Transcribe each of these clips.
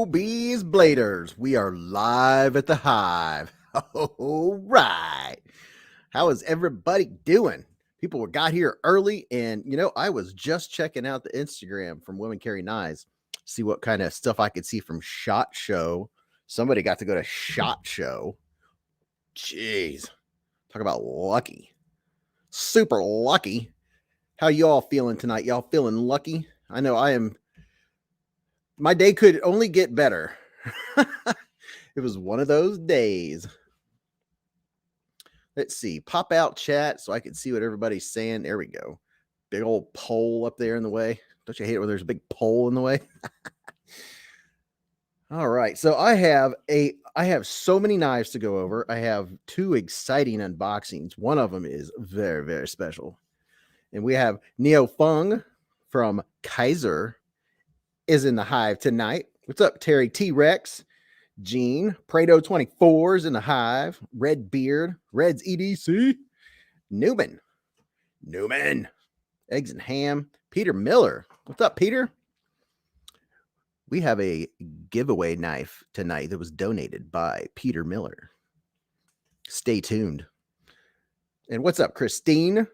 Hello, Beez Bladers. We are live at the Hive. All right. How is everybody doing? People got here early, and I was just checking out the Instagram from Women Carry Knives, see what kind of stuff I could see from SHOT Show. Somebody got to go to SHOT Show. Jeez. Talk about lucky. Super lucky. How y'all feeling tonight? Y'all feeling lucky? I know I am. My day could only get better. It was one of those days. Let's see. Pop out chat so I can see what everybody's saying. There we go. Big old pole up there in the way. Don't you hate it when there's a big pole in the way? All right. So I have so many knives to go over. I have two exciting unboxings. One of them is very, very special. And we have Neo Fung from Kaiser is in the Hive tonight. What's up, Terry T-Rex? Gene, Prado 24 is in the Hive. Red Beard, Red's EDC. Newman, Eggs and Ham. Peter Miller. What's up, Peter? We have a giveaway knife tonight that was donated by Peter Miller. Stay tuned. And what's up, Christine?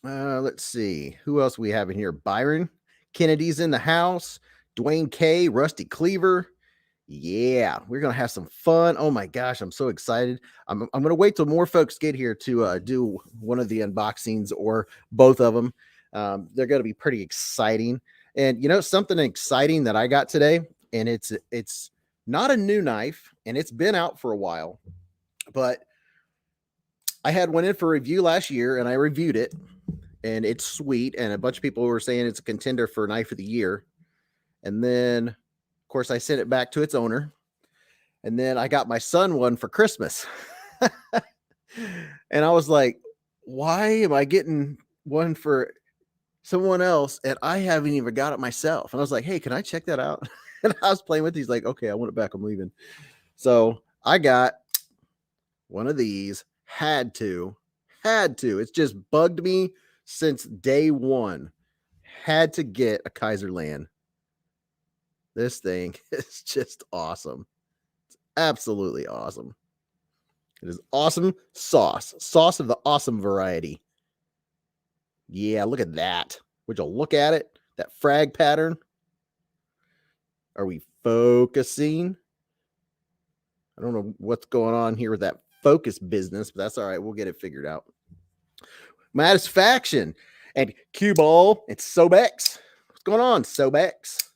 Let's see. Who else we have in here? Byron. Kennedy's in the house. Dwayne K. Rusty Cleaver. Yeah, we're going to have some fun. Oh my gosh, I'm so excited. I'm going to wait till more folks get here to do one of the unboxings or both of them. They're going to be pretty exciting. And something exciting that I got today, and it's not a new knife, and it's been out for a while, but I had one in for review last year, and I reviewed it, and it's sweet, and a bunch of people were saying it's a contender for Knife of the Year. And then, of course, I sent it back to its owner, and then I got my son one for Christmas. And I was like, why am I getting one for someone else and I haven't even got it myself? And I was like, hey, can I check that out? And I was playing with it. He's like, okay, I want it back. I'm leaving. So I got one of these. Had to. It's just bugged me since day one. Had to get a Kaiserland. This thing is just awesome. It's absolutely awesome. It is awesome sauce of the awesome variety. Yeah, look at that. Would you look at it? That frag pattern. Are we focusing? I don't know what's going on here with that focus business, but that's all right. We'll get it figured out. Satisfaction and Cue Ball and Sobex. What's going on, Sobex?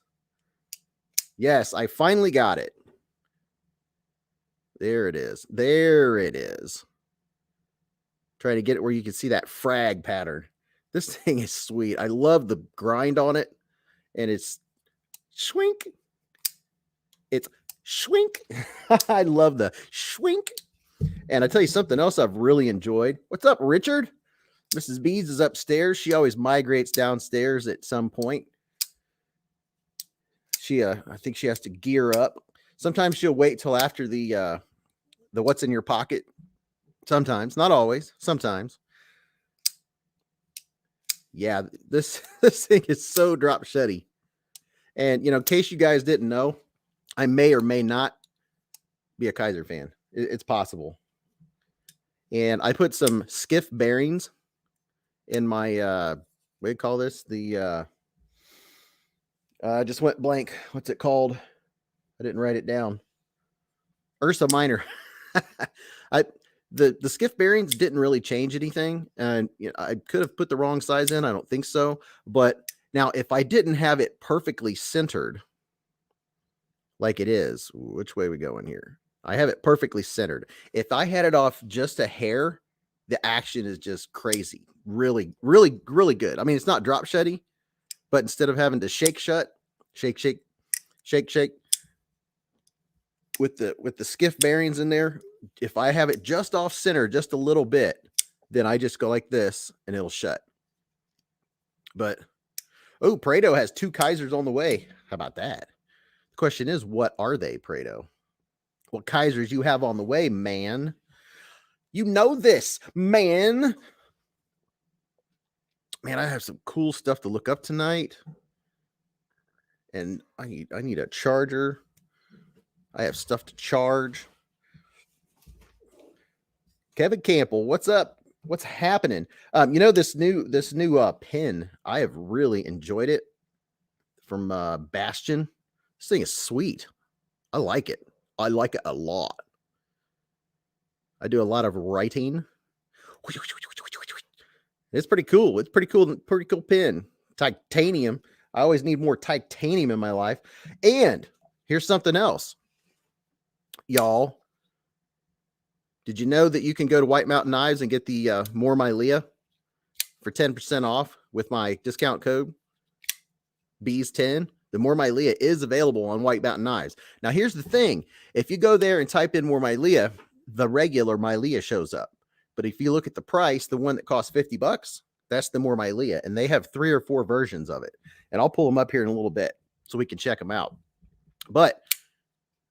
Yes, I finally got it. There it is. Trying to get it where you can see that frag pattern. This thing is sweet. I love the grind on it. And it's schwink. It's schwink. I love the schwink. And I tell you something else I've really enjoyed. What's up, Richard? Mrs. Beez is upstairs. She always migrates downstairs at some point. I think she has to gear up. Sometimes she'll wait till after the what's in your pocket. Sometimes, not always. Sometimes. Yeah, this thing is so drop sheddy. And in case you guys didn't know, I may or may not be a Kaiser fan. It's possible. And I put some skiff bearings in my what do you call this? The just went blank. What's it called? I didn't write it down. Ursa Minor. The skiff bearings didn't really change anything, and I could have put the wrong size in. I don't think so. But now, if I didn't have it perfectly centered, like it is, which way we going here? I have it perfectly centered. If I had it off just a hair, the action is just crazy. Really, really, really good. I mean, it's not drop sheddy, but instead of having to shake shut, shake with the skiff bearings in there, if I have it just off center just a little bit, then I just go like this and it'll shut. But Prado has 2 Kaisers on the way. How about that? The question is, what are they, Prado? What Kaisers you have on the way, man? You know this, man. Man, I have some cool stuff to look up tonight. And I need a charger. I have stuff to charge. Kevin Campbell, what's up? What's happening? You know, this new pen, I have really enjoyed it from Bastion. This thing is sweet. I like it. I like it a lot. I do a lot of writing. It's pretty cool. It's pretty cool pen. Titanium. I always need more titanium in my life. And here's something else. Y'all, did you know that you can go to White Mountain Knives and get the More My Leah for 10% off with my discount code Beez10? The More My Leah is available on White Mountain Knives. Now, here's the thing. If you go there and type in More My Leah, the regular My Leah shows up. But if you look at the price, the one that costs $50, that's the More My Leah. And they have 3 or 4 versions of it. And I'll pull them up here in a little bit so we can check them out. But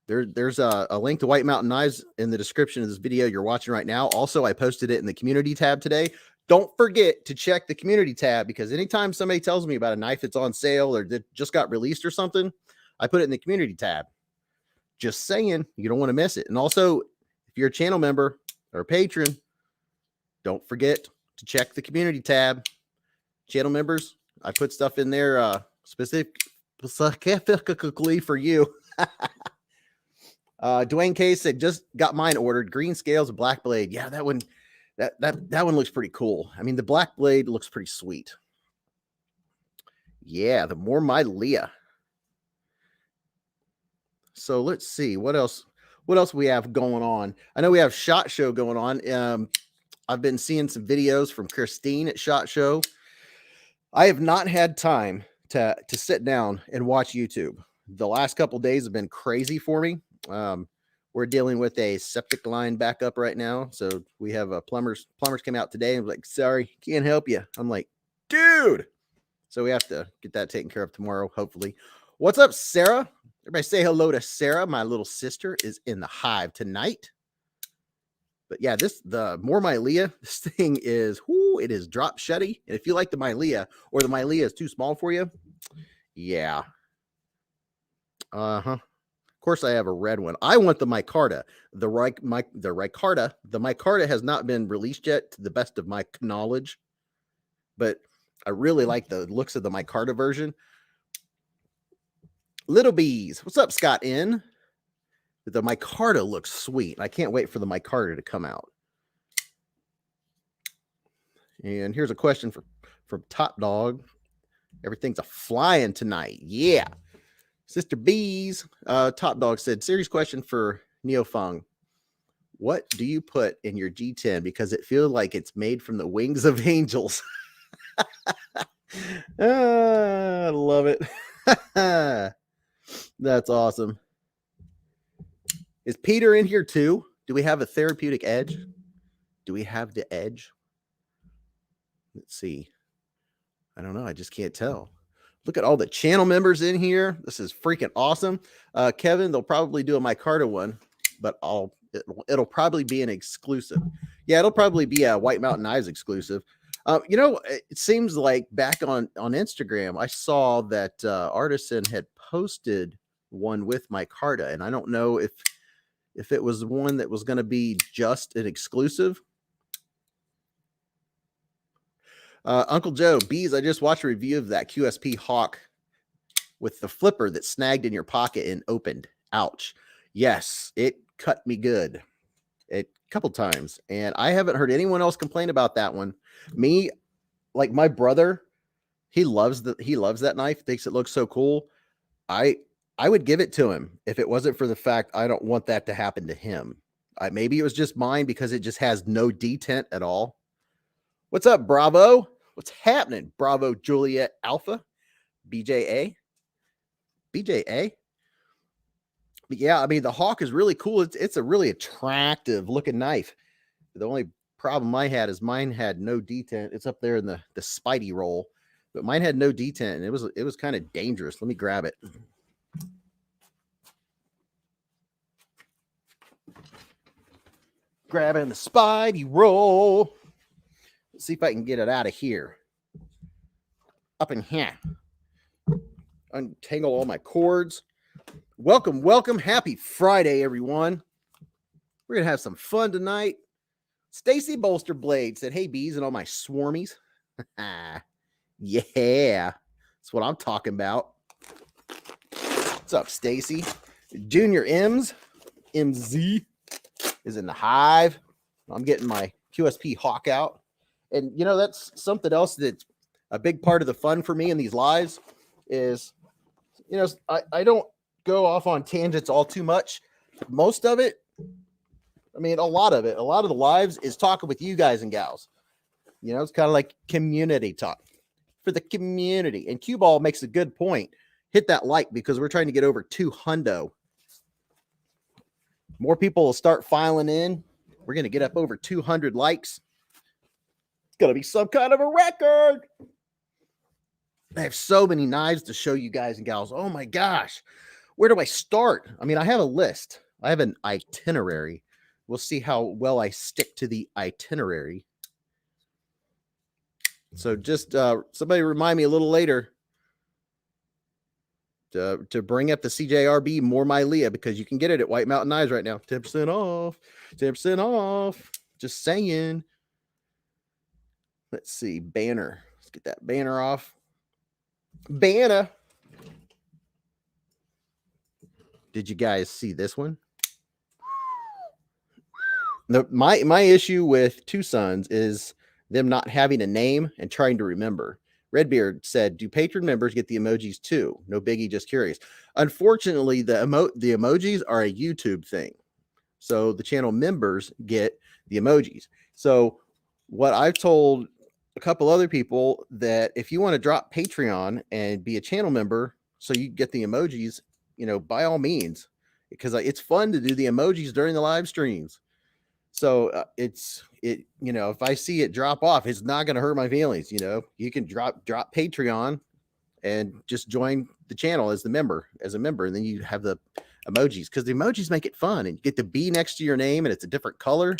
there's a link to White Mountain Knives in the description of this video you're watching right now. Also, I posted it in the community tab today. Don't forget to check the community tab, because anytime somebody tells me about a knife that's on sale or that just got released or something, I put it in the community tab. Just saying, you don't want to miss it. And also, if you're a channel member or a patron, don't forget to check the community tab. Channel members, I put stuff in there specifically for you. Dwayne K said, just got mine ordered. Green scales, a black blade. Yeah, that one looks pretty cool. I mean, the black blade looks pretty sweet. Yeah, the More My Leah. So let's see what else we have going on. I know we have SHOT Show going on. I've been seeing some videos from Christine at SHOT Show. I have not had time to sit down and watch YouTube. The last couple of days have been crazy for me. We're dealing with a septic line backup right now. So we have plumbers came out today and was like, sorry, can't help you. I'm like, dude. So we have to get that taken care of tomorrow, hopefully. What's up, Sarah? Everybody say hello to Sarah. My little sister is in the Hive tonight. But yeah, the More My Leah, this thing is, it is drop shutty. And if you like the My Leah, or the My Leah is too small for you, yeah. Of course, I have a red one. I want the micarta. The micarta has not been released yet, to the best of my knowledge. But I really like the looks of the micarta version. Little Bees, what's up, Scott N? The micarta looks sweet. I can't wait for the micarta to come out. And here's a question from Top Dog. Everything's a flying tonight. Yeah. Sister Bees, Top Dog said, serious question for Neofeng. What do you put in your G10? Because it feels like it's made from the wings of angels. I love it. That's awesome. Is Peter in here too? Do we have a therapeutic edge? Do we have the edge? Let's see. I don't know. I just can't tell. Look at all the channel members in here. This is freaking awesome. Kevin, they'll probably do a micarta one, but it'll probably be an exclusive. Yeah, it'll probably be a White Mountain Knives exclusive. You know, it seems like back on Instagram, I saw that Artisan had posted one with micarta, and I don't know if it was one that was going to be just an exclusive. Uncle Joe, Beez, I just watched a review of that QSP Hawk with the flipper that snagged in your pocket and opened. Ouch. Yes, it cut me good a couple times. And I haven't heard anyone else complain about that one. Me, like my brother, he loves that knife, thinks it looks so cool. I would give it to him if it wasn't for the fact I don't want that to happen to him. Maybe it was just mine because it just has no detent at all. What's up, Bravo? What's happening? Bravo Juliet Alpha, BJA. But yeah, I mean, the Hawk is really cool. It's a really attractive looking knife. The only problem I had is mine had no detent. It's up there in the Spidey roll, but mine had no detent, and it was kind of dangerous. Let me grab it. Grabbing the Spidey roll. Let's see if I can get it out of here. Up in here. untangle all my cords. Welcome, welcome. Happy Friday, everyone. We're going to have some fun tonight. Stacy Bolster Blade said, hey, bees and all my swarmies. Yeah, that's what I'm talking about. What's up, Stacy? Junior MZ is in the hive. I'm getting my QSP Hawk out. And, you know, that's something else that's a big part of the fun for me in these lives is, you know, I don't go off on tangents all too much. Most of it, I mean, a lot of the lives is talking with you guys and gals. You know, it's kind of like community talk for the community. And Cue Ball makes a good point. Hit that like because we're trying to get over 200. More people will start filing in. We're going to get up over 200 likes. It's going to be some kind of a record. I have so many knives to show you guys and gals. Oh my gosh. Where do I start? I mean, I have a list. I have an itinerary. We'll see how well I stick to the itinerary. So just somebody remind me a little later to bring up the CJRB More My Leah because you can get it at White Mountain Knives right now. 10% off. 10% off. Just saying. Let's see. Banner. Let's get that banner off. Banner. Did you guys see this one? My issue with Two Sons is them not having a name and trying to remember. Redbeard said, do patron members get the emojis too? No biggie, just curious. Unfortunately, the emojis are a YouTube thing. So the channel members get the emojis. So what I've told a couple other people that if you want to drop Patreon and be a channel member so you get the emojis, you know, by all means, because it's fun to do the emojis during the live streams. So you know, if I see it drop off, it's not going to hurt my feelings. You know, you can drop Patreon and just join the channel as a member, and then you have the emojis because the emojis make it fun and you get the B next to your name and it's a different color.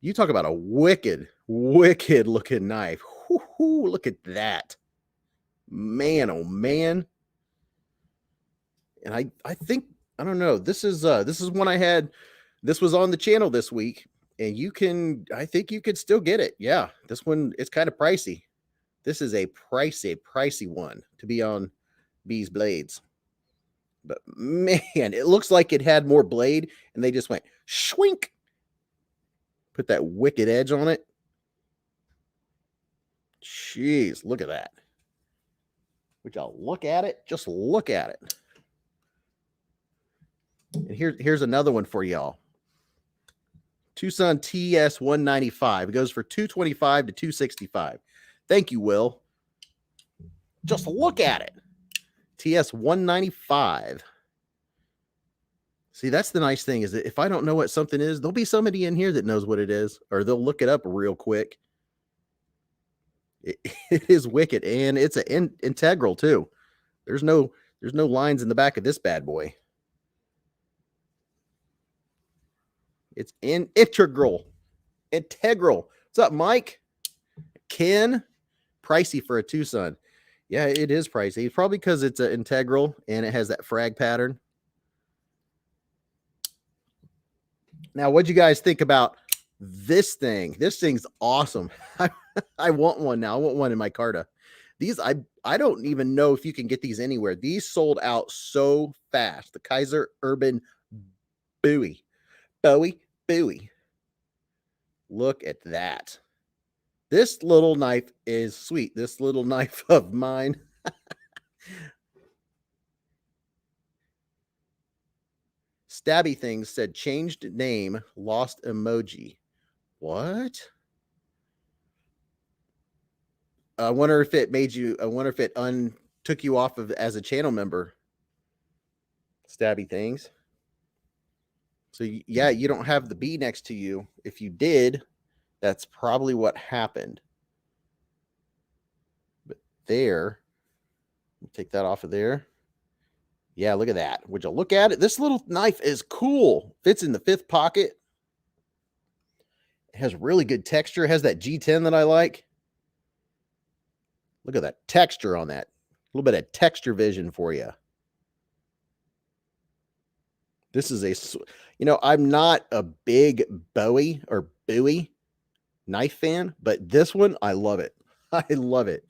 You talk about a wicked looking knife. Whoo, look at that. Man, oh man. And I think, I don't know, this is one I had. This was on the channel this week, and I think you could still get it. Yeah, this one is kind of pricey. This is a pricey one to be on Beez Blades. But man, it looks like it had more blade, and they just went shwink. Put that wicked edge on it. Jeez, look at that. Would y'all look at it? Just look at it. And here's another one for y'all. Tucson TS 195. It goes for $225 to $265. Thank you, Will. Just look at it. TS 195. See, that's the nice thing is that if I don't know what something is, there'll be somebody in here that knows what it is, or they'll look it up real quick. It is wicked, and it's an integral too. There's no lines in the back of this bad boy. It's integral. What's up, Mike? Ken? Pricey for a Tucson. Yeah, it is pricey. Probably because it's an integral and it has that frag pattern. Now, what'd you guys think about this thing? This thing's awesome. I want one now. I want one in my Carta. These, I don't even know if you can get these anywhere. These sold out so fast. The Kaiser Urban Bowie. Look at that. This little knife is sweet. This little knife of mine. Stabby Things said changed name, lost emoji. What? I wonder if it took you off of as a channel member. Stabby Things. So yeah, you don't have the B next to you. If you did, that's probably what happened. But there, take that off of there. Yeah, look at that. Would you look at it? This little knife is cool. Fits in the 5th pocket. It has really good texture. It has that G10 that I like. Look at that texture on that. little bit of texture vision for you. This is I'm not a big Bowie knife fan, but this one, I love it. I love it.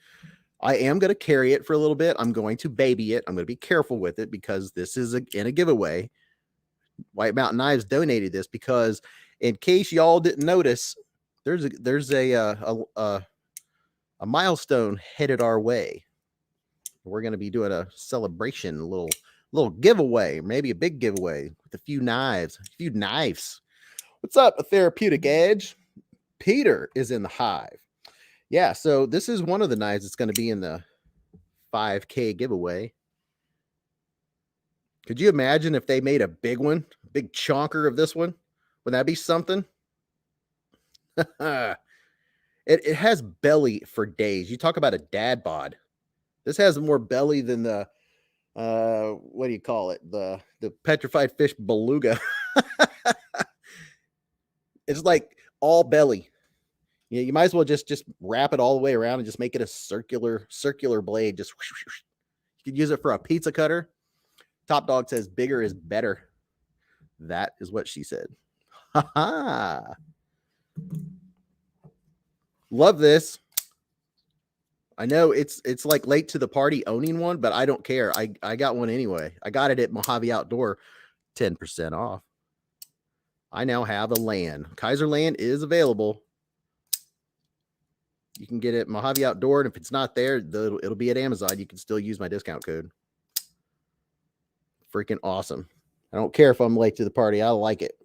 I am going to carry it for a little bit. I'm going to baby it. I'm going to be careful with it because this is in a giveaway. White Mountain Knives donated this because, in case y'all didn't notice, there's a milestone headed our way. We're going to be doing a celebration, a little giveaway, maybe a big giveaway with a few knives. What's up, a Therapeutic Edge? Peter is in the Hive. Yeah, so this is one of the knives that's going to be in the 5K giveaway. Could you imagine if they made a big one, a big chonker of this one? Would that be something? It has belly for days. You talk about a dad bod. This has more belly than the what do you call it? The petrified fish beluga. It's like all belly. Yeah, you might as well just wrap it all the way around and just make it a circular blade. Just you could use it for a pizza cutter. Top Dog says bigger is better. That is what she said. Ha ha. Love this. I know it's like late to the party owning one, but I don't care. I got one anyway. I got it at Mojave Outdoor, 10% off. I now have a land. Kaiser land is available. You can get it at Mojave Outdoor, and if it's not there, it'll be at Amazon. You can still use my discount code. Freaking awesome. I don't care if I'm late to the party. I like it.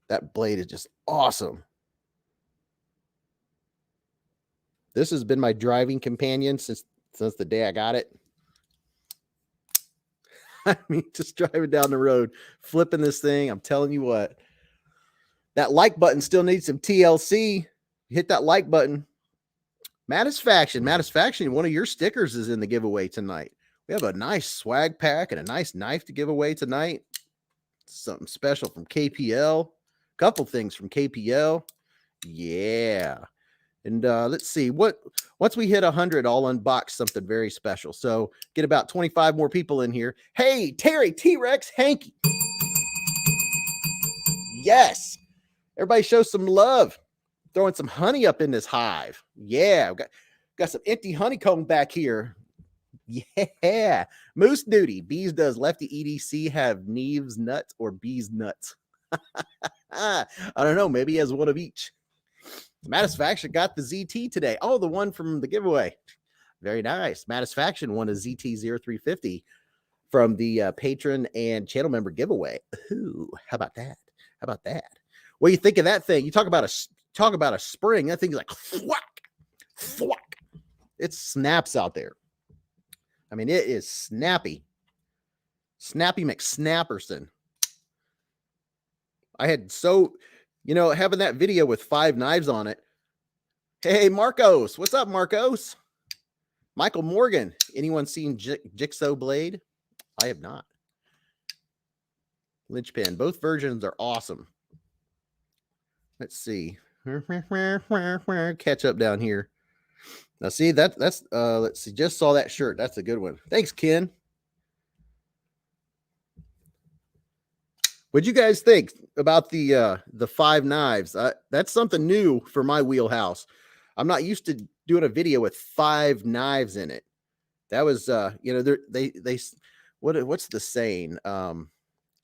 That blade is just awesome. This has been my driving companion since the day I got it. I mean, just driving down the road, flipping this thing. I'm telling you what, that like button still needs some TLC. Hit that like button. Mattisfaction, one of your stickers is in the giveaway tonight. We have a nice swag pack and a nice knife to give away tonight. Something special from KPL. Couple things from KPL. Yeah. And let's see, once we hit 100, I'll unbox something very special. So get about 25 more people in here. Hey, Terry, T-Rex, Hanky. Yes. Everybody show some love. Throwing some honey up in this hive. Yeah, got some empty honeycomb back here. Yeah. Moose duty. Beez does lefty EDC have Neves nuts or Beez nuts? I don't know. Maybe he has one of each. Mattisfaction got the ZT today. Oh, the one from the giveaway. Very nice. Mattisfaction won a ZT0350 from the patron and channel member giveaway. Ooh, how about that? How about that? What do you think of that thing? You talk about a spring. That thing's like thwack, thwack. It snaps out there. I mean, it is snappy. Snappy McSnapperson. I had having that video with 5 knives on it. Hey, Marcos. What's up, Marcos? Michael Morgan. Anyone seen Jigsaw Blade? I have not. Linchpin. Both versions are awesome. Let's see. Catch up down here. Now, see, that's let's see. Just saw that shirt. That's a good one. Thanks, Ken. What'd you guys think about the 5 knives? That's something new for my wheelhouse. I'm not used to doing a video with 5 knives in it. That was what's the saying?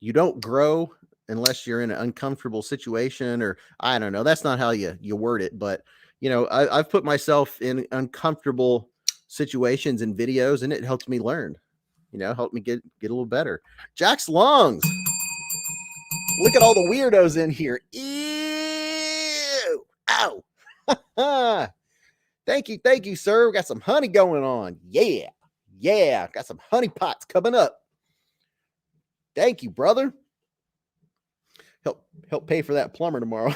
You don't grow unless you're in an uncomfortable situation, or I don't know. That's not how you word it, but I've put myself in uncomfortable situations in videos, and it helps me learn. Helped me get a little better. Jack's lungs. Look at all the weirdos in here. Ew. Ow. Thank you, sir. We got some honey going on. Yeah. Got some honey pots coming up. Thank you, brother. Help pay for that plumber tomorrow.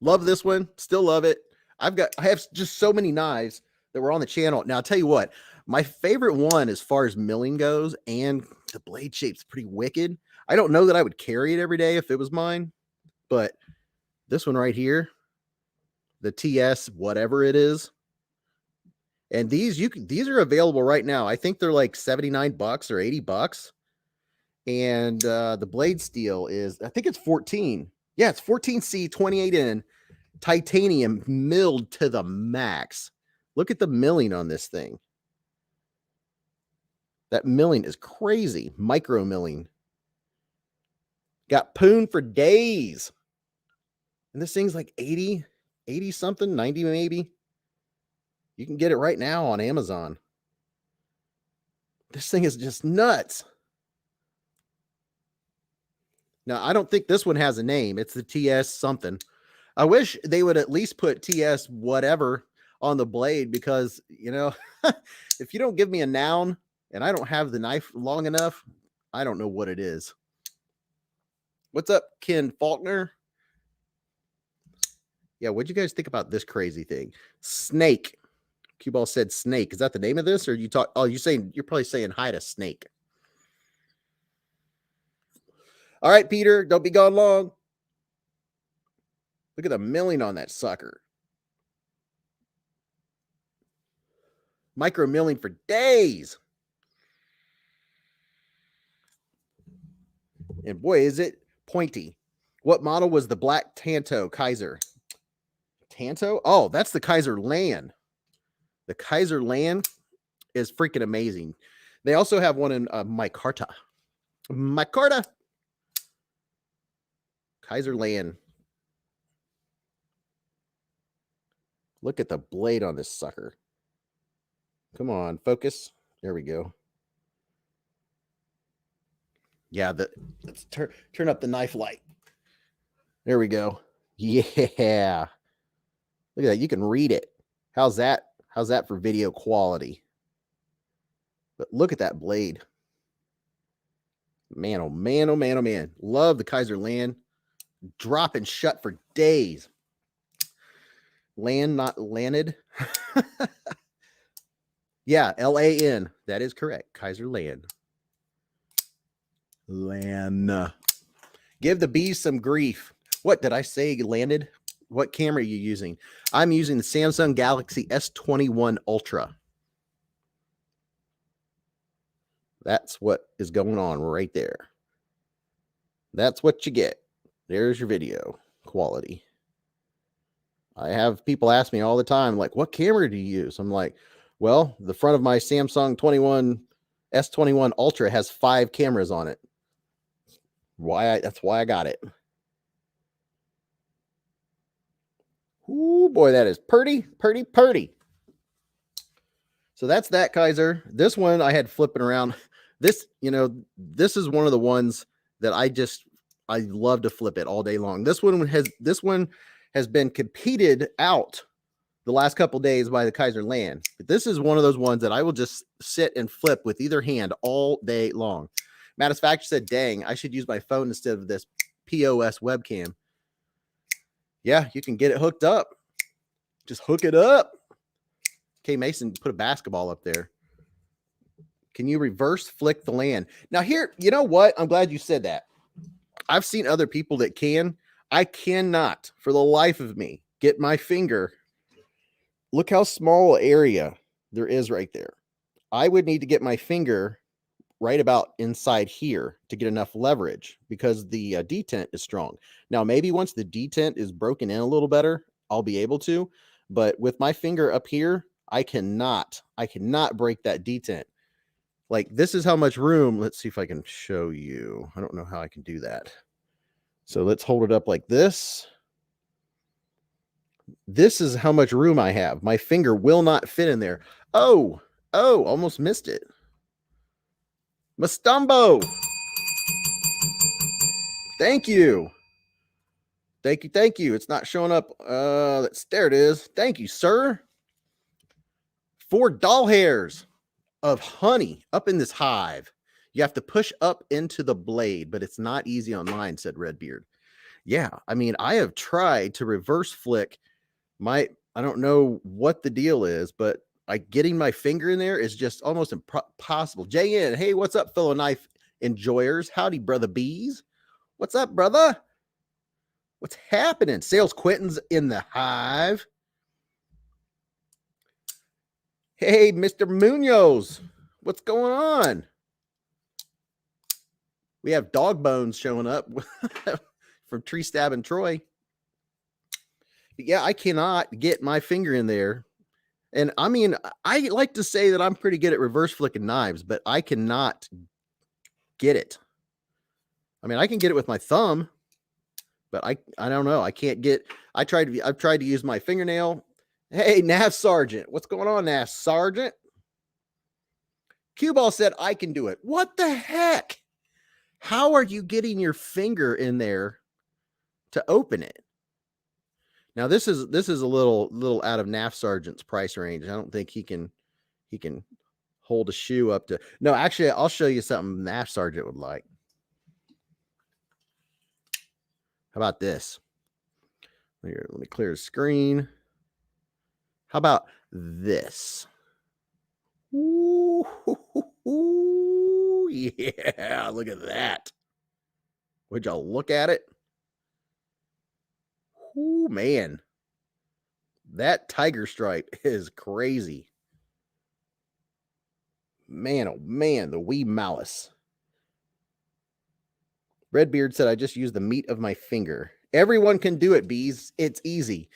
Love this one. Still love it. I have just so many knives that were on the channel. Now, I'll tell you what. My favorite one as far as milling goes, and the blade shape's pretty wicked. I don't know that I would carry it every day if it was mine, but this one right here, the TS, whatever it is. And these are available right now. I think they're like $79 or $80. And the blade steel is, I think it's 14. Yeah, it's 14C 28N titanium milled to the max. Look at the milling on this thing. That milling is crazy. Micro milling. Got poon for days. And this thing's like 80 something, 90 maybe. You can get it right now on Amazon. This thing is just nuts. Now, I don't think this one has a name. It's the TS something. I wish they would at least put TS whatever on the blade because, you know, if you don't give me a noun and I don't have the knife long enough, I don't know what it is. What's up, Ken Faulkner? Yeah, what'd you guys think about this crazy thing? Snake. Q-Ball said snake. Is that the name of this? Or you talk? Oh, you're probably saying hi to snake. All right, Peter, don't be gone long. Look at the milling on that sucker. Micro milling for days. And boy, is it pointy. What model was the black Tanto Kaiser? Tanto? Oh, that's the Kaiser Land. The Kaiser Land is freaking amazing. They also have one in micarta. Micarta. Kaiser Land. Look at the blade on this sucker. Come on, focus. There we go. Yeah, let's turn up the knife light. There we go. Yeah. Look at that. You can read it. How's that? How's that for video quality? But look at that blade. Man, oh man, oh man, oh man. Love the Kaiser Land. Drop and shut for days. Land, not landed. Yeah, LAN. That is correct. Kaiser Land. Lan. Give the bees some grief. What did I say? Landed? What camera are you using? I'm using the Samsung Galaxy S21 Ultra. That's what is going on right there. That's what you get. There's your video quality. I have people ask me all the time, like, what camera do you use? I'm like, well, the front of my Samsung S21 Ultra has 5 cameras on it. That's why I got it. Ooh, boy, that is pretty. So that's that Kaiser. This one I had flipping around. This, this is one of the ones that I love to flip it all day long. This one has been competed out the last couple days by the Kaiser Land. But this is one of those ones that I will just sit and flip with either hand all day long. Matter of fact, said, dang, I should use my phone instead of this POS webcam. Yeah, you can get it hooked up. Just hook it up. K Mason put a basketball up there. Can you reverse flick the land? Now here, you know what? I'm glad you said that. I've seen other people that can. I cannot, for the life of me, get my finger. Look how small area there is right there. I would need to get my finger right about inside here to get enough leverage because the detent is strong. Now, maybe once the detent is broken in a little better, I'll be able to. But with my finger up here, I cannot break that detent. Like, this is how much room. Let's see if I can show you. I don't know how I can do that. So let's hold it up like this. This is how much room I have. My finger will not fit in there. Oh, almost missed it. Mastumbo. Thank you. Thank you. It's not showing up. There it is. Thank you, sir. 4 doll hairs of honey up in this hive. You have to push up into the blade, but it's not easy on mine, said Redbeard. Yeah, I mean, I have tried to reverse flick I don't know what the deal is, but getting my finger in there is just almost impossible. JN, hey, what's up, fellow knife enjoyers? Howdy, brother Beez. What's up, brother? What's happening? Sales Quentin's in the hive. Hey, Mr. Munoz, what's going on? We have dog bones showing up from Tree Stab and Troy. But yeah, I cannot get my finger in there. And I mean, I like to say that I'm pretty good at reverse flicking knives, but I cannot get it. I mean, I can get it with my thumb, but I don't know. I can't get. I've tried to use my fingernail. Hey, Nav Sergeant, what's going on, Nav Sergeant? Cue Ball said I can do it. What the heck? How are you getting your finger in there to open it? Now this is a little out of Nav Sergeant's price range. I don't think he can hold a shoe up to. No, actually, I'll show you something Nav Sergeant would like. How about this? Here, let me clear the screen. How about this? Ooh, yeah, look at that. Would y'all look at it? Ooh, man. That tiger stripe is crazy. Man, oh man, the wee malice. Redbeard said, I just use the meat of my finger. Everyone can do it, Bees. It's easy.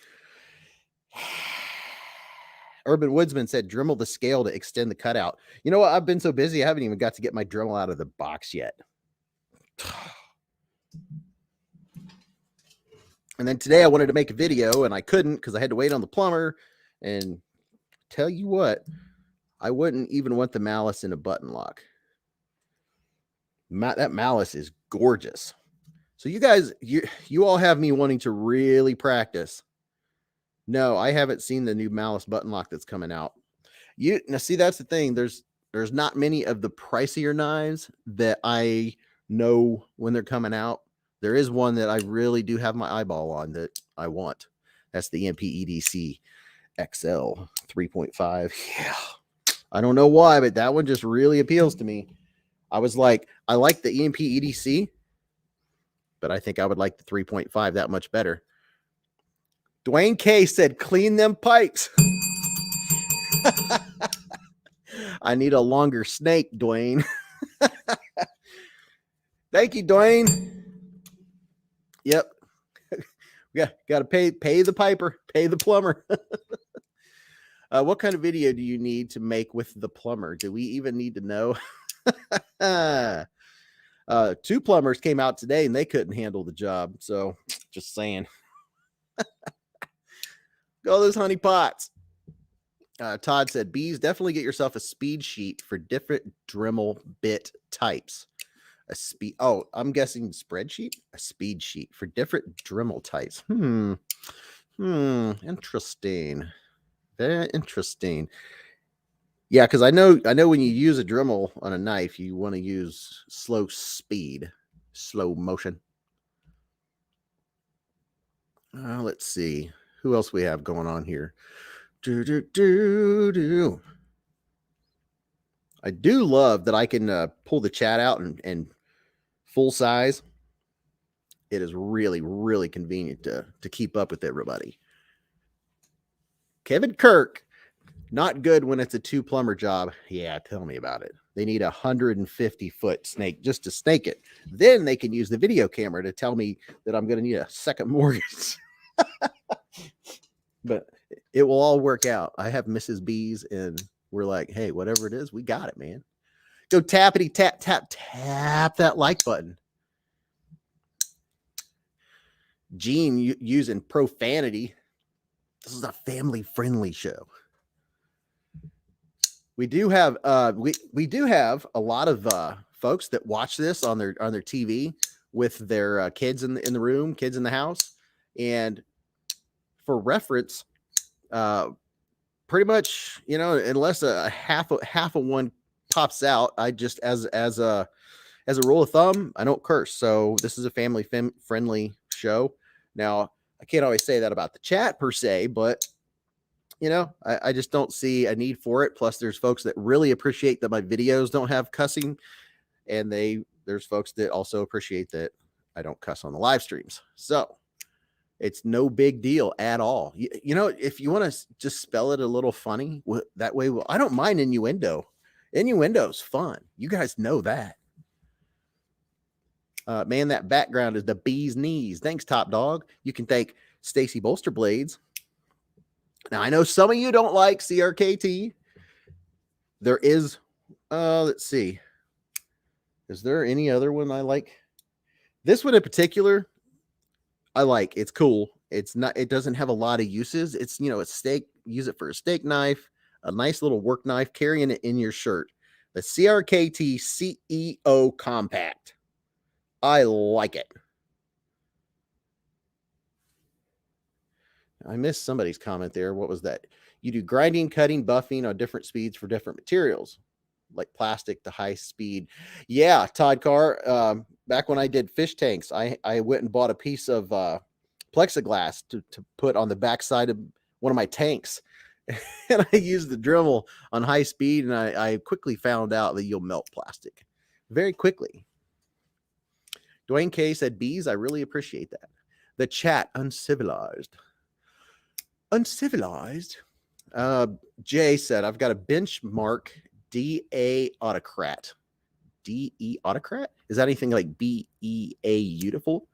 Urban Woodsman said, Dremel the scale to extend the cutout. You know what? I've been so busy, I haven't even got to get my Dremel out of the box yet. And then today I wanted to make a video and I couldn't because I had to wait on the plumber. And tell you what, I wouldn't even want the malice in a button lock. That malice is gorgeous. So you guys, you all have me wanting to really practice. No, I haven't seen the new malice button lock that's coming out. Now see, that's the thing. There's not many of the pricier knives that I know when they're coming out. There is one that I really do have my eyeball on that I want. That's the EMP EDC XL 3.5. Yeah. I don't know why, but that one just really appeals to me. I was like, I like the EMP EDC, but I think I would like the 3.5 that much better. Dwayne K said, clean them pipes. I need a longer snake, Dwayne. Thank you, Dwayne. Yep. Got to pay the piper, pay the plumber. What kind of video do you need to make with the plumber? Do we even need to know? 2 plumbers came out today and they couldn't handle the job. So just saying. Go those honey pots. Todd said, Bees, definitely get yourself a speed sheet for different Dremel bit types. I'm guessing spreadsheet? A speed sheet for different Dremel types. Interesting. Very interesting. Yeah, because I know when you use a Dremel on a knife, you want to use slow speed, slow motion. Let's see who else we have going on here. I do love that I can pull the chat out and full size. It is really, really convenient to keep up with everybody. Kevin Kirk, not good when it's a 2 plumber job. Yeah, tell me about it. They need a 150-foot snake just to snake it. Then they can use the video camera to tell me that I'm going to need a second mortgage. But it will all work out. I have Mrs. Bees, and we're like, hey, whatever it is, we got it, man. Go tappity tap, tap, tap that like button. Gene using profanity. This is a family-friendly show. We do have we do have a lot of folks that watch this on their TV with their kids in the room, kids in the house, and for reference, pretty much, you know, unless a half of one pops out, I just as a rule of thumb, I don't curse. So this is a family friendly show. Now, I can't always say that about the chat per se, but you know, I just don't see a need for it. Plus, there's folks that really appreciate that my videos don't have cussing, and there's folks that also appreciate that I don't cuss on the live streams. So It's no big deal at all. You know, if you want to just spell it a little funny, that way, I don't mind innuendo. Innuendo's fun. You guys know that. Man, that background is the bee's knees. Thanks, Top Dog. You can thank Stacy Bolster Blades. Now, I know some of you don't like CRKT. There is, let's see. Is there any other one I like? This one in particular, I like. It's cool. It's not, it doesn't have a lot of uses. It's, you know, a steak, use it for a steak knife, a nice little work knife, carrying it in your shirt. The CRKT CEO Compact. I like it. I missed somebody's comment there. What was that? You do grinding, cutting, buffing on different speeds for different materials, like plastic to high speed. Yeah, Todd Carr. Back when I did fish tanks, I went and bought a piece of plexiglass to put on the backside of one of my tanks. And I used the Dremel on high speed, and I quickly found out that you'll melt plastic very quickly. Dwayne K said, Beez, I really appreciate that. The chat, uncivilized. Uncivilized. Jay said, I've got a benchmark DA autocrat. DE autocrat? Is that anything like BEA beautiful?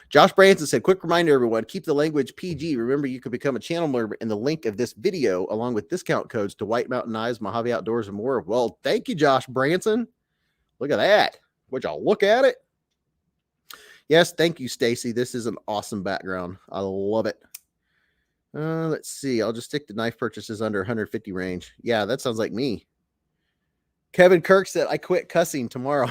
Josh Branson said, quick reminder, everyone, keep the language PG. Remember, you can become a channel member in the link of this video, along with discount codes to White Mountain Knives, Mojave Outdoors, and more. Well, thank you, Josh Branson. Look at that. Would y'all look at it? Yes, thank you, Stacy. This is an awesome background. I love it. Let's see. I'll just stick to knife purchases under 150 range. Yeah, that sounds like me. Kevin Kirk said, I quit cussing tomorrow.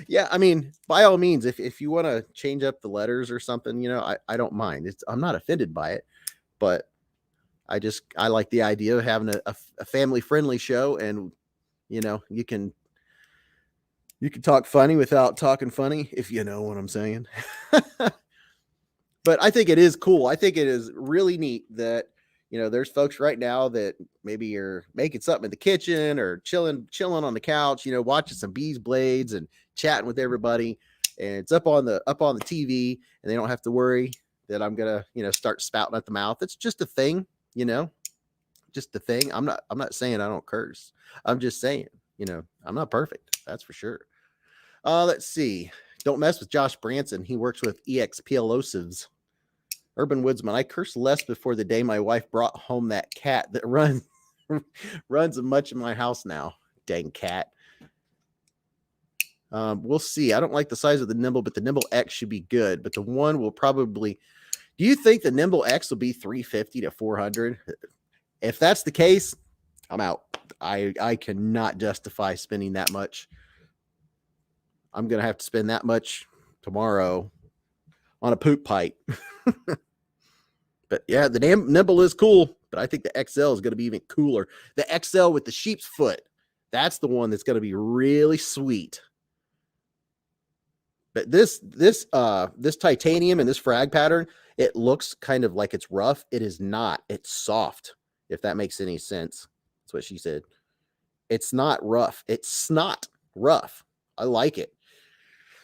Yeah, I mean, by all means, if you want to change up the letters or something, you know, I don't mind. I'm not offended by it, but I like the idea of having a family-friendly show, and, you know, you can talk funny without talking funny, if you know what I'm saying. But I think it is cool. I think it is really neat that, you know, there's folks right now that maybe you're making something in the kitchen or chilling on the couch, you know, watching some Beez Blades and chatting with everybody, and it's up on the TV, and they don't have to worry that I'm gonna, you know, start spouting at the mouth. It's just a thing, you know, just a thing. I'm not saying I don't curse. I'm just saying, you know, I'm not perfect. That's for sure. Let's see. Don't mess with Josh Branson. He works with explosives. Urban Woodsman. I cursed less before the day my wife brought home that cat that runs much in my house now. Dang cat. We'll see. I don't like the size of the Nimble, but the Nimble X should be good. But the one will probably. Do you think the Nimble X will be 350 to 400? If that's the case, I'm out. I cannot justify spending that much. I'm going to have to spend that much tomorrow on a poop pipe. But yeah, the Nimble is cool, but I think the XL is going to be even cooler. The XL with the sheep's foot, that's the one that's going to be really sweet. But this titanium and this frag pattern, it looks kind of like it's rough. It is not. It's soft, if that makes any sense. That's what she said. It's not rough. It's not rough. I like it.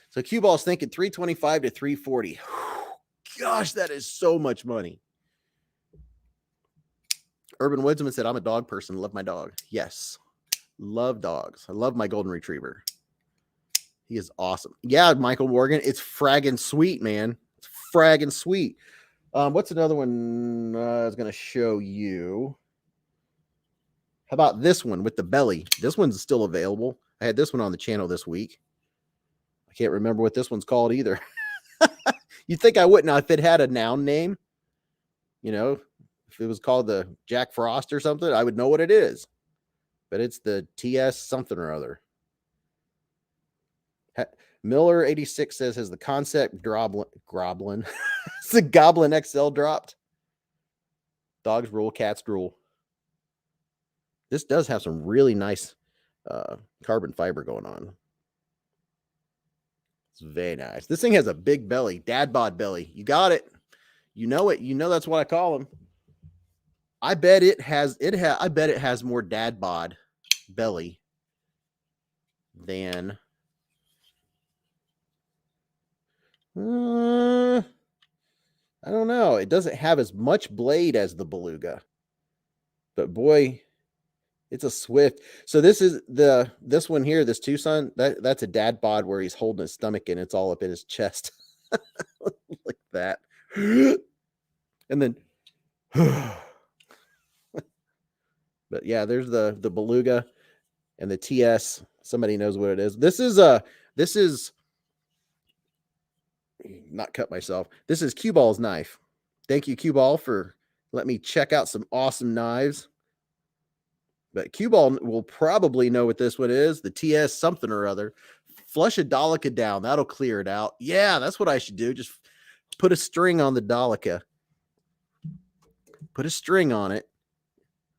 So Cue Ball's thinking 325 to 340. Gosh, that is so much money. Urban Woodsman said, I'm a dog person. Love my dog. Yes. Love dogs. I love my golden retriever. He is awesome. Yeah, Michael Morgan. It's fragging sweet, man. It's fragging sweet. What's another one I was going to show you? How about this one with the belly? This one's still available. I had this one on the channel this week. I can't remember what this one's called either. You'd think I wouldn't if it had a noun name. You know, if it was called the Jack Frost or something, I would know what it is. But it's the TS something or other. Miller 86 says, has the concept Groblin it's the Goblin XL dropped? Dogs rule, cats drool. This does have some really nice carbon fiber going on. It's very nice. This thing has a big belly, dad bod belly. You got it. You know it. You know that's what I call them. I bet it has more dad bod belly than I don't know. It doesn't have as much blade as the Beluga. But boy, it's a Swift. So this is this one here, this Tucson, that's a dad bod where he's holding his stomach and it's all up in his chest. Like that. And then but yeah, there's the Beluga and the TS. Somebody knows what it is. This is not cut myself. This is Cue Ball's knife. Thank you, Cue Ball, for letting me check out some awesome knives. But Cue Ball will probably know what this one is. The TS something or other. Flush a Dolica down. That'll clear it out. Yeah, that's what I should do. Just put a string on the Dolica. Put a string on it.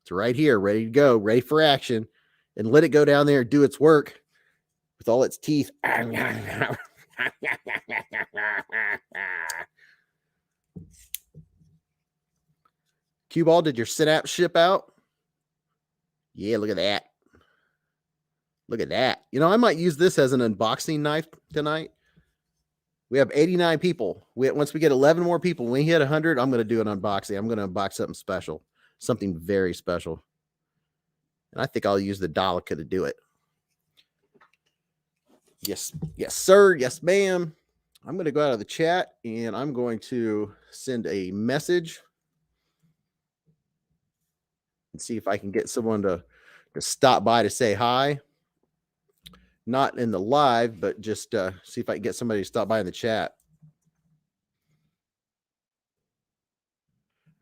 It's right here, ready to go, ready for action. And let it go down there and do its work with all its teeth. Cue Ball, did your synapse ship out? Yeah, look at that. Look at that. You know, I might use this as an unboxing knife tonight. We have 89 people. Once we get 11 more people, when we hit 100, I'm going to do an unboxing. I'm going to unbox something special, something very special. And I think I'll use the Dolica to do it. Yes, yes, sir. Yes, ma'am. I'm going to go out of the chat and I'm going to send a message and see if I can get someone to stop by to say hi. Not in the live, but just see if I can get somebody to stop by in the chat.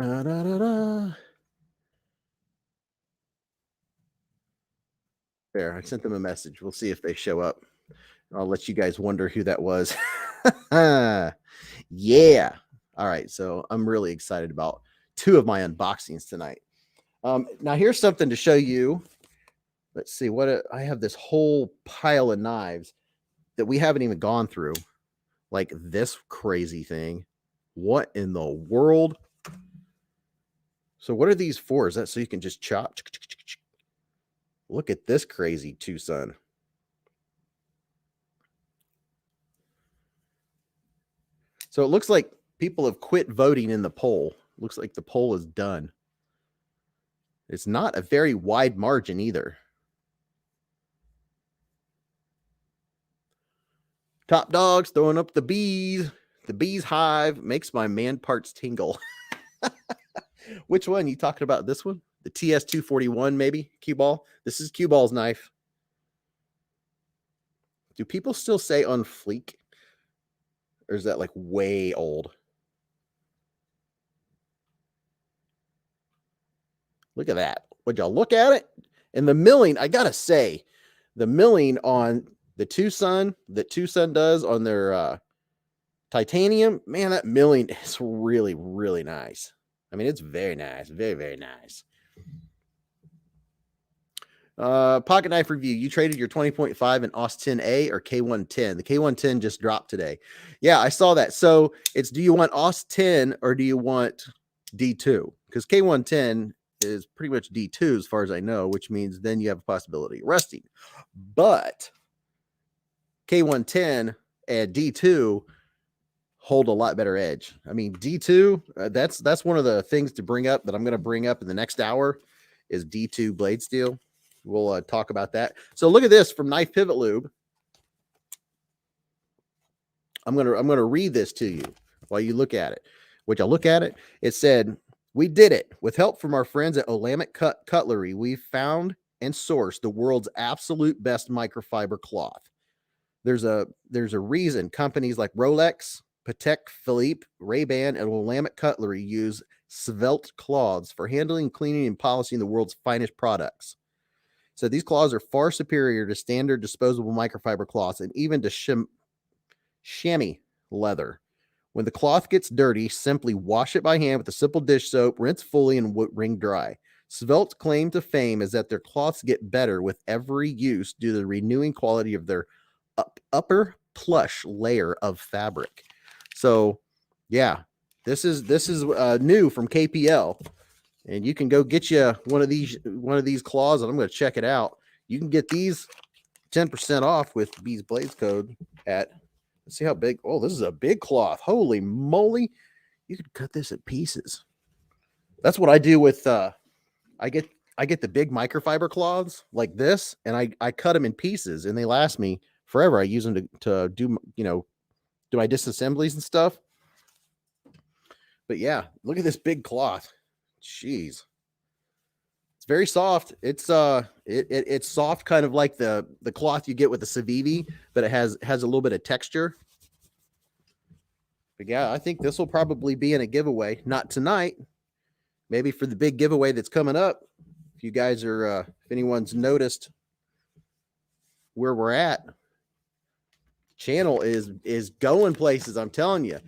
Da, da, da, da. There, I sent them a message. We'll see if they show up. I'll let you guys wonder who that was. Yeah. All right. So I'm really excited about 2 of my unboxings tonight. Now here's something to show you. Let's see what I have this whole pile of knives that we haven't even gone through. Like this crazy thing. What in the world? So what are these for? Is that so you can just chop? Look at this crazy Tucson. So it looks like people have quit voting in the poll. Looks like the poll is done. It's not a very wide margin either. Top dogs throwing up the bees. The bees hive makes my man parts tingle. Which one? You talking about this one? The TS241 maybe? Cue Ball? This is Cue Ball's knife. Do people still say on fleek? Or is that like way old? Look at that. Would y'all look at it? And the milling, I gotta say, the milling on the Tucson that Tucson does on their titanium, man, that milling is really, really nice. I mean, it's very nice. Very, very nice. Pocket knife review. You traded your 20.5 in AUS 10A or K110. The K110 just dropped today. Yeah, I saw that. So it's, do you want AUS 10 or do you want D2? Because K110 is pretty much D2 as far as I know, which means then you have a possibility of rusting. But K110 and D2 hold a lot better edge. I mean, D2, that's one of the things to bring up that I'm going to bring up in the next hour is D2 blade steel. We'll talk about that. So look at this from Knife Pivot Lube. I'm gonna read this to you while you look at it. Would y'all look at it? It said, "We did it with help from our friends at Olamic Cutlery. We found and sourced the world's absolute best microfiber cloth. There's a reason companies like Rolex, Patek Philippe, Ray-Ban, and Olamic Cutlery use svelte cloths for handling, cleaning, and polishing the world's finest products. So these cloths are far superior to standard disposable microfiber cloths and even to chamois leather. When the cloth gets dirty, simply wash it by hand with a simple dish soap, rinse fully, and wring dry. Svelte's claim to fame is that their cloths get better with every use due to the renewing quality of their upper plush layer of fabric." So, yeah, this is new from KPL. And you can go get you one of these claws, and I'm going to check it out. You can get these 10% off with Beez Blades code at, let's see how big. Oh, this is a big cloth. Holy moly. You could cut this at pieces. That's what I do with I get the big microfiber cloths like this, and I cut them in pieces, and they last me forever. I use them to do, you know, do my disassemblies and stuff. But yeah, look at this big cloth. Jeez. It's very soft. It's it's soft, kind of like the cloth you get with the Civivi, but it has a little bit of texture. But yeah, I think this will probably be in a giveaway. Not tonight. Maybe for the big giveaway that's coming up. If you guys are, if anyone's noticed where we're at, channel is going places. I'm telling you.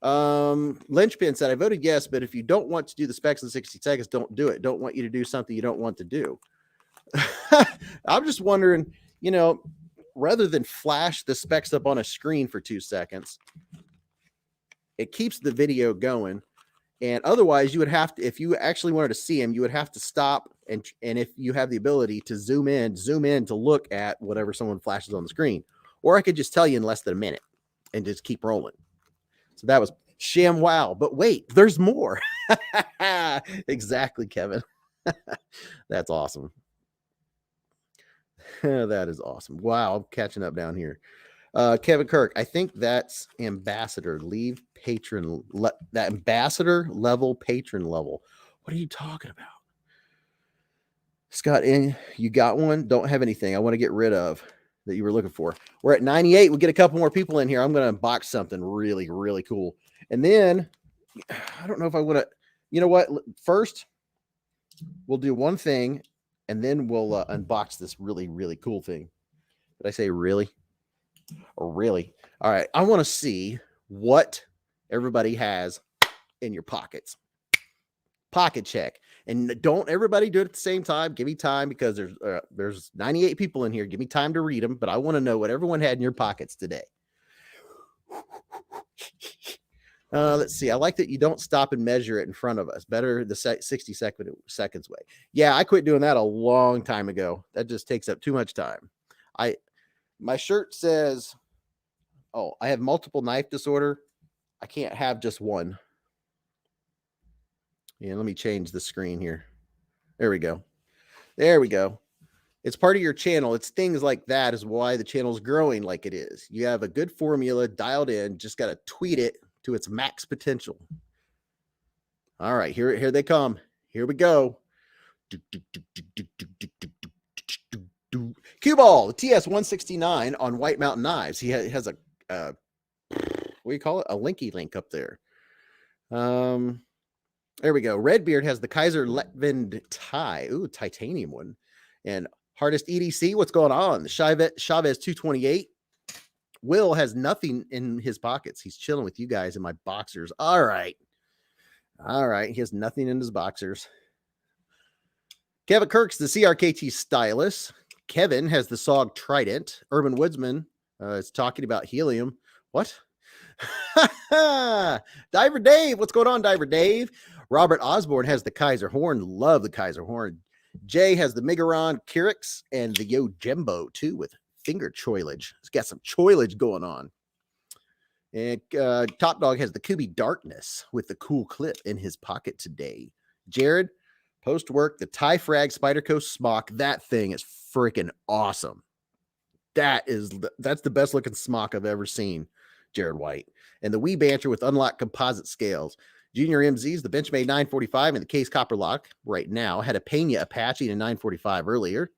Lynchpin said, I voted yes, but if you don't want to do the specs in 60 seconds, don't do it. Don't want you to do something you don't want to do. I'm just wondering, you know, rather than flash the specs up on a screen for 2 seconds, it keeps the video going. And otherwise, you would have to, if you actually wanted to see them, you would have to stop. And if you have the ability to zoom in to look at whatever someone flashes on the screen. Or I could just tell you in less than a minute and just keep rolling. So that was sham wow. But wait, there's more. Exactly, Kevin. That's awesome. That is awesome. Wow, I'm catching up down here. Kevin Kirk, I think that's ambassador. Leave patron. That ambassador level, patron level. What are you talking about? Scott, you got one? Don't have anything I want to get rid of that you were looking for. We're at 98. We'll get a couple more people in here. I'm going to unbox something really, really cool. And then I don't know if I want to, you know what? First, we'll do one thing and then we'll unbox this really, really cool thing. Did I say really? Or really? All right. I want to see what everybody has in your pockets. Pocket check. And don't everybody do it at the same time. Give me time because there's 98 people in here. Give me time to read them, but I want to know what everyone had in your pockets today. Let's see. I like that you don't stop and measure it in front of us. Better the 60 seconds way. Yeah, I quit doing that a long time ago. That just takes up too much time. My shirt says, oh, I have multiple knife disorder. I can't have just one. Yeah, let me change the screen here. There we go. There we go. It's part of your channel. It's things like that is why the channel is growing like it is. You have a good formula dialed in. Just got to tweak it to its max potential. All right, here they come. Here we go. Cue ball, the TS-169 on White Mountain Knives. He has a what do you call it? A linky link up there. There we go. Redbeard has the Kaiser Letvind tie. Ooh, titanium one. And Hardest EDC, what's going on? The Chavez 228. Will has nothing in his pockets. He's chilling with you guys in my boxers. All right. All right. He has nothing in his boxers. Kevin Kirk's the CRKT stylus. Kevin has the SOG Trident. Urban Woodsman is talking about helium. What? Diver Dave. What's going on, Diver Dave? Robert Osborne has the Kaiser Horn. Love the Kaiser Horn. Jay has the Megaron Kyrix and the Yo Jembo too with finger choilage. It's got some choilage going on. And Top Dog has the Kubi Darkness with the cool clip in his pocket today. Jared, post work, the Tie Frag Spider Coast Smock. That thing is freaking awesome. That's the best looking smock I've ever seen, Jared White. And the Wee Banter with unlocked composite scales. Junior MZ's the Benchmade 945 and the Case Copper Lock right now. Had a Pena Apache in 945 earlier.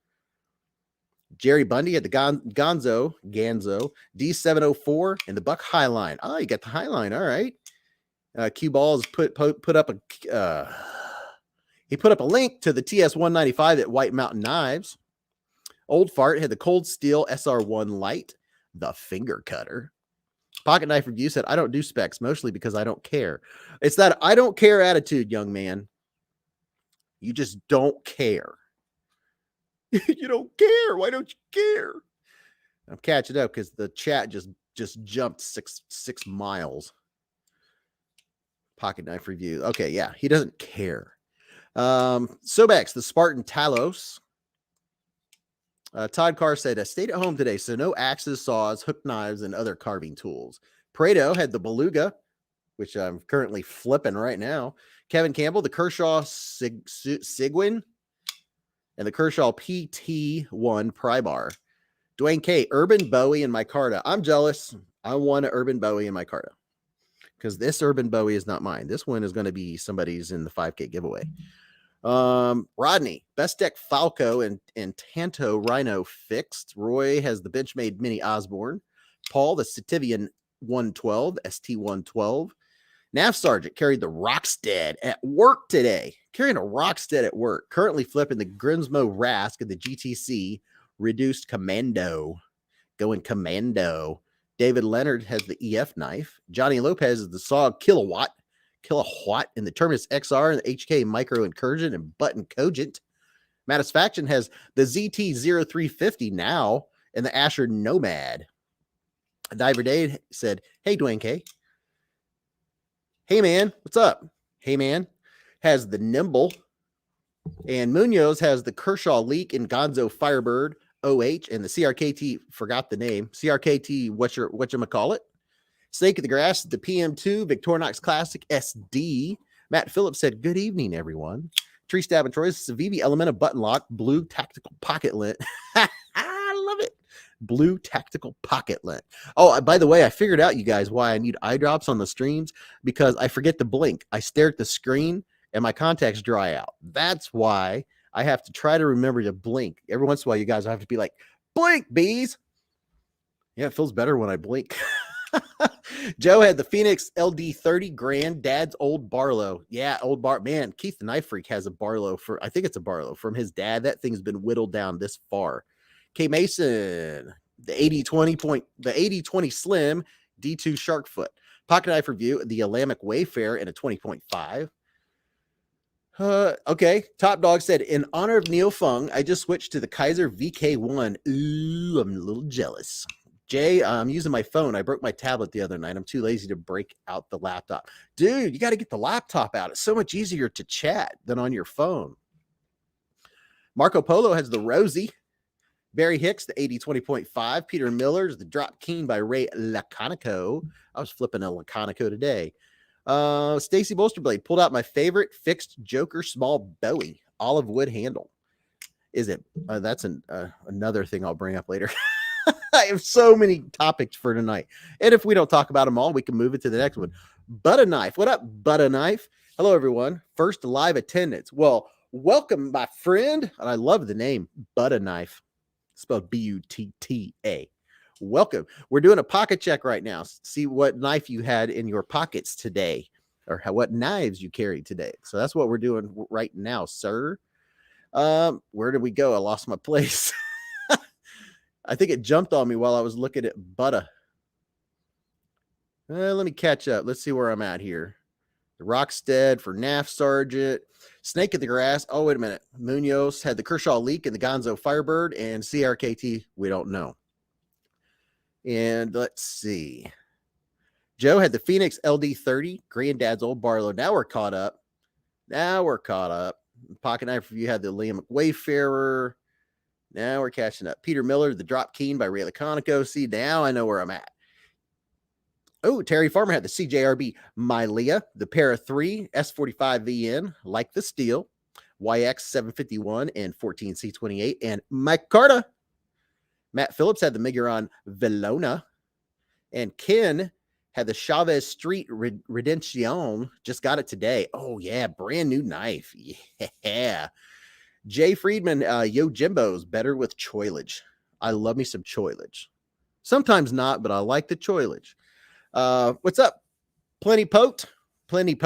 Jerry Bundy had the Ganzo D704 and the Buck Highline. Oh, you got the Highline. All right. Q Balls put up he put up a link to the TS-195 at White Mountain Knives. Old Fart had the Cold Steel SR1 Light, the Finger Cutter. Pocket Knife Review said, I don't do specs, mostly because I don't care. It's that I don't care attitude, young man. You just don't care. You don't care. Why don't you care? I'm catching up because the chat just jumped six miles. Pocket Knife Review. Okay, yeah, he doesn't care. Sobex, the Spartan Talos. Todd Carr said, I stayed at home today, so no axes, saws, hook knives, and other carving tools. Prado had the Beluga. which I'm currently flipping right now. Kevin Campbell, the Kershaw Sigwin, and the Kershaw PT1 Pry Bar. Dwayne K, Urban Bowie and Micarta. I'm jealous. I want an Urban Bowie and Micarta because this Urban Bowie is not mine. This one is going to be somebody's in the 5K giveaway. Rodney, Best Deck Falco and Tanto Rhino fixed. Roy has the Benchmade Mini Osborne. Paul, the Sativian 112, ST112. Nav Sergeant carried the Rockstead at work today. Carrying a Rockstead at work. Currently flipping the Grimsmo Rask and the GTC Reduced Commando. Going Commando. David Leonard has the EF knife. Johnny Lopez is the Saw Kilowatt in the Terminus XR and the HK Micro Incursion and Button Cogent. Matisfaction has the ZT0350 now and the Asher Nomad. Diver Dade said, hey, Dwayne K. Hey, man, what's up? Hey, man has the Nimble. And Munoz has the Kershaw Leak and Gonzo Firebird OH and the CRKT, forgot the name, CRKT, whatchamacallit. Snake of the Grass, the PM2, Victorinox Classic SD. Matt Phillips said, good evening, everyone. Tree Stab and Troy's Civivi Elementa Button Lock, Blue Tactical Pocket Lint. I love it. Blue Tactical Pocket Lint. Oh, by the way, I figured out, you guys, why I need eye drops on the streams, because I forget to blink. I stare at the screen and my contacts dry out. That's why I have to try to remember to blink. Every once in a while, you guys have to be like, blink, bees. Yeah, it feels better when I blink. Joe had the Phoenix LD30 Granddad's old Barlow. Yeah, old Man, Keith the Knife Freak has a Barlow I think it's a Barlow from his dad. That thing's been whittled down this far. K Mason, the 80-20 Slim D2 Sharkfoot. Pocket Knife Review, the Alamic Wayfarer in a 20.5. Okay. Top Dog said, in honor of Neo Fung, I just switched to the Kaiser VK1. Ooh, I'm a little jealous. Jay, I'm using my phone. I broke my tablet the other night. I'm too lazy to break out the laptop. Dude, you got to get the laptop out. It's so much easier to chat than on your phone. Marco Polo has the Rosie. Barry Hicks, the 80-20.5. Peter Miller's the Drop Keen by Ray Laconico. I was flipping a Laconico today. Stacy Bolsterblade pulled out my favorite fixed Joker small Bowie olive wood handle. Is it? That's another thing I'll bring up later. I have so many topics for tonight. And if we don't talk about them all, we can move it to the next one. Butter Knife. What up, Butter Knife? Hello, everyone. First live attendance. Well, welcome, my friend. And I love the name Butter Knife. Spelled B-U-T-T-A. Welcome. We're doing a pocket check right now. See what knife you had in your pockets today, or what knives you carried today. So that's what we're doing right now, sir. Where did we go? I lost my place. I think it jumped on me while I was looking at butter. Let me catch up. Let's see where I'm at here. The Rockstead for NAF Sergeant. Snake of the Grass. Oh, wait a minute. Munoz had the Kershaw Leak and the Gonzo Firebird, and CRKT, we don't know. And let's see. Joe had the Phoenix LD30, Granddad's old Barlow. Now we're caught up. Pocket Knife Review had the Liam Wayfarer. Now we're catching up. Peter Miller, the Drop Keen by Ray Laconico. See, now I know where I'm at. Oh, Terry Farmer had the CJRB Mylea, the Para 3 S45VN, like the steel, YX 751 and 14C28, and Mike Carta. Matt Phillips had the Miguron Velona, and Ken had the Chavez Street Redemption. Just got it today. Oh, yeah, brand new knife. Yeah. Jay Friedman, Yo Jimbo's better with choilage. I love me some choilage. Sometimes not, but I like the choilage. What's up? Plenty Pote. Evening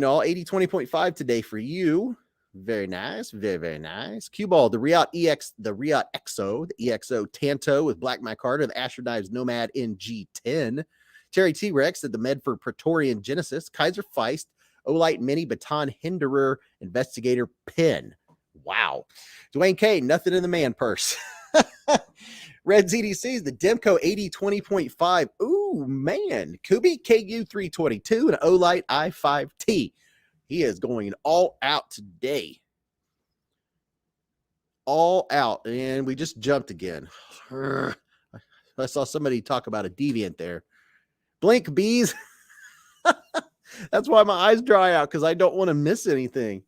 all, 80-20.5 today for you. Very nice. Very, very nice. Cue Ball, the Riot EXO, the EXO Tanto with Black Micarta, the Asher Knives Nomad NG10. Terry T-Rex, the Medford Praetorian Genesis, Kaiser Feist, Olight Mini Baton Hinderer Investigator Pin. Wow. Dwayne K, nothing in the man purse. Red ZDC's the Demco 80-20.5. Ooh, man. Kubi KU322 and Olight I5T. He is going all out today. All out. And we just jumped again. I saw somebody talk about a deviant there. Blink, bees. That's why my eyes dry out, because I don't want to miss anything.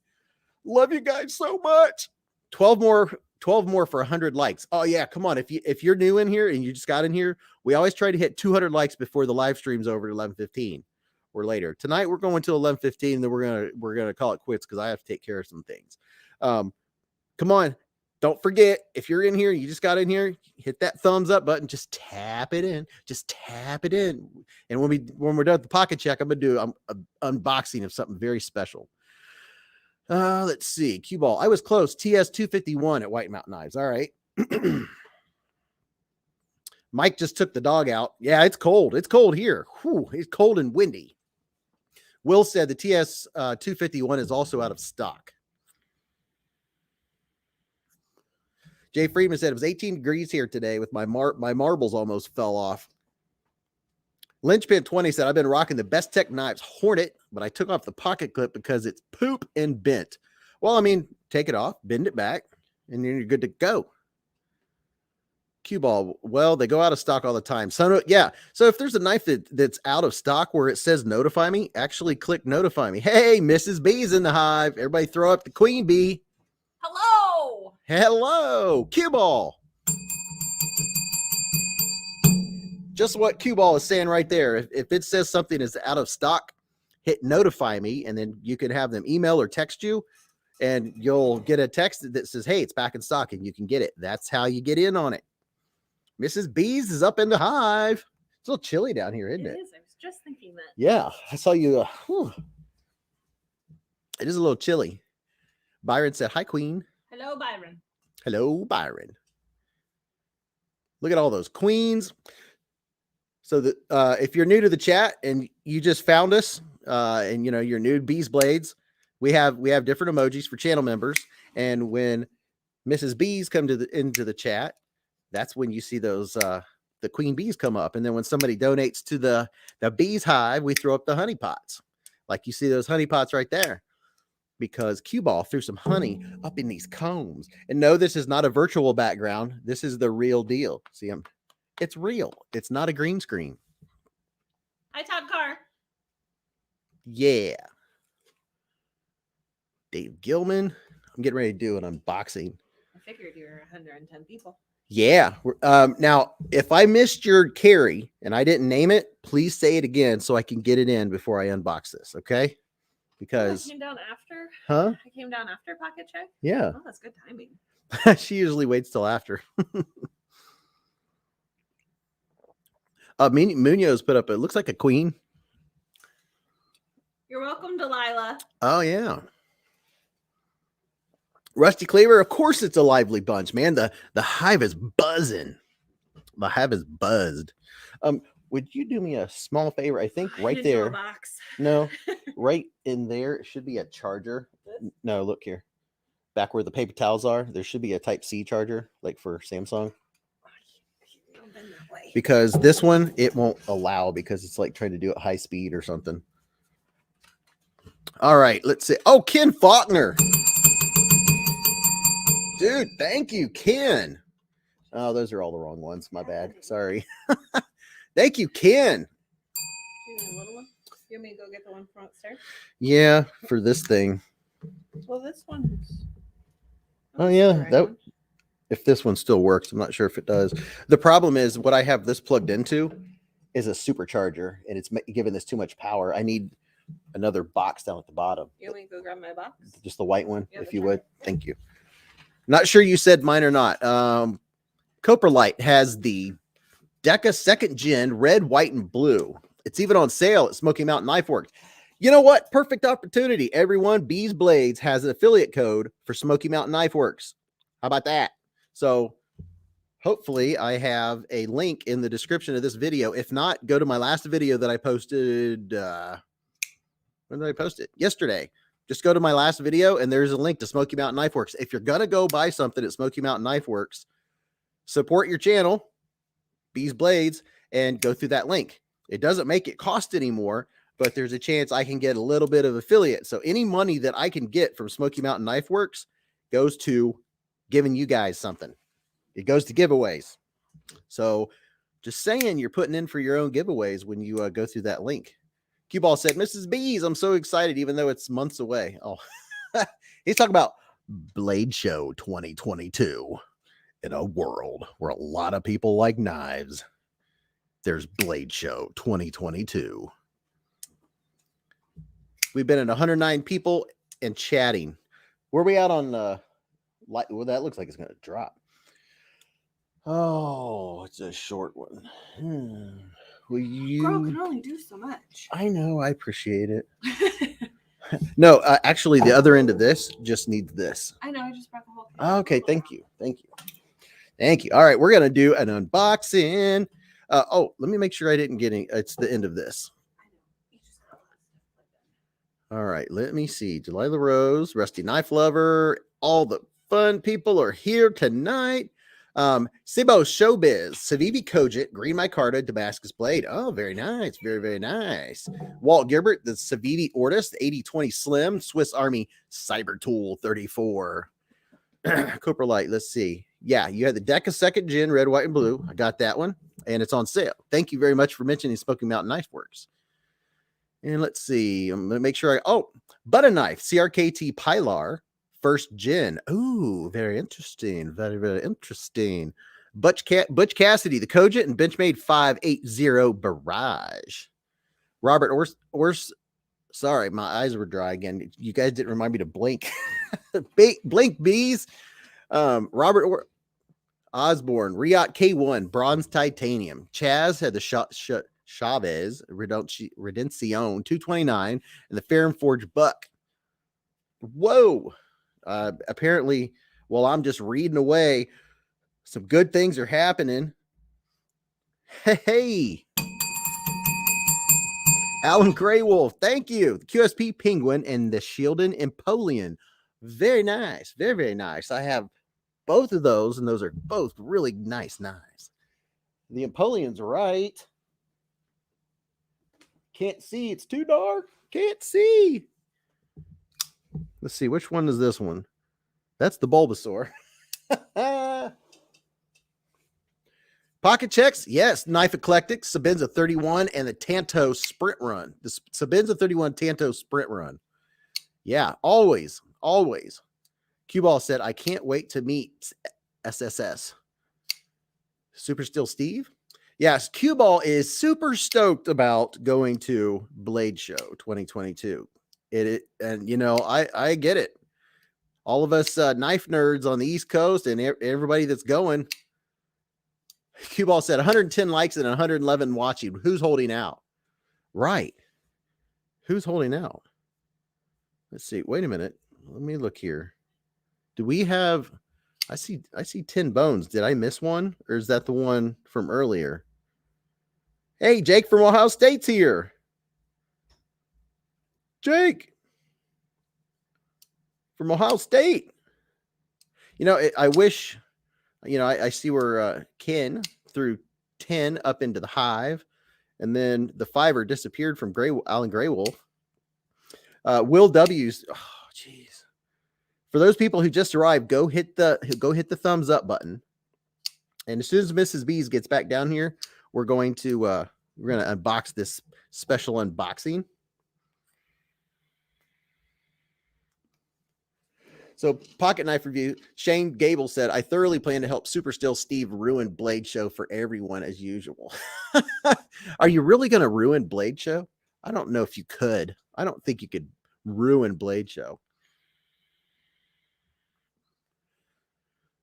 Love you guys so much. 12 more for 100 likes. Oh yeah, come on. If you're new in here and you just got in here, we always try to hit 200 likes before the live stream's over at 11:15 or later. Tonight we're going till 11:15, then we're gonna call it quits because I have to take care of some things. Come on. Don't forget, if you're in here, you just got in here, hit that thumbs up button, just tap it in. Just tap it in. And when we're done with the pocket check, I'm an unboxing of something very special. Let's see. Cue ball. I was close. TS 251 at White Mountain Knives. All right. Mike just took the dog out. Yeah, it's cold. It's cold here. Whew, it's cold and windy. Will said the TS 251 is also out of stock. Jay Friedman said it was 18 degrees here today with my marbles almost fell off. Lynchpin 20 said, I've been rocking the Best Tech Knives Hornet, but I took off the pocket clip because it's poop and bent. Well, I mean, take it off, bend it back, and then you're good to go. Cue ball. Well, they go out of stock all the time. So yeah. So if there's a knife that's out of stock where it says notify me, actually click notify me. Hey, Mrs. B's in the hive. Everybody throw up the queen bee. Hello. Hello. Cue ball. Just what cue ball is saying right there. If it says something is out of stock, hit notify me, and then you can have them email or text you, and you'll get a text that says, hey, it's back in stock, and you can get it. That's how you get in on it. Mrs. Beez is up in the hive. It's a little chilly down here, isn't it? It is. I was just thinking that. Yeah, I saw you. It is a little chilly. Byron said, hi, Queen. Hello, Byron. Hello, Byron. Look at all those queens. So that if you're new to the chat and you just found us, and you're new to Beez Blades, we have different emojis for channel members. And when Mrs. Bees come into the chat, that's when you see those the queen bees come up. And then when somebody donates to the bees hive, we throw up the honey pots, like you see those honey pots right there, because cue ball threw some honey up in these combs. And no, this is not a virtual background. This is the real deal. See them. It's real. It's not a green screen. Hi, Todd Carr. Yeah. Dave Gilman. I'm getting ready to do an unboxing. I figured you were 110 people. Yeah. Now, if I missed your carry and I didn't name it, please say it again so I can get it in before I unbox this. Okay. Because I came down after. Huh? I came down after pocket check. Yeah. Oh, that's good timing. She usually waits till after. Munoz put up, it looks like a queen. You're welcome, Delilah. Oh, yeah. Rusty Cleaver, of course it's a lively bunch, man. The hive is buzzing. The hive is buzzed. Would you do me a small favor? I think right there. Box. No, right in there, it should be a charger. No, look here. Back where the paper towels are, there should be a Type-C charger, like for Samsung. Because this one, it won't allow because it's like trying to do it high speed or something. All right, let's see. Oh, Ken Faulkner. Dude, thank you, Ken. Oh, those are all the wrong ones. My bad. Sorry. Thank you, Ken. You want me to go get the one from upstairs? Yeah, for this thing. Well, this one's... Oh, yeah. If this one still works, I'm not sure if it does. The problem is what I have this plugged into is a supercharger, and it's giving this too much power. I need another box down at the bottom. You want me to go grab my box? Just the white one, yeah, if you would. Thank you. Not sure you said mine or not. Coprolite has the Deca 2nd Gen red, white, and blue. It's even on sale at Smoky Mountain Knife Works. You know what? Perfect opportunity. Everyone, Beez Blades has an affiliate code for Smoky Mountain Knife Works. How about that? So hopefully I have a link in the description of this video. If not, go to my last video that I posted. When did I post it? Yesterday. Just go to my last video and there's a link to Smoky Mountain Knife Works. If you're going to go buy something at Smoky Mountain Knife Works, support your channel, Beez Blades, and go through that link. It doesn't make it cost anymore, but there's a chance I can get a little bit of affiliate. So any money that I can get from Smoky Mountain Knife Works goes to giving you guys something. It goes to giveaways. So Just saying, you're putting in for your own giveaways when you go through that link. Cue Ball said, Mrs. Beez, I'm so excited, even though it's months away. Oh, he's talking about Blade Show 2022. In a world where a lot of people like knives, there's Blade Show 2022. We've been at 109 people and chatting. Where are we at on light? Well, that looks like it's going to drop. Oh, it's a short one. Will you? Girl can only do so much. I know. I appreciate it. No, actually, the other end of this just needs this. I know. I just brought the whole thing. Okay, thank you. Thank you. Thank you. All right, we're going to do an unboxing. Oh, let me make sure I didn't get any. It's the end of this. All right, let me see. Delilah Rose, Rusty Knife Lover, all the fun people are here tonight. Sibo Showbiz, Savivi Kojit, Green Micarta, Damascus Blade. Oh, very nice. Very, very nice. Walt Gilbert, the Savivi Ortis, 8020 Slim, Swiss Army Cyber Tool 34. Cooper Light, let's see. Yeah, you had the Deca Second Gen, red, white, and blue. I got that one, and it's on sale. Thank you very much for mentioning Smoky Mountain Knife Works. And let's see. I'm going to make sure Butter Knife, CRKT Pilar, First Gen. Ooh, very interesting. Very, very interesting. Butch Cassidy, the Kojit, and Benchmade 580 Barrage. Robert Ors. Sorry, my eyes were dry again. You guys didn't remind me to blink. Blink Bees. Robert Osborne, Riot K1, Bronze Titanium. Chaz had the Chavez, Redencion 229, and the Fair and Forge Buck. Whoa. Apparently, while I'm just reading away, some good things are happening. Hey. Alan Greywolf, thank you. The QSP Penguin and the Shieldon Empoleon. Very nice. Very, very nice. I have both of those, and those are both really nice knives. The Empoleon's right. Can't see. It's too dark. Can't see. Let's see. Which one is this one? That's the Bulbasaur. Pocket checks. Yes. Knife Eclectics, Sabenza 31, and the Tanto Sprint Run. The Sabenza 31 Tanto Sprint Run. Yeah. Always. Always. Q-Ball said, I can't wait to meet SSS. Super Still Steve? Yes, Q-Ball is super stoked about going to Blade Show 2022. And you know, I get it. All of us knife nerds on the East Coast and everybody that's going. Q-Ball said 110 likes and 111 watching. Who's holding out? Right. Who's holding out? Let's see. Wait a minute. Let me look here. Do we have... I see 10 bones. Did I miss one? Or is that the one from earlier? Hey, Jake from Ohio State's here. Jake from Ohio State. You know, I wish, you know, I see where Ken threw 10 up into the Hive, and then the fiver disappeared from Alan Greywolf. Will W's, oh, jeez. For those people who just arrived, go hit the thumbs up button. And as soon as Mrs. Beez gets back down here, we're going to unbox this special unboxing. So, Pocket Knife Review, Shane Gable said, I thoroughly plan to help Super Still Steve ruin Blade Show for everyone as usual. Are you really going to ruin Blade Show? I don't know if you could. I don't think you could ruin Blade Show.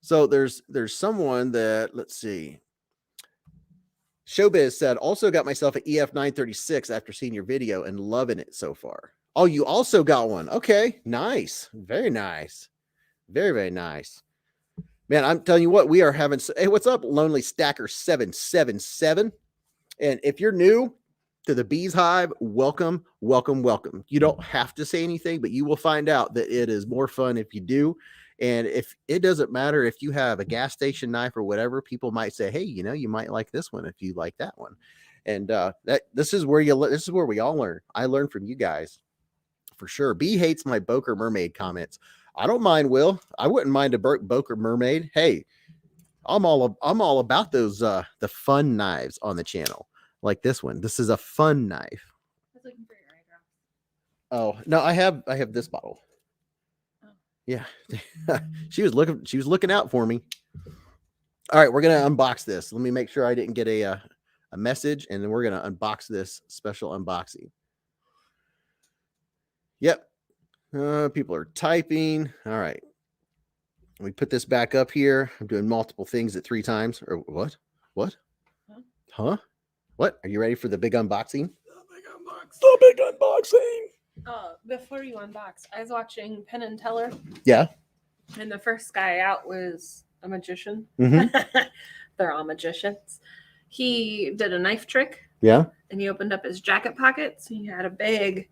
So there's someone that, let's see. Showbiz said, also got myself an EF 936 after seeing your video and loving it so far. Oh, you also got one. Okay, nice. Very nice. Very, very nice. Man, I'm telling you what, we are having... Hey, what's up, Lonely Stacker 777? And if you're new to the Beez Hive, welcome, welcome, welcome. You don't have to say anything, but you will find out that it is more fun if you do. And if it doesn't matter if you have a gas station knife or whatever, people might say, hey, you know, you might like this one if you like that one. And this is where we all learn. I learn from you guys for sure. B hates my Boker Mermaid comments. I don't mind, Will. I wouldn't mind a Boker Mermaid. Hey, I'm all about those the fun knives on the channel, like this one. This is a fun knife. I was looking for your eye drops. Oh no, I have this bottle. Oh. Yeah, she was looking out for me. All right, we're gonna unbox this. Let me make sure I didn't get a message, and then we're gonna unbox this special unboxing. Yep, people are typing. All right, we put this back up here. I'm doing multiple things at 3 times. Or what? What? Huh? What? Are you ready for the big unboxing? The big unboxing. Before you unbox, I was watching Penn and Teller. Yeah. And the first guy out was a magician. Mm-hmm. They're all magicians. He did a knife trick. Yeah. And he opened up his jacket pockets. He had a big,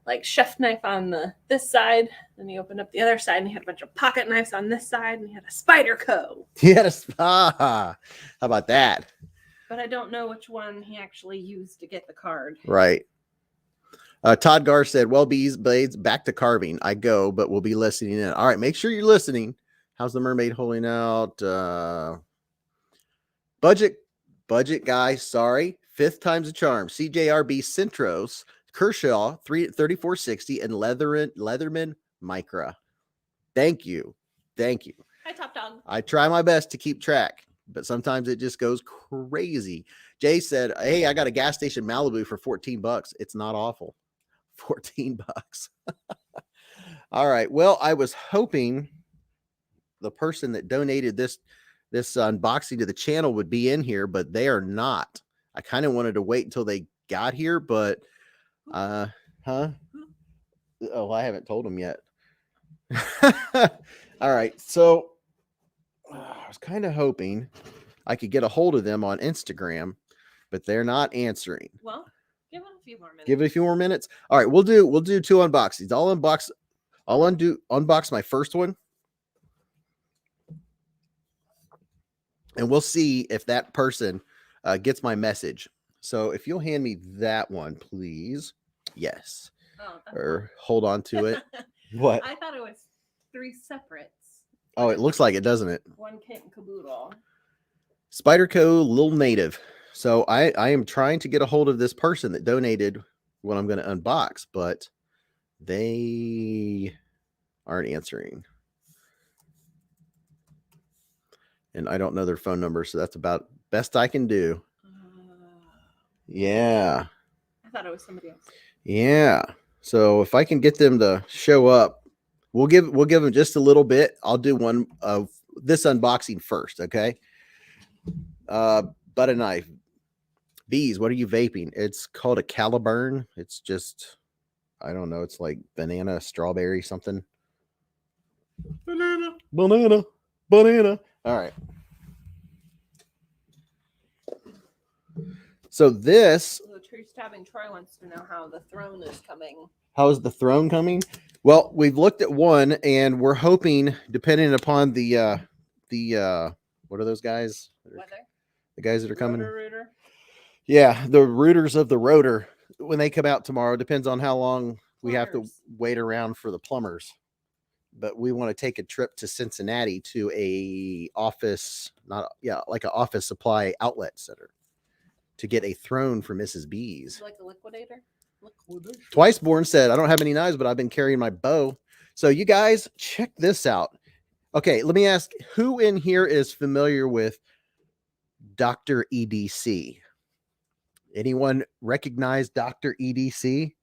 like, chef knife on this side. And he opened up the other side, and he had a bunch of pocket knives on this side, and he had a spider co. Yes. How about that? But I don't know which one he actually used to get the card. Right. Todd Gar said, well, Beez Blades, back to carving. I go, but we'll be listening in. All right, make sure you're listening. How's the mermaid holding out? Budget guy, sorry. 5th time's a charm. CJRB Centros, Kershaw, 3460, and Leatherman Micra. Thank you. Hi, Top Dog. I try my best to keep track, but sometimes it just goes crazy. Jay said, hey, I got a gas station Malibu for $14. It's not awful. $14. All right. Well, I was hoping the person that donated this unboxing to the channel would be in here, but they are not. I kind of wanted to wait until they got here, but huh? Oh, I haven't told them yet. All right. So I was kind of hoping I could get a hold of them on Instagram, but they're not answering. Well, give it a few more minutes. Give it a few more minutes. All right, we'll do 2 unboxings. I'll unbox my first one, and we'll see if that person gets my message. So if you'll hand me that one, please. Yes. Oh, or hold on to it. What? I thought it was 3 separates. Oh, it looks like it, doesn't it? One kit and caboodle. Spyderco Little Native. So I am trying to get a hold of this person that donated what I'm going to unbox, but they aren't answering. And I don't know their phone number, so that's about best I can do. Yeah. I thought it was somebody else. Yeah. So if I can get them to show up, we'll give them just a little bit. I'll do one of this unboxing first, okay? Butter knife. Beez, what are you vaping? It's called a Caliburn. It's just, I don't know. It's like banana, strawberry, something. Banana. All right. So this. The tree stabbing Troy wants to know how the throne is coming. How is the throne coming? Well, we've looked at one, and we're hoping, depending upon the what are those guys? Weather. The guys that are coming. Rooter. Yeah, the rooters of the rotor, when they come out tomorrow, depends on how long we have to wait around for the plumbers. But we want to take a trip to Cincinnati to a office, like an office supply outlet center to get a throne for Mrs. Beez. Like a liquidator? Twiceborn said, I don't have any knives, but I've been carrying my bow. So you guys, check this out. Okay, let me ask, who in here is familiar with Dr. EDC? Anyone recognize Dr. EDC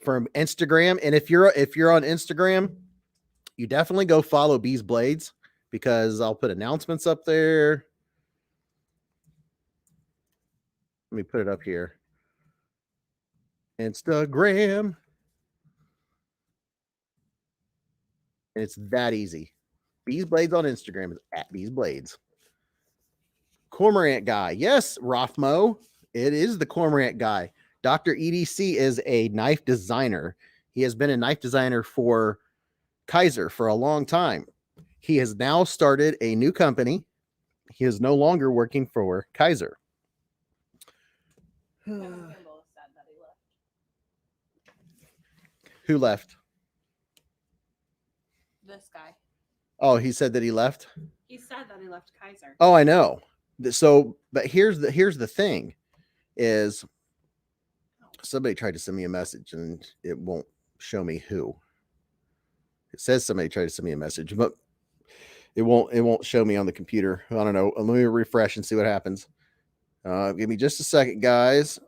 from Instagram? And if you're on Instagram, you definitely go follow Beez Blades, because I'll put announcements up there. Let me put it up here. Instagram. And it's that easy. Beez Blades on Instagram is at Beez Blades. Cormorant guy. Yes, Rothmo. It is the Cormorant guy. Dr. EDC is a knife designer. He has been a knife designer for Kaiser for a long time. He has now started a new company. He is no longer working for Kaiser. Who left? This guy. Oh, he said that he left? He said that Somebody left Kaiser. Oh, I know. So, but here's the thing is somebody tried to send me a message and it won't show me who. It says somebody tried to send me a message, but it won't show me on the computer. I don't know. Let me refresh and see what happens. Give me just a second, guys.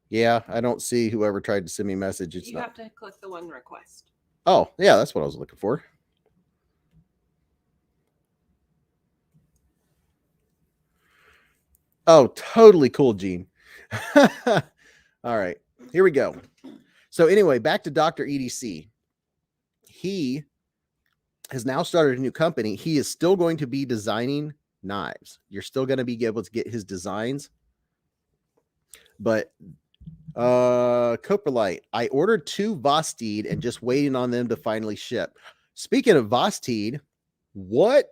Yeah, I don't see whoever tried to send me a message. You have to click the one request. Oh, yeah, that's what I was looking for. Oh, totally cool, Gene. All right, here we go. So anyway, back to Dr. EDC. He has now started a new company. He is still going to be designing knives. You're still going to be able to get his designs. But Coprolite, I ordered 2 Vosteed and just waiting on them to finally ship. Speaking of Vosteed, what?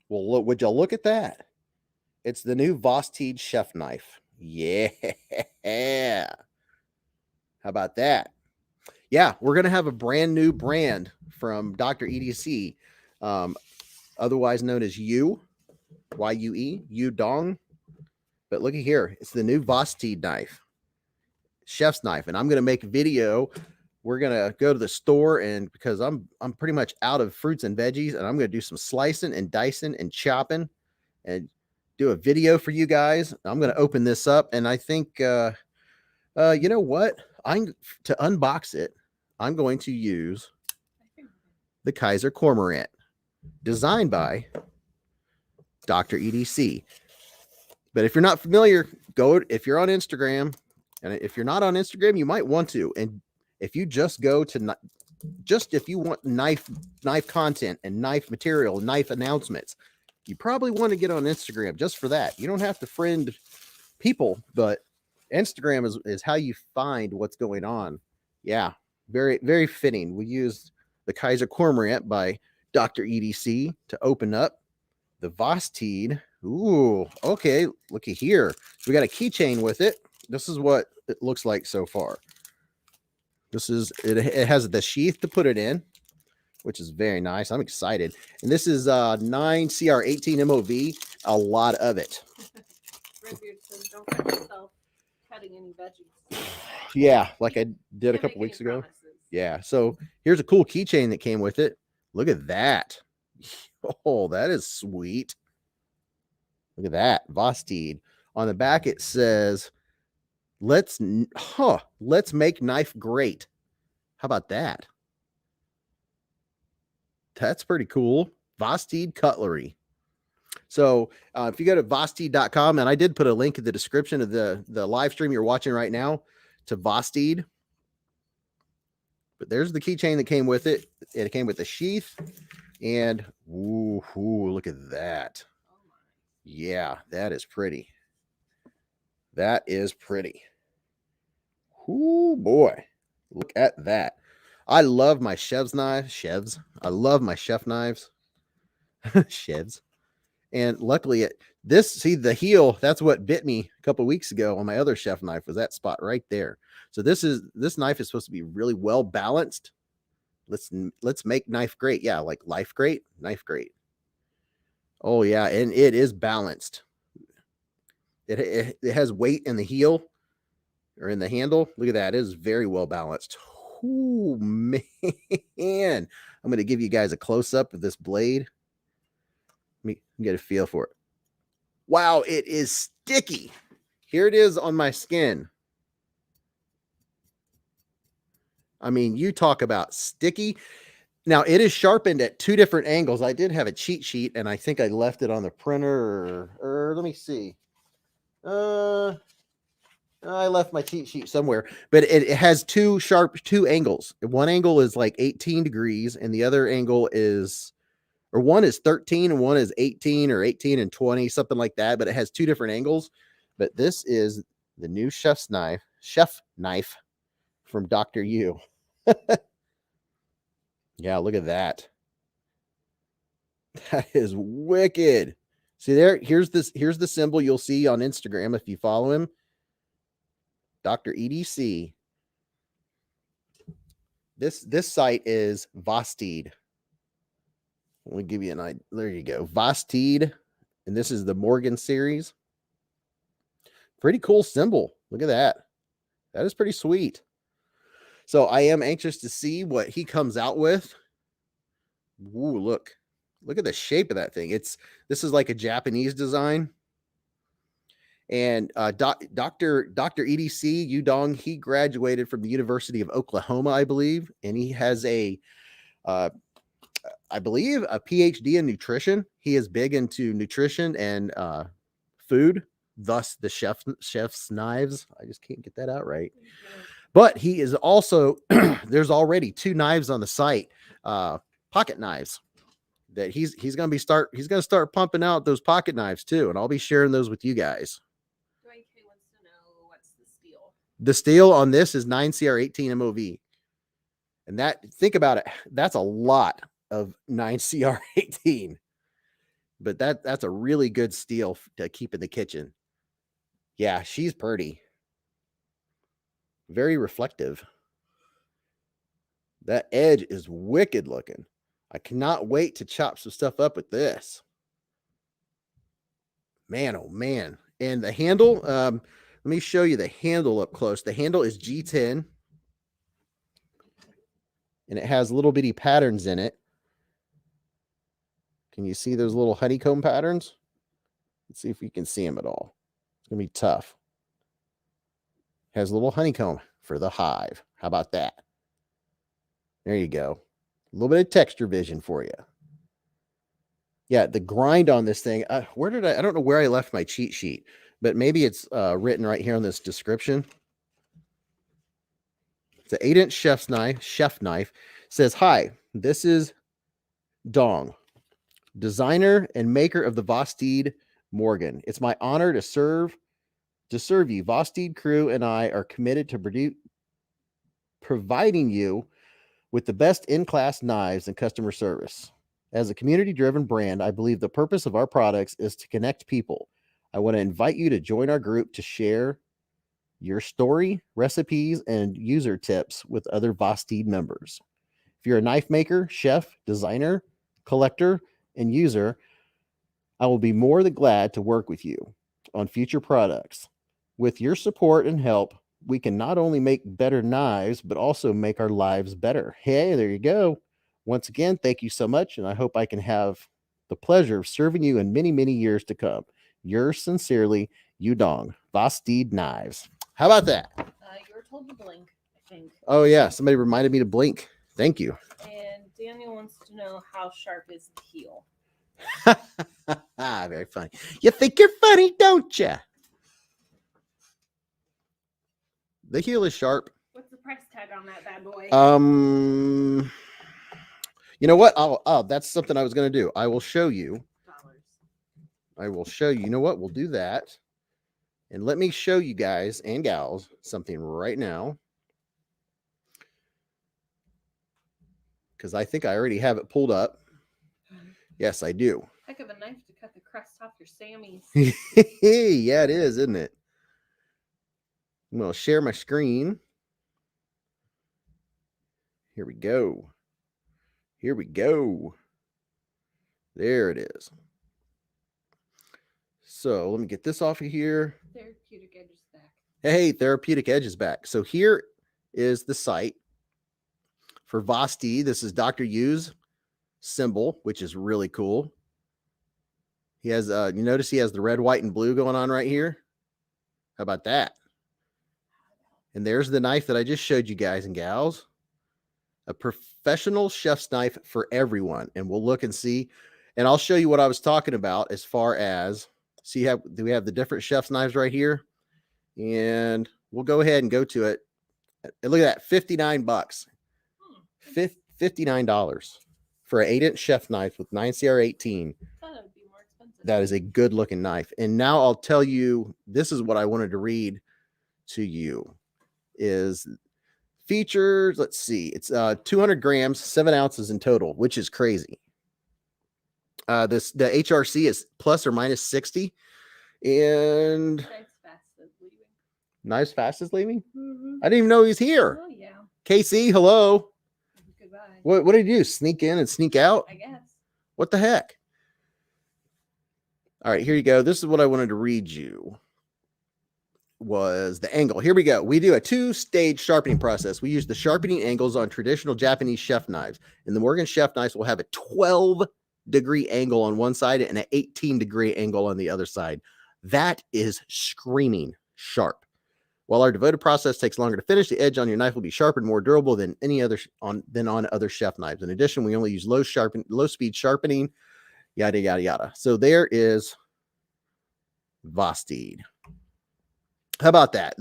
Well, look, would y'all look at that? It's the new Vosteed chef knife. Yeah. How about that? Yeah, we're going to have a brand new brand from Dr. EDC, otherwise known as YUE, Y-U-E, Yu Dong. But looky here, it's the new Vosteed knife, chef's knife, and I'm going to make a video. We're going to go to the store, and because I'm pretty much out of fruits and veggies, and I'm going to do some slicing and dicing and chopping and do a video for you guys. I'm going to open this up, and I think, you know what? To unbox it, I'm going to use the Kaiser Cormorant, designed by Dr. EDC. But if you're not familiar, if you're on Instagram, and if you're not on Instagram, you might want to. And if you just go to if you want knife content and knife material, knife announcements, you probably want to get on Instagram just for that. You don't have to friend people, but Instagram is how you find what's going on. Yeah, very, very fitting. We used the Kaiser Cormorant by Dr. EDC to open up the Vosteed. Ooh, okay, looky here. We got a keychain with it. This is what it looks like so far. This is it has the sheath to put it in, which is very nice. I'm excited. And this is 9CR18 MOV, a lot of it. Redbeard says, don't hurt yourself cutting any veggies. Yeah, like I did a couple weeks ago. Promises. Yeah, so here's a cool keychain that came with it. Look at that. Oh, that is sweet. Look at that, Vosteed. On the back, it says, let's make knife great. How about that? That's pretty cool. Vosteed cutlery. So if you go to vosteed.com, and I did put a link in the description of the live stream you're watching right now to Vosteed. But there's the keychain that came with it. It came with the sheath. And ooh, look at that. Yeah, that is pretty. That is pretty. Ooh, boy. Look at that. I love my chef's knives. I love my chef knives. Chefs. And luckily the heel, that's what bit me a couple weeks ago on my other chef knife, was that spot right there. So this knife is supposed to be really well balanced. Let's make knife great. Yeah, like life great, knife great. Oh yeah, and it is balanced. It has weight in the heel or in the handle. Look at that. It is very well balanced. Oh man. I'm going to give you guys a close up of this blade. Let me get a feel for it. Wow, it is sticky. Here it is on my skin. I mean, you talk about sticky. Now, it is sharpened at 2 different angles. I did have a cheat sheet, and I think I left it on the printer. Or let me see. I left my cheat sheet somewhere. But it has 2 angles. One angle is like 18 degrees, and the other angle is... or one is 13 and one is 18 or 18 and 20, something like that. But it has 2 different angles. But this is the new chef knife from Dr. U. Yeah, look at that. That is wicked. See there, here's the symbol you'll see on Instagram if you follow him. Dr. EDC. This site is Vosteed. Let me give you an idea. There you go. Vosteed. And this is the Morgan series. Pretty cool symbol. Look at that. That is pretty sweet. So I am anxious to see what he comes out with. Ooh, look at the shape of that thing. This is like a Japanese design. And Dr. EDC Yudong, he graduated from the University of Oklahoma, I believe, and he has I believe a PhD in nutrition. He is big into nutrition and food, thus the chef's knives. I just can't get that out right. But he is also there's already 2 knives on the site, pocket knives that he's going to start pumping out those pocket knives too, and I'll be sharing those with you guys. He wants to know what's the steel. The steel on this is 9CR18 MOV. And think about it, that's a lot of 9CR18. But that's a really good steel to keep in the kitchen. Yeah, she's pretty. Very reflective. That edge is wicked looking. I cannot wait to chop some stuff up with this. Man, oh man. And the handle, let me show you the handle up close. The handle is G10. And it has little bitty patterns in it. Can you see those little honeycomb patterns? Let's see if you can see them at all. It's going to be tough. Has a little honeycomb for the hive. How about that? There you go. A little bit of texture vision for you. Yeah, the grind on this thing. I don't know where I left my cheat sheet, but maybe it's written right here on this description. It's an 8-inch chef knife. It says, "Hi, this is Dong, designer and maker of the Vosteed Morgan. It's my honor to serve you. Vosteed crew and I are committed to providing you with the best in-class knives and customer service. As a community-driven brand, I believe the purpose of our products is to connect people. I want to invite you to join our group to share your story, recipes, and user tips with other Vosteed members. If you're a knife maker, chef, designer, collector, and user, I will be more than glad to work with you on future products. With your support and help, we can not only make better knives, but also make our lives better." Hey, there you go. Once again, thank you so much, and I hope I can have the pleasure of serving you in many, many years to come. Yours sincerely, Yudong, Vosteed Knives. How about that? You were told to blink, I think. Oh, yeah. Somebody reminded me to blink. Thank you. And Daniel wants to know how sharp is the heel. Very funny. You think you're funny, don't you? The heel is sharp. What's the price tag on that bad boy? You know what? That's something I was going to do. I will show you. I will show you. You know what? We'll do that. And let me show you guys and gals something right now. Because I think I already have it pulled up. Yes, I do. Heck of a knife to cut the crust off your Sammys. Yeah, it is, isn't it? I'm going to share my screen. Here we go. Here we go. There it is. So let me get this off of here. Therapeutic Edge is back. Hey, Therapeutic Edge is back. So here is the site for Vosteed. This is Dr. Yu's symbol, which is really cool. He has, you notice he has the red, white, and blue going on right here. How about that? And there's the knife that I just showed you guys and gals. A professional chef's knife for everyone. And we'll look and see. And I'll show you what I was talking about as far as, see how do we have the different chef's knives right here? And we'll go ahead and go to it. And look at that, $59. $59 for an 8-inch chef knife with 9CR18. I thought it would be more expensive. That is a good looking knife. And now I'll tell you, this is what I wanted to read to you is features. Let's see. It's 200 grams, 7 ounces in total, which is crazy. The HRC is plus or minus 60. And Knives Fast is leaving. Mm-hmm. I didn't even know he's here. Oh, yeah. Casey, hello. Goodbye. What did you do? Sneak in and sneak out? I guess. What the heck? All right, here you go. This is what I wanted to read you. Was the angle. Here we go. We do a 2-stage sharpening process. We use the sharpening angles on traditional Japanese chef knives. And the Morgan chef knives will have a 12-degree angle on one side and an 18-degree angle on the other side. That is screaming sharp. While our devoted process takes longer to finish, the edge on your knife will be sharper and more durable than on other chef knives. In addition, we only use low speed sharpening, yada yada yada. So there is Vosteed. How about that?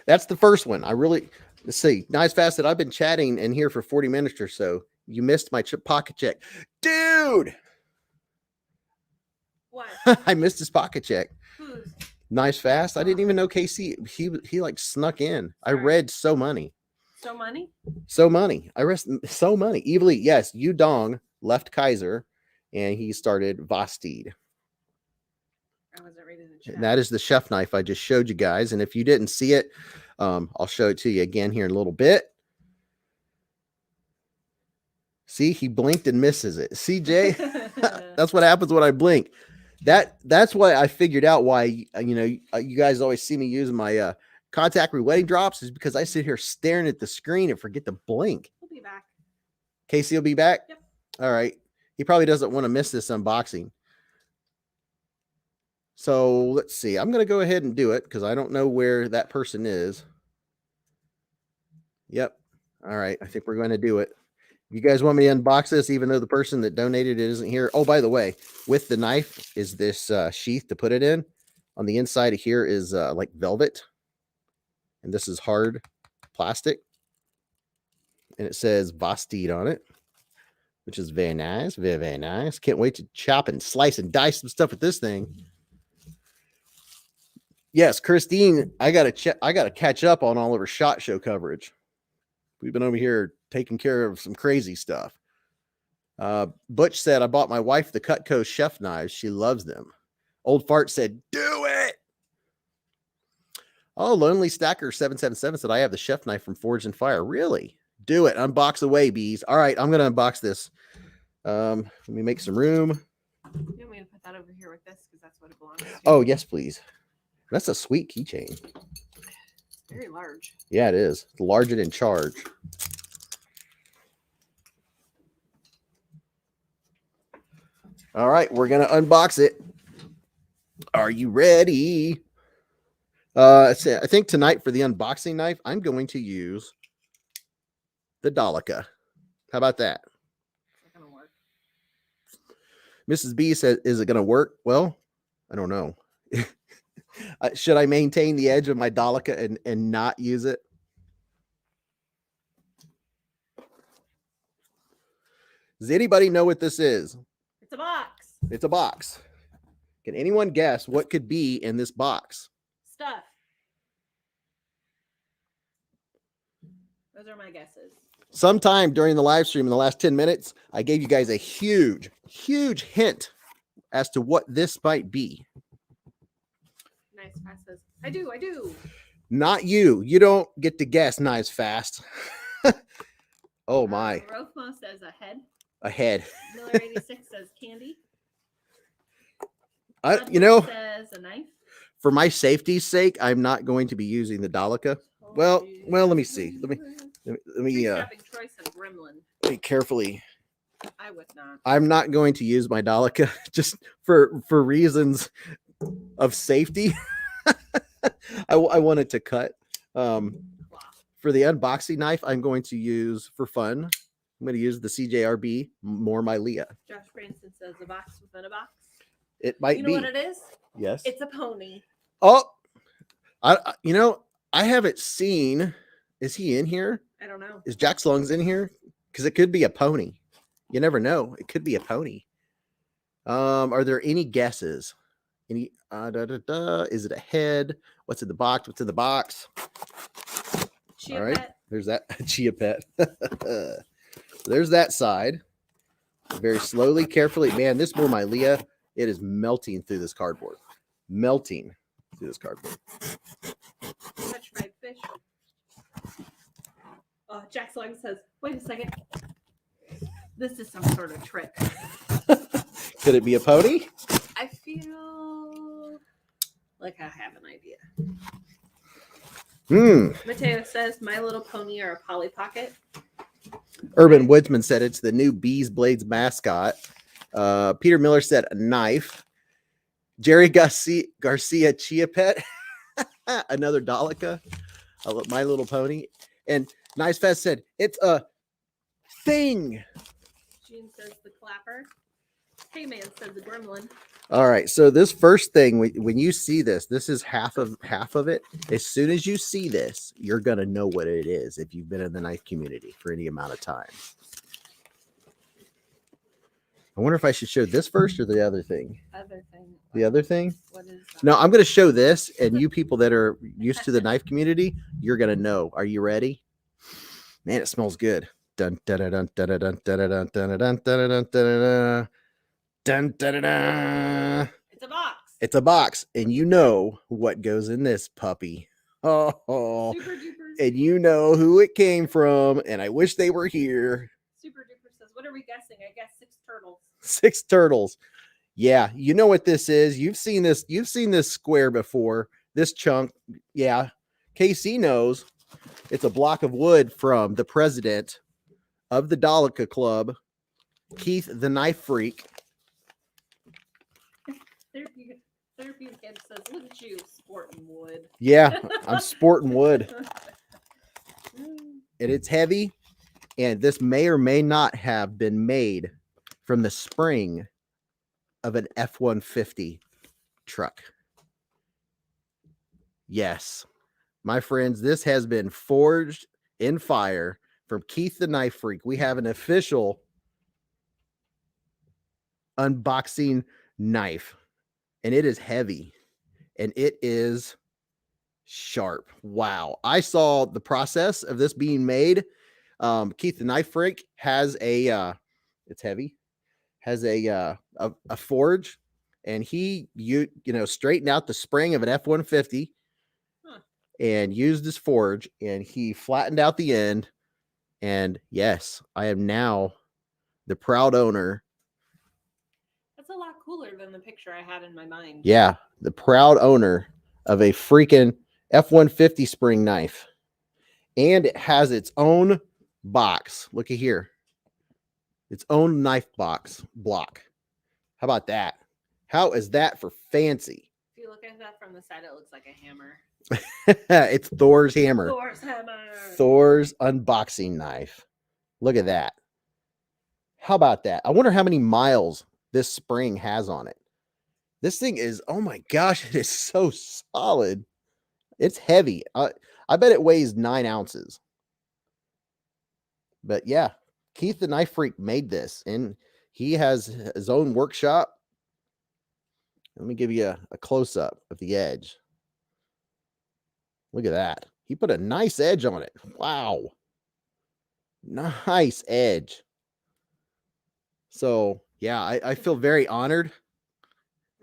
That's the first one. Let's see. Nice fast that I've been chatting in here for 40 minutes or so. You missed my pocket check. Dude! What? I missed his pocket check. Who's? Nice fast. I didn't even know KC. He like snuck in. Sorry. I read So Money. So money? So Money. I read So Money. Evilly, yes. Yu Dong left Kaiser and he started Vosteed. I wasn't reading the chat. And that is the chef knife I just showed you guys. And if you didn't see it, I'll show it to you again here in a little bit. See, he blinked and misses it. See, Jay? That's what happens when I blink. That's why I figured out why, you guys always see me using my contact rewedding drops is because I sit here staring at the screen and forget to blink. He'll be back. Casey will be back? Yep. All right. He probably doesn't want to miss this unboxing. So let's see. I'm going to go ahead and do it because I don't know where that person is. Yep. All right. I think we're going to do it. You guys want me to unbox this even though the person that donated it isn't here? Oh, by the way, with the knife is this sheath to put it in. On the inside of here is like velvet. And this is hard plastic. And it says Vosteed on it, which is very nice. Very, very nice. Can't wait to chop and slice and dice some stuff with this thing. Yes, Christine, I gotta catch up on all of her SHOT Show coverage. We've been over here taking care of some crazy stuff. Butch said, I bought my wife the Cutco chef knives. She loves them. Old Fart said, do it. Oh, Lonely Stacker 777 said, I have the chef knife from Forge and Fire. Really? Do it. Unbox away, Bees. All right, I'm going to unbox this. Let me make some room. You want me to put that over here with this because that's what it belongs to? Oh, yes, please. That's a sweet keychain. It's very large. Yeah, it is. It's large and in charge. All right, we're going to unbox it. Are you ready? I think tonight for the unboxing knife, I'm going to use the Dolica. How about that? It's not going to work. Mrs. B said, is it going to work? Well, I don't know. Should I maintain the edge of my Dolica and not use it? Does anybody know what this is? It's a box. It's a box. Can anyone guess what could be in this box? Stuff. Those are my guesses. Sometime during the live stream in the last 10 minutes, I gave you guys a huge, huge hint as to what this might be. Nice Fast says, I do. Not you. You don't get to guess Nice Fast. Oh my. Rofmo says a head. A head. Miller 86 says candy. Says a knife. For my safety's sake, I'm not going to be using the Dolica. Well, let me see. Let me Troy said gremlin. Let me carefully. I would not. I'm not going to use my Dolica just for reasons of safety. I wanted to cut. For the unboxing knife, I'm going to use for fun. I'm going to use the CJRB more my Leah. Josh Branson says a box within a box. It might be. You know what it is? Yes. It's a pony. Oh, I haven't seen. Is he in here? I don't know. Is Jack Slung's in here? Because it could be a pony. You never know. It could be a pony. Are there any guesses? Any? Is it a head? What's in the box? What's in the box? Chia All right. Pet. There's that Chia Pet. There's that side. Very slowly, carefully. Man, this more my Leah. It is melting through this cardboard. Melting through this cardboard. Touch fried fish. Jack Slug says, wait a second. This is some sort of trick. Could it be a pony? I feel like I have an idea. Mateo says My Little Pony or a Polly Pocket. Urban Woodsman said it's the new Beez Blades mascot. Peter Miller said a knife. Jerry Garcia Chiapet, another Dolica, My Little Pony. And Nice Fest said it's a thing. Gene says the clapper. Hey Man says the gremlin. All right, so this first thing, when you see this is half of it. As soon as you see this, you're gonna know what it is if you've been in the knife community for any amount of time. I wonder if I should show this first or the other thing. The other thing? What is that? No, I'm gonna show this, and you people that are used to the knife community, you're gonna know. Are you ready? Man, it smells good. Dun dun dun dun dun dun dun dun dun dun dun dun. Dun, dun, dun, dun. It's a box. It's a box, and you know what goes in this puppy. Oh, Super Duper. And you know who it came from, and I wish they were here. Super Duper says, what are we guessing? I guess 6 turtles. 6 turtles. Yeah, you know what this is. You've seen this. You've seen this square before. This chunk. Yeah, KC knows. It's a block of wood from the president of the Dolica Club, Keith the Knife Freak. Therapy Kid says, look at you, sporting wood. Yeah, I'm sporting wood. And it's heavy. And this may or may not have been made from the spring of an F-150 truck. Yes, my friends, this has been forged in fire from Keith the Knife Freak. We have an official unboxing knife. And it is heavy, and it is sharp. Wow. I saw the process of this being made. Keith the Knife Freak has it's heavy, has a forge, and he, straightened out the spring of an F-150 and used his forge, and he flattened out the end. And yes, I am now the proud owner. That's a lot cooler than the picture I had in my mind. Yeah, the proud owner of a freaking F-150 spring knife. And it has its own box. Look at here. Its own knife box block. How about that? How is that for fancy? If you look at that from the side, it looks like a hammer. It's Thor's hammer. Thor's hammer. Thor's unboxing knife. Look at that. How about that? I wonder how many miles this spring has on it. This thing is, oh my gosh, it is so solid. It's heavy. I bet it weighs 9 ounces. But yeah, Keith the Knife Freak made this, and he has his own workshop. Let me give you a close-up of the edge. Look at that. He put a nice edge on it. Wow. Nice edge. So yeah, I feel very honored.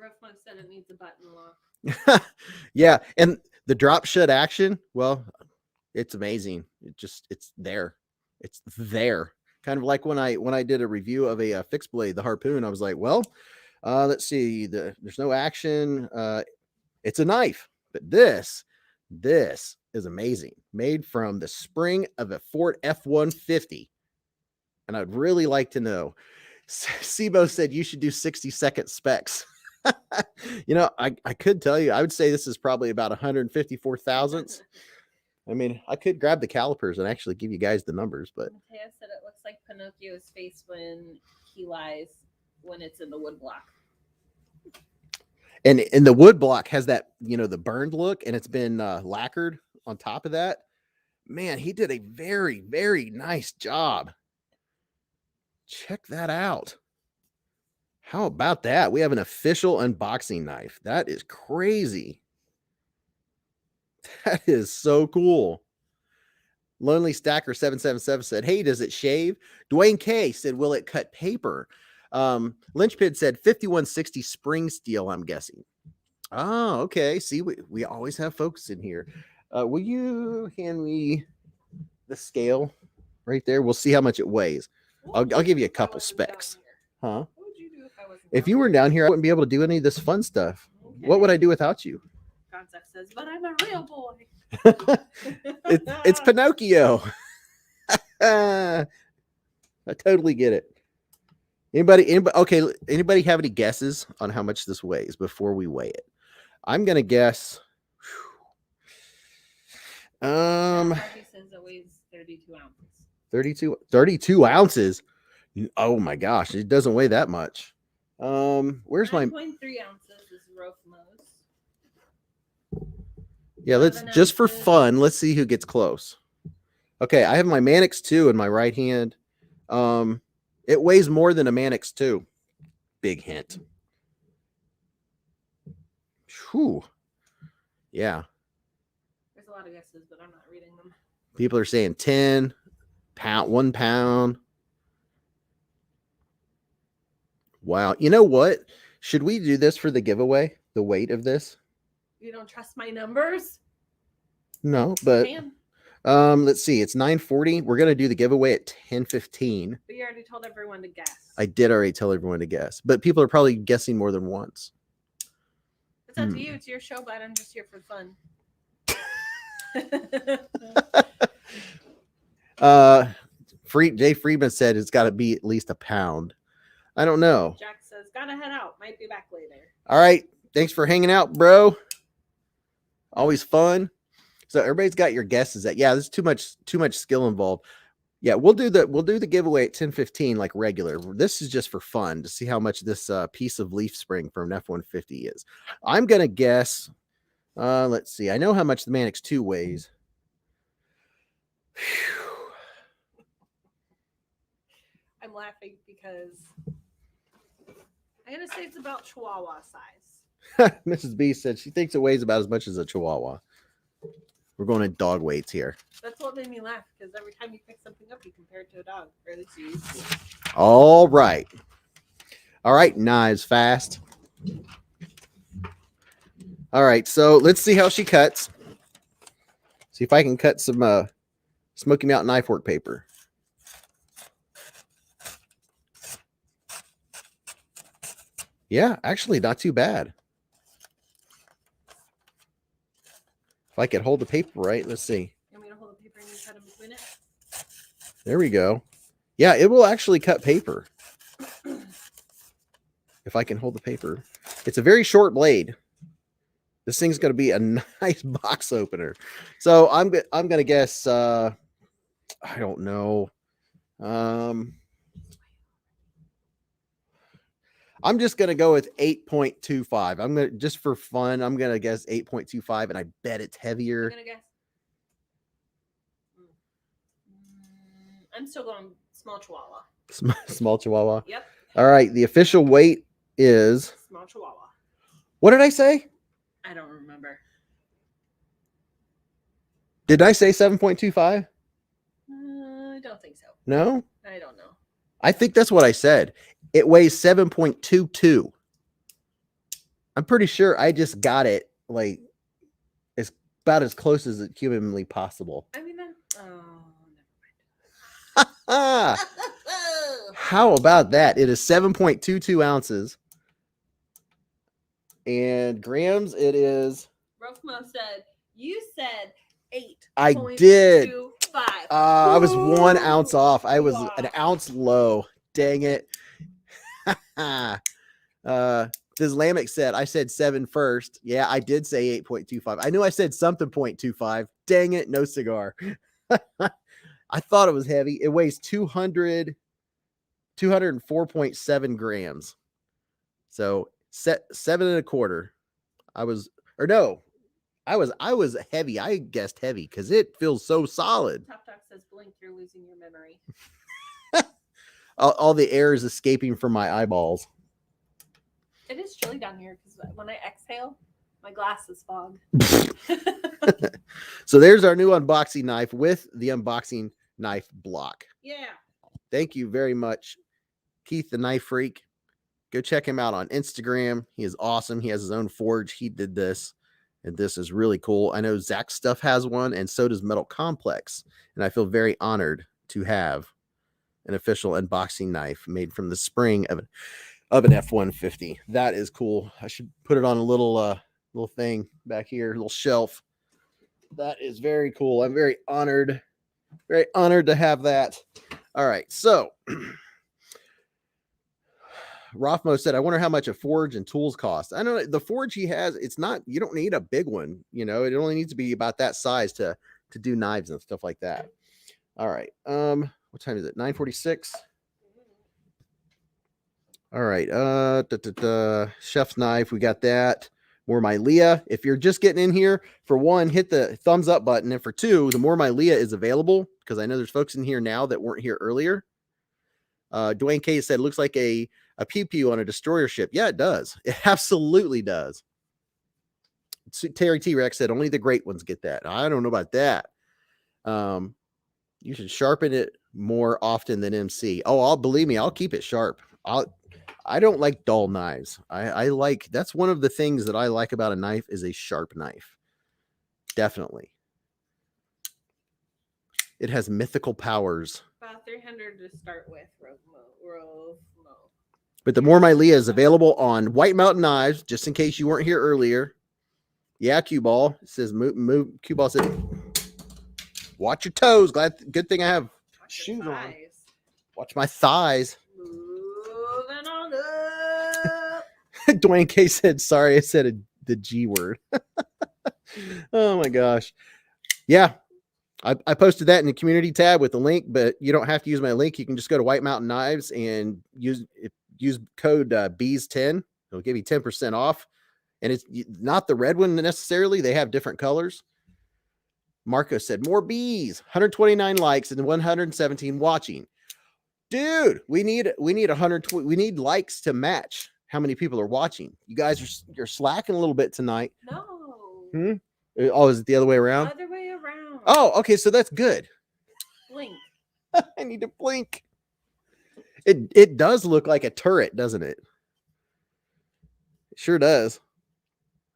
Ruffman said it needs a button lock. Yeah, and the drop shut action, well, it's amazing. It's there. It's there. Kind of like when I did a review of a fixed blade, the Harpoon. I was like, well, let's see. There's no action. It's a knife, but this is amazing. Made from the spring of a Ford F-150, and I'd really like to know. Sibo said you should do 60-second specs. I could tell you, I would say this is probably about 154 thousandths. I mean, I could grab the calipers and actually give you guys the numbers, but Mateo said it looks like Pinocchio's face when he lies when it's in the wood block. And the wood block has that, the burned look, and it's been lacquered on top of that. Man, he did a very, very nice job. Check that out. How about that? We have an official unboxing knife. That is crazy. That is so cool. Lonely Stacker 777 said, hey, does it shave? Dwayne K said, will it cut paper? Lynchpid said 5160 spring steel, I'm guessing. Oh, okay. See, we always have folks in here. Will you hand me the scale right there? We'll see how much it weighs. I'll give you a couple specs. Huh? What would you do if I If you were down here, I wouldn't be able to do any of this fun stuff. What would I do without you? Concept says, but I'm a real boy. It's Pinocchio. I totally get it. Anybody? Okay. Anybody have any guesses on how much this weighs before we weigh it? I'm gonna guess. He says it weighs 32 ounces. 32 ounces. Oh my gosh, it doesn't weigh that much. Where's 9.3 my? ounces is Rofmos. Yeah, let's just for fun. Let's see who gets close. Okay, I have my Mannix 2 in my right hand. It weighs more than a Mannix 2. Big hint. Whew. Yeah. There's a lot of guesses, but I'm not reading them. People are saying 10 pound, 1 pound. Wow. You know what? Should we do this for the giveaway? The weight of this? You don't trust my numbers? No, but let's see. It's 9:40. We're gonna do the giveaway at 10:15. But you already told everyone to guess. I did already tell everyone to guess, but people are probably guessing more than once. It's up to you. It's your show, but I'm just here for fun. Jay Friedman said it's got to be at least a pound. I don't know. Jack says, gotta head out. Might be back later. All right. Thanks for hanging out, bro. Always fun. So everybody's got your guesses that, yeah, there's too much skill involved. Yeah, we'll do the giveaway at 10:15 like regular. This is just for fun to see how much this piece of leaf spring from an F-150 is. I'm gonna guess. Let's see. I know how much the Mannix 2 weighs. I'm laughing because I'm gonna say it's about Chihuahua size. Mrs. B said she thinks it weighs about as much as a Chihuahua. We're going in dog weights here. That's what made me laugh, because every time you pick something up, you compare it to a dog. Or at least you used to. All right. All right, knives fast. All right, so let's see how she cuts. See if I can cut some Smoky Mountain knife work paper. Yeah, actually not too bad. If I could hold the paper right, let's see. You want me to hold the paper and you cut in between it? There we go. Yeah, it will actually cut paper. If I can hold the paper. It's a very short blade. This thing's going to be a nice box opener. So I'm going to guess, I don't know. I'm just going to go with 8.25. I'm going to, just for fun, I'm going to guess 8.25, and I bet it's heavier. I'm going to guess. I'm still going small Chihuahua. Small Chihuahua? Yep. All right. The official weight is... Small Chihuahua. What did I say? I don't remember. Did I say 7.25? I don't think so. No? I don't know. I think that's what I said. It weighs 7.22. I'm pretty sure I just got it like as about as close as it humanly possible. I mean, never mind. How about that? It is 7.22 ounces. And grams, it is. Rofmo said, you said 8. I did. 5. I was 1 ounce off. I was an ounce low. Dang it. This Lamech said, I said 7 first. Yeah, I did say 8.25. I knew I said something 0.25. Dang it. No cigar. I thought it was heavy. It weighs 204.7 grams. So 7.25. I was heavy. I guessed heavy because it feels so solid. Top Talk says, blink, you're losing your memory. All the air is escaping from my eyeballs. It is chilly down here because when I exhale, my glasses fog. So there's our new unboxing knife with the unboxing knife block. Yeah. Thank you very much, Keith the Knife Freak. Go check him out on Instagram. He is awesome. He has his own forge. He did this, and this is really cool. I know Zach's stuff has one, and so does Metal Complex. And I feel very honored to have an official unboxing knife made from the spring of of an F-150. That is cool. I should put it on a little thing back here, a little shelf. That is very cool. I'm very honored to have that. All right, so Rothmo said, I wonder how much a forge and tools cost. I don't know. The forge he has, it's not, you don't need a big one. You know, it only needs to be about that size to do knives and stuff like that. All right. What time is it? 9:46. All right. Chef's knife. We got that. More my Leah. If you're just getting in here, for one, hit the thumbs up button. And for two, the more my Leah is available, because I know there's folks in here now that weren't here earlier. Dwayne K said, looks like a pew pew on a destroyer ship. Yeah, it does. It absolutely does. Terry T-Rex said, only the great ones get that. I don't know about that. You should sharpen it more often than MC. Oh, believe me, I'll keep it sharp. I don't like dull knives. I like, that's one of the things that I like about a knife is a sharp knife. Definitely. It has mythical powers. About 300 to start with. But the more my Leah is available on White Mountain Knives, just in case you weren't here earlier. Yeah, Cue Ball says move. Cue Ball said, watch your toes. Good thing I have shoes on. Watch my thighs. Moving on up. Dwayne K said, sorry, I said the G word. Oh my gosh. Yeah. I posted that in the community tab with the link, but you don't have to use my link. You can just go to White Mountain Knives and use code Beez10. It'll give you 10% off. And it's not the red one necessarily. They have different colors. Marco said, more bees, 129 likes and 117 watching. Dude, we need 120. We need likes to match how many people are watching. You guys you're slacking a little bit tonight. No. Oh, is it the other way around? Other way around. Oh, okay, so that's good. Blink. I need to blink. It does look like a turret, doesn't it? It sure does.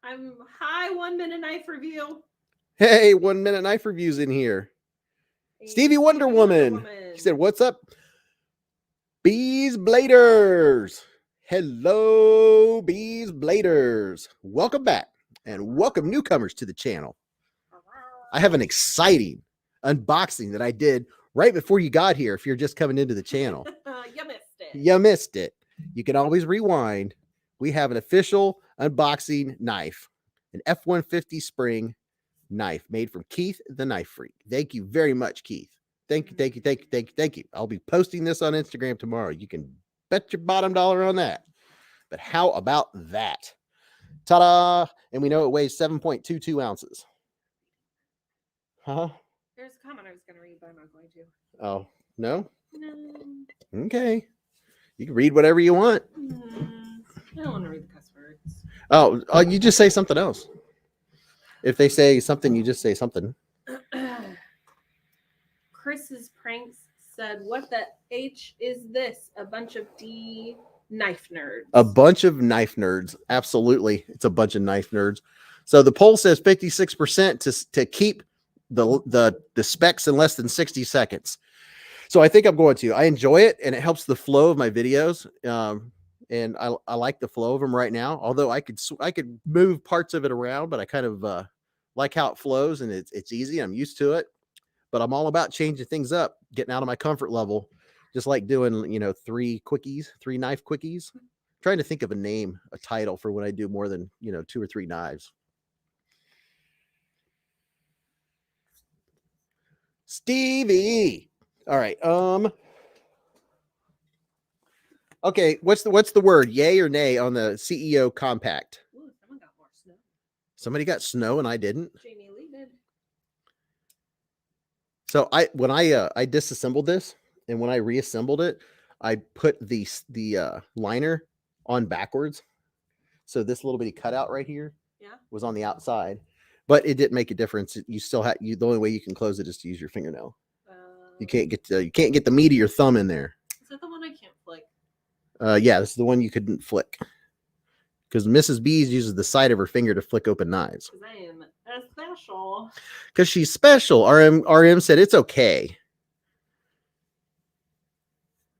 Hi, 1 minute knife review. Hey, 1 minute knife reviews in here. Hey, Stevie Wonder Woman. He said, what's up? Beez Bladers. Hello, Beez Bladers. Welcome back and welcome newcomers to the channel. I have an exciting unboxing that I did right before you got here. If you're just coming into the channel, you missed it. You can always rewind. We have an official unboxing knife, an F-150 spring knife made from Keith the Knife Freak. Thank you very much, Keith. Thank you. I'll be posting this on Instagram tomorrow. You can bet your bottom dollar on that. But how about that? Ta-da! And we know it weighs 7.22 ounces. Huh? There's a comment I was going to read, but I'm not going to. Oh, no? No. Okay. You can read whatever you want. I don't want to read the cuss words. Oh, you just say something else. If they say something, you just say something. Chris's Pranks said, what the H is this? A bunch of knife nerds. A bunch of knife nerds. Absolutely. It's a bunch of knife nerds. So the poll says 56% to keep the specs in less than 60 seconds. So I think I'm going to. I enjoy it, and it helps the flow of my videos. And I like the flow of them right now. Although I could move parts of it around, but I kind of like how it flows, and it's easy. I'm used to it. But I'm all about changing things up, getting out of my comfort level, just like doing, 3 knife quickies. I'm trying to think of a title for when I do more than, 2 or 3 knives. Stevie. All right. Okay. What's the word? Yay or nay on the CEO compact? Ooh, someone got more snow. Somebody got snow and I didn't. Jamie Lee did. So when I disassembled this, and when I reassembled it, I put the liner on backwards. So this little bitty cutout right here was on the outside, but it didn't make a difference. You still have the only way you can close it is to use your fingernail. You can't get the meat of your thumb in there. Is that the one I can't flick? Yeah, this is the one you couldn't flick. Because Mrs. Beez uses the side of her finger to flick open knives. Because I am special. Because she's special. RM said it's okay.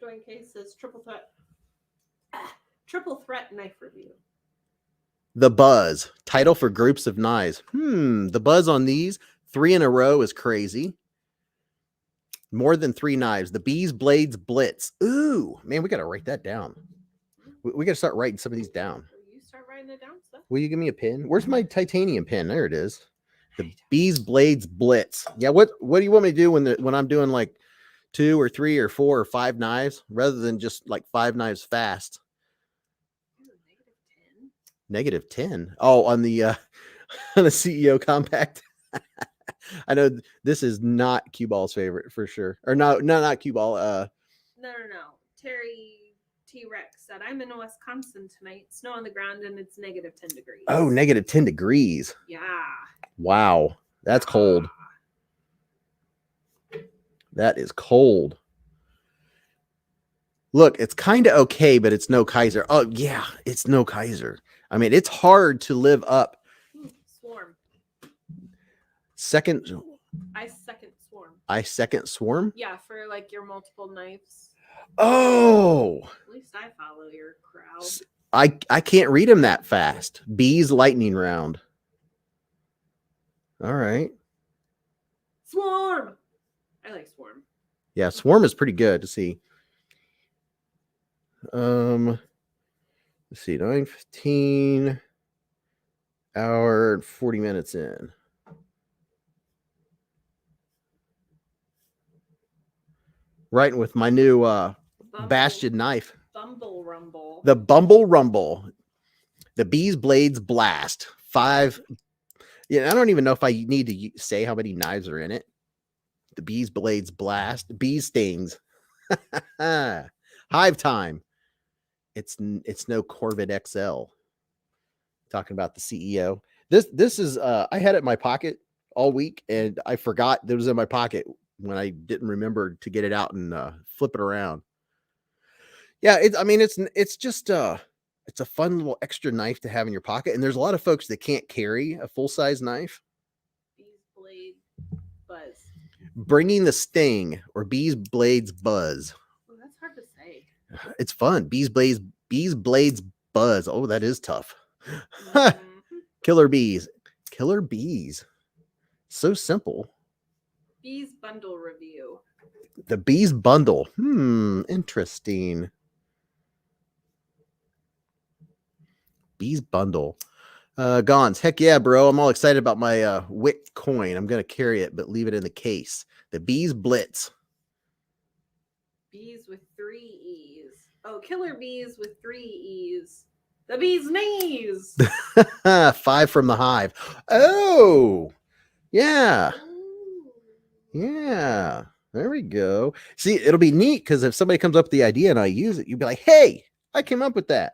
Dwayne K says triple threat. Triple threat knife review. The buzz. Title for groups of knives. The buzz on these, 3 in a row is crazy. More than 3 knives. The Beez Blades Blitz. Ooh, man, we got to write that down. We got to start writing some of these down. You start writing it down, stuff. Will you give me a pen? Where's my titanium pen? There it is. The Beez Blades Blitz. Yeah, what do you want me to do when I'm doing like 2 or 3 or 4 or 5 knives rather than just like 5 knives fast? Negative 10. Oh, on the on the CEO compact. I know this is not Cue Ball's favorite for sure. Or no, not Cue Ball. No. Terry T-Rex said, I'm in Wisconsin tonight. Snow on the ground and it's negative 10 degrees. Oh, negative 10 degrees. Yeah. Wow. That's cold. That is cold. Look, it's kind of okay, but it's no Kaiser. Oh, yeah, it's no Kaiser. I mean, it's hard to live up. Swarm. I second swarm. Yeah, for like your multiple knives. Oh. At least I follow your crowd. I can't read them that fast. Beez lightning round. All right. Swarm. I like swarm. Yeah, swarm is pretty good to see. Let's see, 9:15, hour and 40 minutes in. Writing with my new Bastion knife. Bumble Rumble. The Bumble Rumble. The Beez Blades Blast. 5. Yeah, I don't even know if I need to say how many knives are in it. The Beez Blades Blast. Beez stings. Hive time. It's no Corvette XL. Talking about the CEO. This is I had it in my pocket all week and I forgot that it was in my pocket when I didn't remember to get it out and flip it around. Yeah, it's just it's a fun little extra knife to have in your pocket, and there's a lot of folks that can't carry a full-size knife. Beez Blade Buzz. Bringing the sting or Beez Blades Buzz. Oh, that's hard to say. It's fun. Beez Blades Buzz. Oh, that is tough. Killer bees. So simple. Beez bundle review. The Beez bundle. Interesting. Beez bundle. Gons. Heck yeah, bro. I'm all excited about my Wick coin. I'm going to carry it, but leave it in the case. The Beez Blitz. Bees with 3 E's. Oh, killer bees with 3 E's. The bee's knees. 5 from the Hive. Oh, yeah. Yeah. There we go. See, it'll be neat because if somebody comes up with the idea and I use it, you'll be like, hey, I came up with that.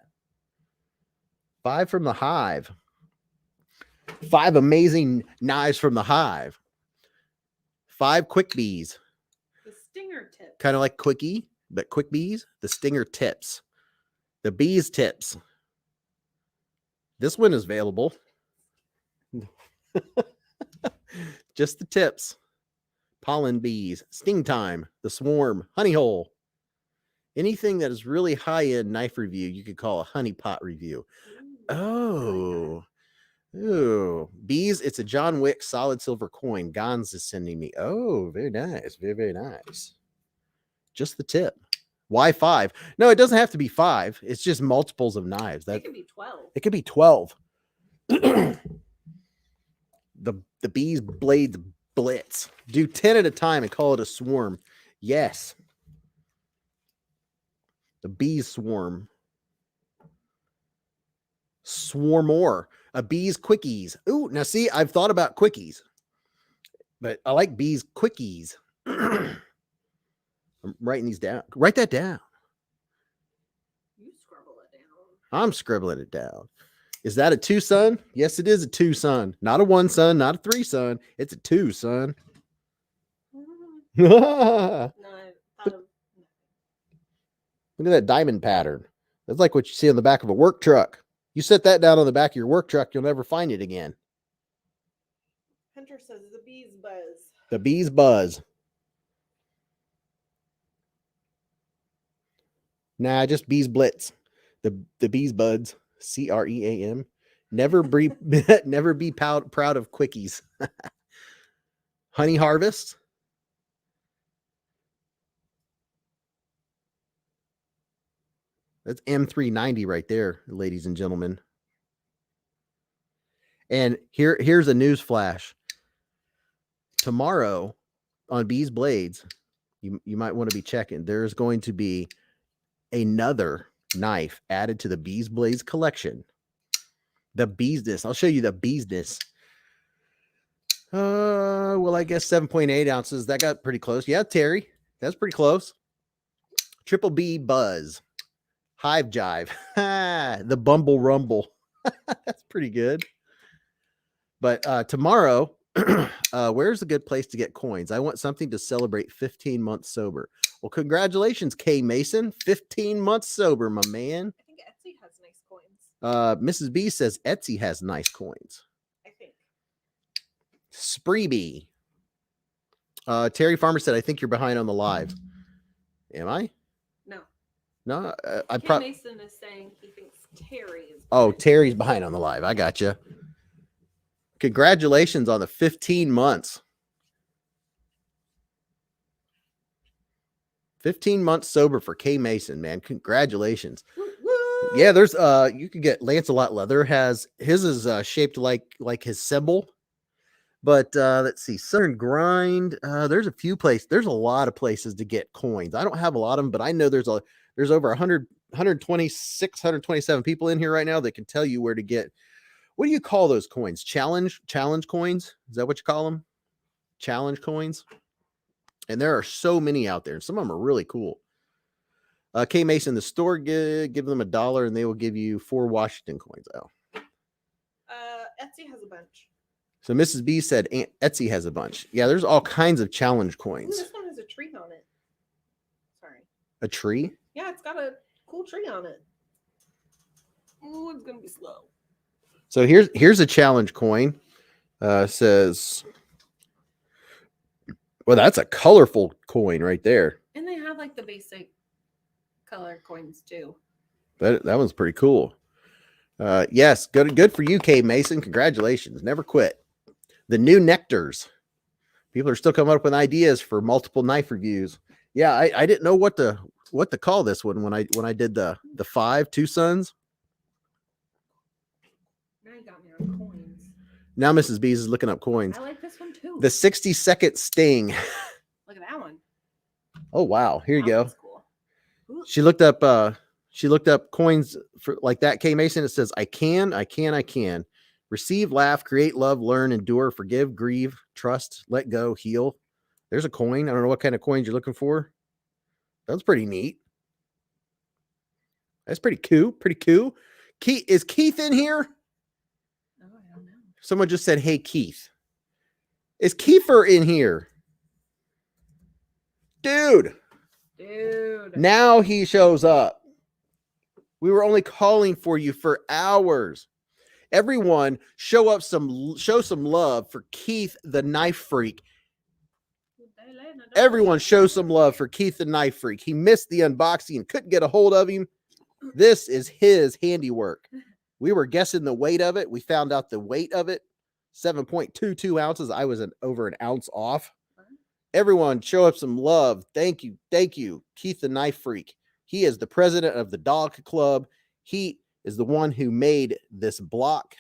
5 from the Hive. 5 amazing knives from the Hive. 5 quick bees. The stinger tips. Kind of like quickie, but quick bees. The stinger tips. The bees tips. This one is available. Just the tips. Pollen bees. Sting time. The swarm. Honey hole. Anything that is really high-end knife review, you could call a honey pot review. Oh. Ooh. Bees, it's a John Wick solid silver coin. Gons is sending me. Oh, very nice. Very, very nice. Just the tip. Why 5? No, it doesn't have to be 5. It's just multiples of knives. It could be 12. It could be 12. The Beez Blades Blitz. Do 10 at a time and call it a swarm. Yes. The Beez Swarm. Swarmore. A Beez Quickies. Ooh, now see, I've thought about quickies. But I like Beez Quickies. I'm writing these down. Write that down. You scribble it down. I'm scribbling it down. Is that a 2, son? Yes, it is a 2, son. Not a 1, son. Not a 3, son. It's a 2, son. No, Look at that diamond pattern. That's like what you see on the back of a work truck. You set that down on the back of your work truck, you'll never find it again. Hunter says the bees buzz. The bees buzz. Nah, just Beez Blitz. The Beez Buds, CREAM. Never be never be proud of quickies. Honey Harvest. That's M390 right there, ladies and gentlemen. And here's a news flash. Tomorrow on Beez Blades, you might want to be checking. There's going to be another knife added to the Beez Blades collection. The Beezness. I'll show you the Beezness. Well, I guess 7.8 ounces. That got pretty close. Yeah, Terry. That's pretty close. Triple B Buzz. Hive Jive. The Bumble Rumble. That's pretty good. But tomorrow, where's a good place to get coins? I want something to celebrate 15 months sober. Well, congratulations, K Mason. 15 months sober, my man. I think Etsy has nice coins. Mrs. B says Etsy has nice coins. I think. Spreeby. Terry Farmer said, I think you're behind on the live. Am I? No. No, Kim Mason is saying he thinks Terry is behind. Oh, Terry's behind on the live. I got you. Congratulations on the 15 months. 15 months sober for K Mason, man. Congratulations. Woo-woo! Yeah, there's you can get Lancelot Leather has his is shaped like his symbol. But let's see, Southern Grind. There's a few places. There's a lot of places to get coins. I don't have a lot of them, but I know there's over 100, 126, 127 people in here right now that can tell you where to get. What do you call those coins? Challenge coins? Is that what you call them? Challenge coins? And there are so many out there. Some of them are really cool. K Mason, the store, give them $1 and they will give you 4 Washington coins. Oh. Etsy has a bunch. So Mrs. B said Etsy has a bunch. Yeah, there's all kinds of challenge coins. Ooh, this one has a tree on it. Sorry. A tree? Yeah, it's got a cool tree on it. Ooh, it's gonna be slow. So here's a challenge coin. Says, well, that's a colorful coin right there. And they have like the basic color coins too. That one's pretty cool. Yes, good for you, K Mason. Congratulations. Never quit. The new nectars. People are still coming up with ideas for multiple knife reviews. Yeah, I didn't know what to call this one when I did the 5 Two Sons. Now you got me on coins. Now Mrs. Beez is looking up coins. I like this one too. The 60-second sting. Look at that one. Oh wow, here you go. Cool. She looked up coins for like that, K Mason. It says I can receive, laugh, create, love, learn, endure, forgive, grieve, trust, let go, heal. There's a coin. I don't know what kind of coins you're looking for. That's pretty neat. That's pretty cool. Keith, is Keith in here? Oh, I don't know. Someone just said, hey, Keith. Is Kiefer in here? Dude. Now he shows up. We were only calling for you for hours. Everyone, show some love for Keith the Knife Freak. Everyone show some love for Keith the Knife Freak. He missed the unboxing and couldn't get a hold of him. This is his handiwork. We were guessing the weight of it. We found out the weight of it, 7.22 ounces. I was over an ounce off. Everyone show up some love. Thank you. Keith the Knife Freak. He is the president of the Dog Club. He is the one who made this block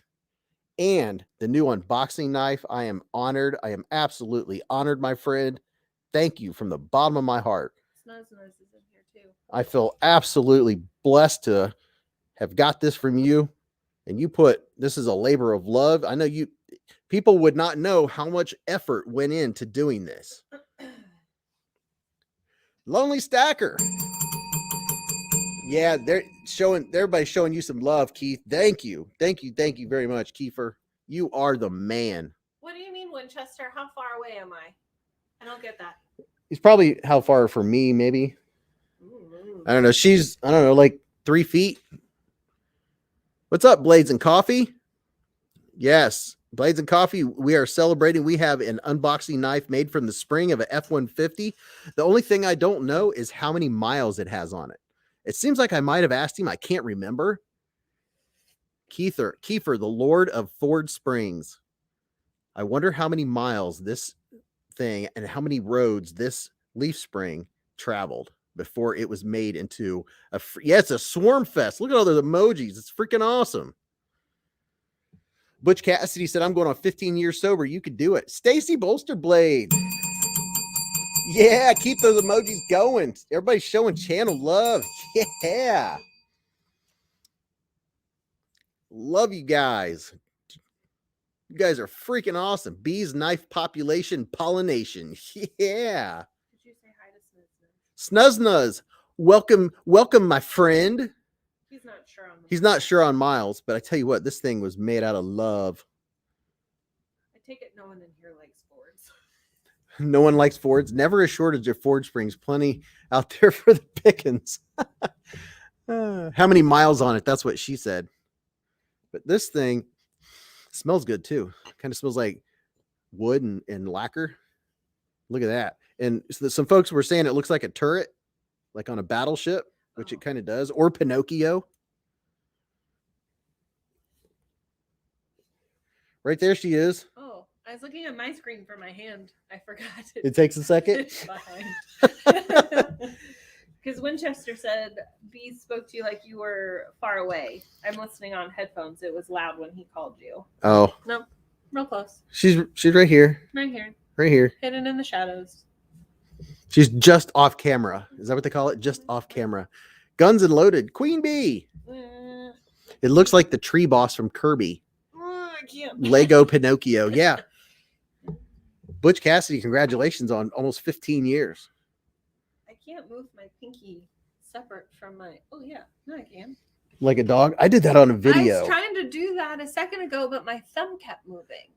and the new unboxing knife. I am honored. I am absolutely honored, my friend. Thank you from the bottom of my heart. Snuzz is in here too. I feel absolutely blessed to have got this from you. And this is a labor of love. I know people would not know how much effort went into doing this. Lonely Stacker. Yeah, everybody's showing you some love, Keith. Thank you very much, Kiefer. You are the man. What do you mean, Winchester? How far away am I? I don't get that. He's probably how far from me, maybe. I don't know. Like 3 feet. What's up, Blades and Coffee? Yes, Blades and Coffee. We are celebrating. We have an unboxing knife made from the spring of an F-150. The only thing I don't know is how many miles it has on it. It seems like I might have asked him. I can't remember. Kiefer, the Lord of Ford Springs. I wonder how many miles this thing and how many roads this leaf spring traveled before it was made into yeah, it's a swarm fest. Look at all those emojis. It's freaking awesome. Butch Cassidy said, I'm going on 15 years sober. You could do it. Stacy Bolster Blade. Yeah, keep those emojis going. Everybody's showing channel love. Yeah. Love you guys. You guys are freaking awesome. Bees, knife population, pollination. Yeah. Did you say hi to Snuznuz. Welcome, my friend. He's not sure on He's not sure on miles, but I tell you what, this thing was made out of love. I take it no one in here likes Fords. No one likes Fords. Never a shortage of Ford Springs. Plenty out there for the pickings. How many miles on it? That's what she said. But this thing smells good too. Kind of smells like wood and lacquer. Look at that. And so some folks were saying it looks like a turret, like on a battleship, which it kind of does, or Pinocchio. Right there she is. Oh, I was looking at my screen for my hand. I forgot it takes a second. Because Winchester said Beez spoke to you like you were far away. I'm listening on headphones. It was loud when he called you. Oh. Nope. Real close. She's right here. Right here. Right here. Hidden in the shadows. She's just off camera. Is that what they call it? Just off camera. Guns and Loaded. Queen Bee. It looks like the tree boss from Kirby. I can't. Lego Pinocchio. Yeah. Butch Cassidy, congratulations on almost 15 years. I can't move my pinky separate from my... Oh, yeah. No, I can. Like a dog? I did that on a video. I was trying to do that a second ago, but my thumb kept moving.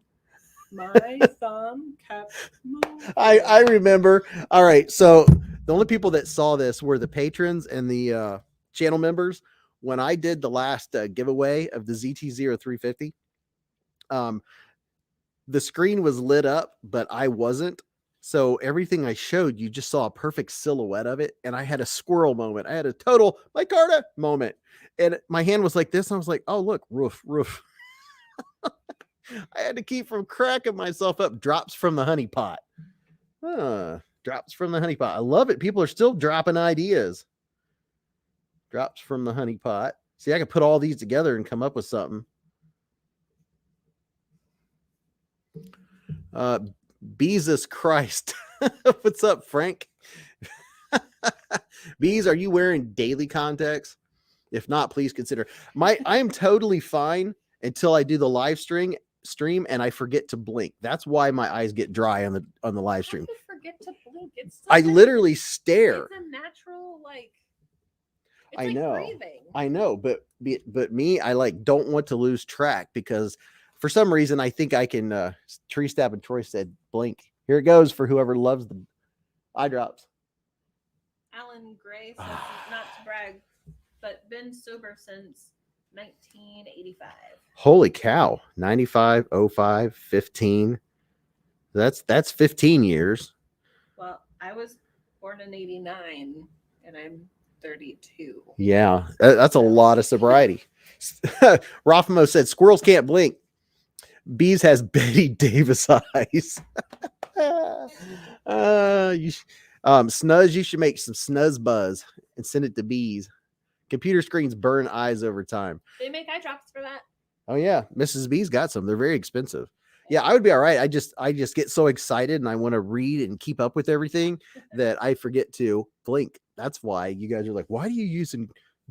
My thumb kept moving. I remember. All right. So the only people that saw this were the patrons and the channel members. When I did the last giveaway of the ZT-0350, the screen was lit up, but I wasn't. So everything I showed, you just saw a perfect silhouette of it. And I had a squirrel moment. I had a total micarta moment. And my hand was like this. And I was like, oh, look, roof. I had to keep from cracking myself up. Drops from the honey pot. Drops from the honey pot. I love it. People are still dropping ideas. Drops from the honey pot. See, I can put all these together and come up with something. Jesus Christ. What's up, Frank? Beez, are you wearing daily contacts? If not, please consider. I am totally fine until I do the live stream and I forget to blink. That's why my eyes get dry on the live stream. Forget to blink. I literally stare. It's a natural, like, it's I like know. breathing. I know, but me, I like don't want to lose track because for some reason I think I can. Tree Stab and Troy said blink. Here it goes for whoever loves the eye drops. Alan Gray says, not to brag, but been sober since 1985. Holy cow. 95, 05, 15. That's 15 years. Well, I was born in 89 and I'm 32. Yeah, that's a lot of sobriety. Rothmo said squirrels can't blink. Beez has Betty Davis eyes. Snuzz, you should make some snuzz buzz and send it to Beez. Computer screens burn eyes over time. They make eye drops for that. Oh yeah, Mrs. B's got some. They're very expensive. Yeah, I would be all right. I just get so excited and I want to read and keep up with everything that I forget to blink. That's why you guys are like, why do you use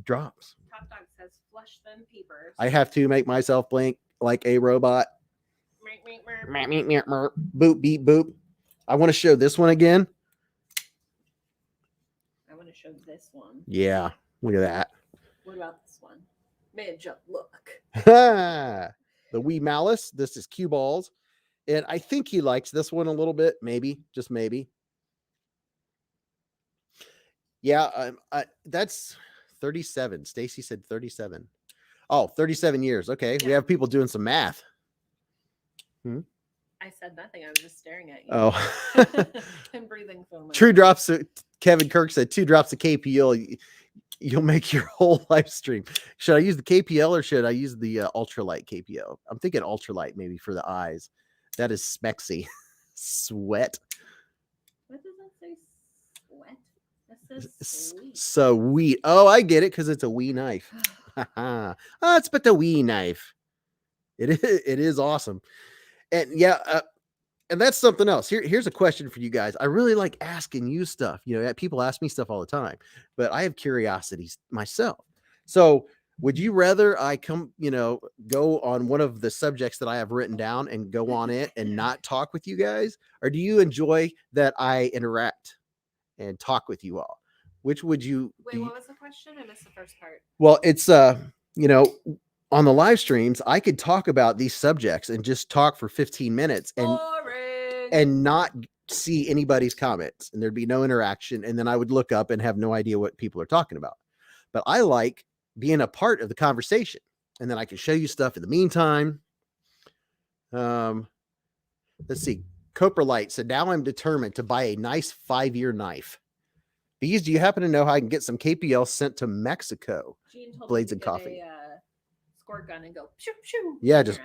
drops? Top Dog says, flush them peepers. I have to make myself blink like a robot. Boop, beep, boop. I want to show this one again. I want to show this one. Yeah, look at that. What about this one? Man, jump, look. The Wee Malice. This is Cue Balls. And I think he likes this one a little bit. Maybe, just maybe. Yeah, that's 37. Stacy said 37. Oh, 37 years. Okay, yeah. We have people doing some math. I said nothing. I was just staring at you. Oh. And breathing so much. True drops. Kevin Kirk said 2 drops of KPL. You'll make your whole live stream. Should I use the KPL or should I use the ultralight KPL? I'm thinking ultralight maybe for the eyes. That is smexy. Sweat. What does that say? Sweat? That says sweet. Sweet. Oh, I get it because it's a wee knife. Oh, it's but the wee knife. It is awesome. And yeah, and that's something else. Here's a question for you guys. I really like asking you stuff. You know, people ask me stuff all the time, but I have curiosities myself. So would you rather I come, go on one of the subjects that I have written down and go on it and not talk with you guys? Or do you enjoy that I interact and talk with you all? Which would you? Wait, what was the question? I missed the first part. Well, it's, on the live streams, I could talk about these subjects and just talk for 15 minutes and not see anybody's comments, and there'd be no interaction. And then I would look up and have no idea what people are talking about. But I like being a part of the conversation, and then I can show you stuff in the meantime. Let's see. Coprolite said, now I'm determined to buy a nice 5-year knife. Beez, do you happen to know how I can get some KPL sent to Mexico? Blades and coffee. Squirt gun and go shoo shoo. Yeah, just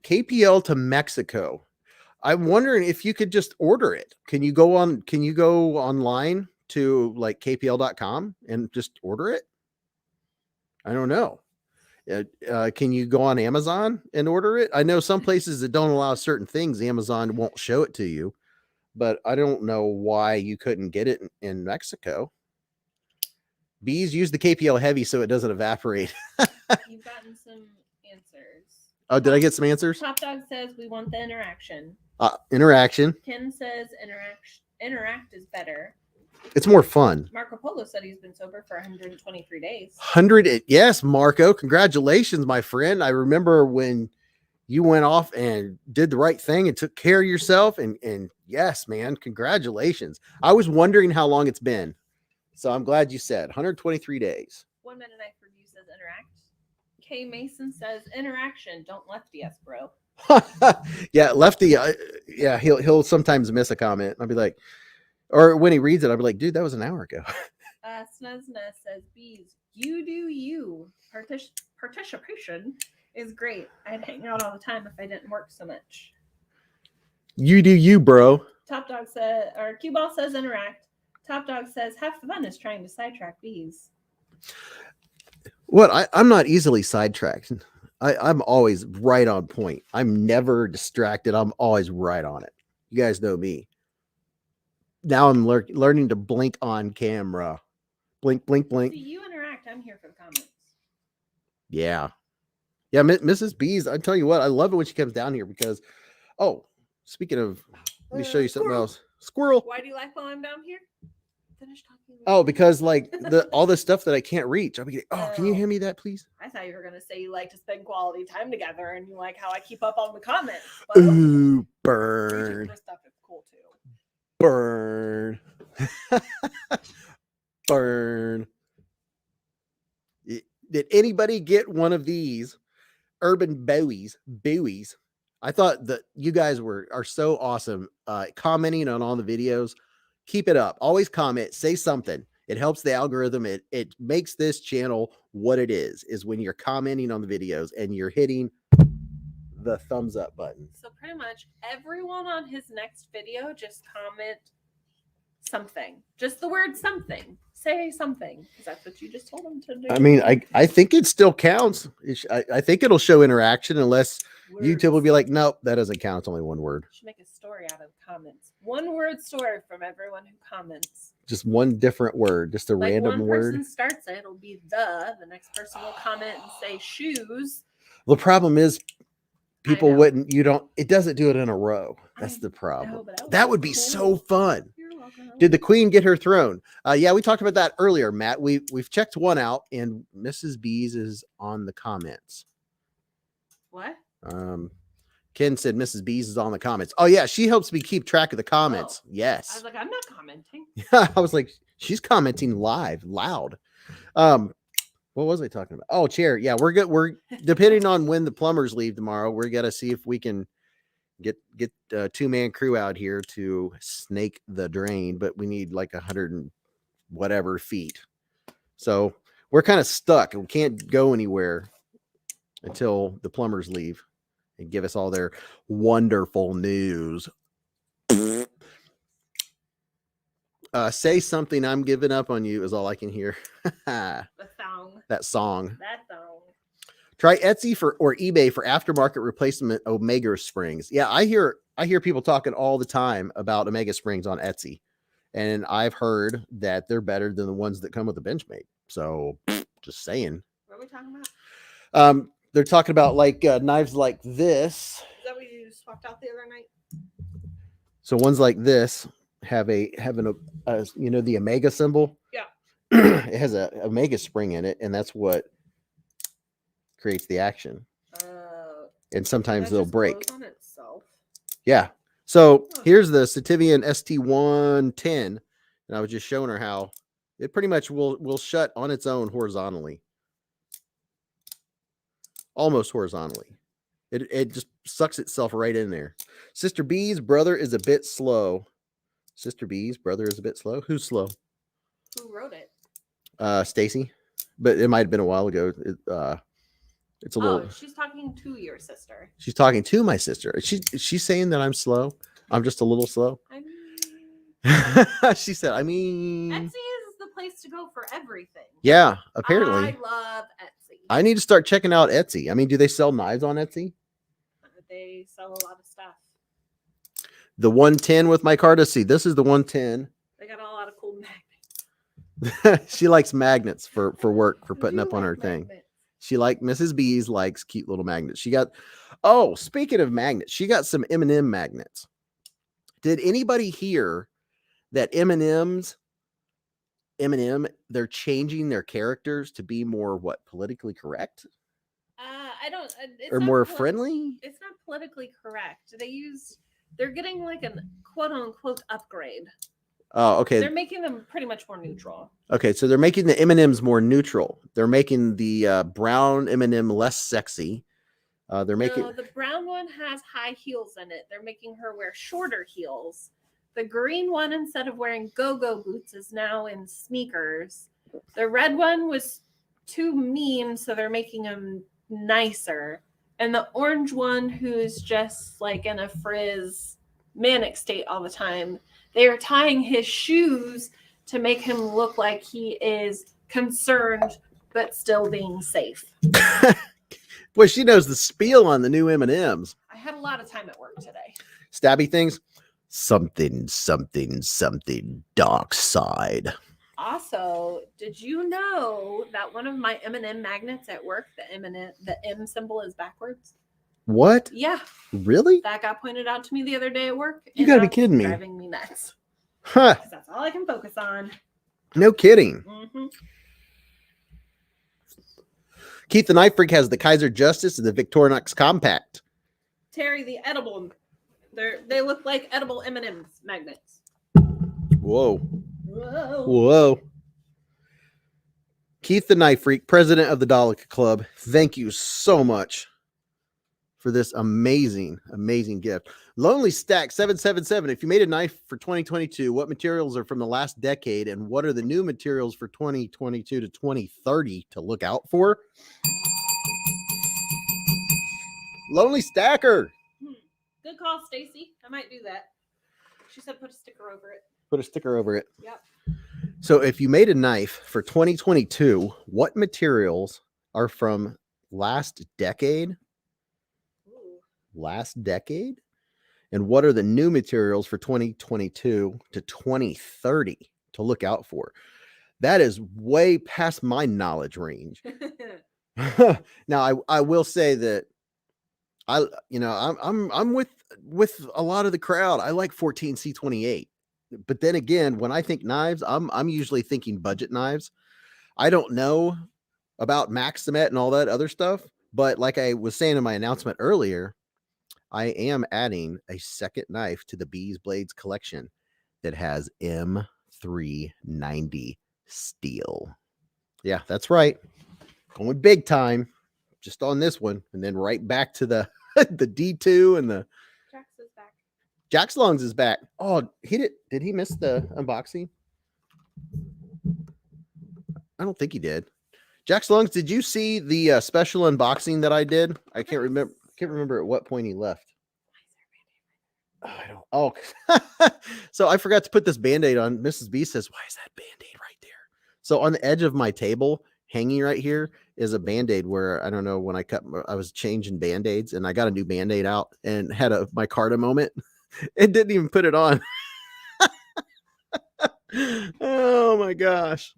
KPL to Mexico. I'm wondering if you could just order it. Can you go online to like kpl.com and just order it? I don't know. Can you go on Amazon and order it? I know some places that don't allow certain things, Amazon won't show it to you, but I don't know why you couldn't get it in Mexico. Beez, use the KPL heavy so it doesn't evaporate. You've gotten some answers. Oh, did I get some answers? Top Dog says we want the interaction. Interaction. Ken says interact is better. It's more fun. Marco Polo said he's been sober for 123 days. Yes, Marco. Congratulations, my friend. I remember when you went off and did the right thing and took care of yourself. And yes, man, congratulations. I was wondering how long it's been. So I'm glad you said 123 days. 1 Minute Knife Review says interact. K Mason says interaction. Don't lefty us, bro. Yeah, lefty. Yeah, he'll sometimes miss a comment. I'll be like, or when he reads it, I'll be like, dude, that was an hour ago. Snuzna says, Beez, you do you. Participation is great. I'd hang out all the time if I didn't work so much. You do you, bro. Top Dog said, or Cue Ball says interact. Top Dog says, half the fun is trying to sidetrack Beez. What? I'm not easily sidetracked. I'm always right on point. I'm never distracted. I'm always right on it. You guys know me. Now I'm learning to blink on camera. Blink, blink, blink. See, you interact. I'm here for the comments. Yeah. Yeah, Mrs. Beez, I tell you what, I love it when she comes down here because, speaking of, let me show you something else. Squirrel. Why do you like while I'm down here? Finish talking. Oh, because like all the stuff that I can't reach. I'll be like, can you hand me that, please? I thought you were gonna say you like to spend quality time together and you like how I keep up on the comments. But ooh, burn. Stuff is cool too. Burn. Burn. Did anybody get one of these urban buoys? I thought that you guys are so awesome commenting on all the videos. Keep it up. Always comment, say something. It helps the algorithm. It makes this channel what it is when you're commenting on the videos and you're hitting the thumbs up button. So pretty much everyone on his next video, just comment something. Just the word something. Say something, because that's what you just told him to do. I mean, I think it still counts. I think it'll show interaction unless words. YouTube will be like, nope, that doesn't count. It's only one word. Should make a story out of comments. One word story from everyone who comments. Just one different word, just a random word. One person starts it, it'll be the next person will comment and say shoes. The problem is people it doesn't do it in a row. That's the problem. That would be cool. So fun. Did the queen get her throne? Yeah, we talked about that earlier, Matt. We've checked one out, and Mrs. Beez is on the comments. What? Ken said Mrs. Beez is on the comments. Oh yeah, she helps me keep track of the comments. Oh. Yes. I was like, I'm not commenting. Yeah, I was like, she's commenting loud. What was I talking about? Oh, chair. Yeah, we're good. We're depending on when the plumbers leave tomorrow. We're gonna see if we can get a 2-man crew out here to snake the drain, but we need like whatever feet. So we're kind of stuck and we can't go anywhere until the plumbers leave and give us all their wonderful news. Say something, I'm giving up on you is all I can hear. The song. That song. That song. Try Etsy or eBay for aftermarket replacement Omega springs. Yeah, I hear people talking all the time about Omega springs on Etsy. And I've heard that they're better than the ones that come with the Benchmade. So just saying. What are we talking about? They're talking about like knives like this. Is that what you swapped out the other night? So ones like this have a you know, the Omega symbol. Yeah. It has a Omega spring in it, and that's what creates the action. And sometimes they'll break. On itself. Yeah. So here's the Sativian ST110, and I was just showing her how it pretty much will shut on its own horizontally, almost horizontally. It just sucks itself right in there. Sister B's brother is a bit slow. Sister B's brother is a bit slow. Who's slow? Who wrote it? Stacy, but it might have been a while ago. It's a little. She's talking to your sister. She's talking to my sister. She's saying that I'm slow. I'm just a little slow. I mean, she said, I mean, Etsy is the place to go for everything. Yeah, apparently. I love Etsy. I need to start checking out Etsy. I mean, do they sell knives on Etsy? They sell a lot of stuff. The 110 with my card. See, this is the 110. They got a lot of cool magnets. She likes magnets for work, for putting You up on like her thing. magnets. She Mrs. B's likes cute little magnets. She got, speaking of magnets, she got some M&M magnets. Did anybody hear that M&M, they're changing their characters to be more politically correct? I don't. Or more friendly? It's not politically correct. They're getting like a quote unquote upgrade. Oh, okay. They're making them pretty much more neutral. Okay, so they're making the M&Ms more neutral. They're making the brown M&M less sexy. They're making the brown one has high heels in it. They're making her wear shorter heels. The green one, instead of wearing go-go boots, is now in sneakers. The red one was too mean, so they're making them nicer. And the orange one, who's just like in a frizz manic state all the time, they are tying his shoes to make him look like he is concerned but still being safe. Well, she knows the spiel on the new M&Ms. I had a lot of time at work today. Stabby things. Something, something, something dark side. Also, did you know that one of my M&M magnets at work, the M symbol is backwards? What? Yeah. Really? That got pointed out to me the other day at work. You gotta be kidding me. Driving me nuts. Huh. Because that's all I can focus on. No kidding. Mm-hmm. Keith the Knife Freak has the Kaiser Justice and the Victorinox Compact. Terry, the edible. They look like edible M&Ms magnets. Whoa. Whoa. Whoa. Keith the Knife Freak, president of the Dalek Club, thank you so much for this amazing, amazing gift. Lonely Stack 777. If you made a knife for 2022, what materials are from the last decade and what are the new materials for 2022 to 2030 to look out for? Lonely Stacker. Good call, Stacy. I might do that. She said put a sticker over it. Put a sticker over it. Yep. So if you made a knife for 2022, what materials are from last decade? Ooh. Last decade? And what are the new materials for 2022 to 2030 to look out for? That is way past my knowledge range. Now, I will say that I'm with a lot of the crowd. I like 14C28. But then again, when I think knives, I'm usually thinking budget knives. I don't know about Maximet and all that other stuff, but like I was saying in my announcement earlier, I am adding a second knife to the Beez Blades collection that has M390 steel. Yeah, that's right. Going big time just on this one, and then right back to the the D2 and the Jax is back. Jax Lungs is back. Oh, did he miss the unboxing? I don't think he did. Jack Slungs, did you see the special unboxing that I did? I can't remember at what point he left. I don't. Oh, so I forgot to put this Band-Aid on. Mrs. B says, "Why is that Band-Aid right there?" So on the edge of my table, hanging right here, is a Band-Aid where I don't know when I was changing Band-Aids and I got a new Band-Aid out and had my Carta moment. It didn't even put it on. Oh my gosh.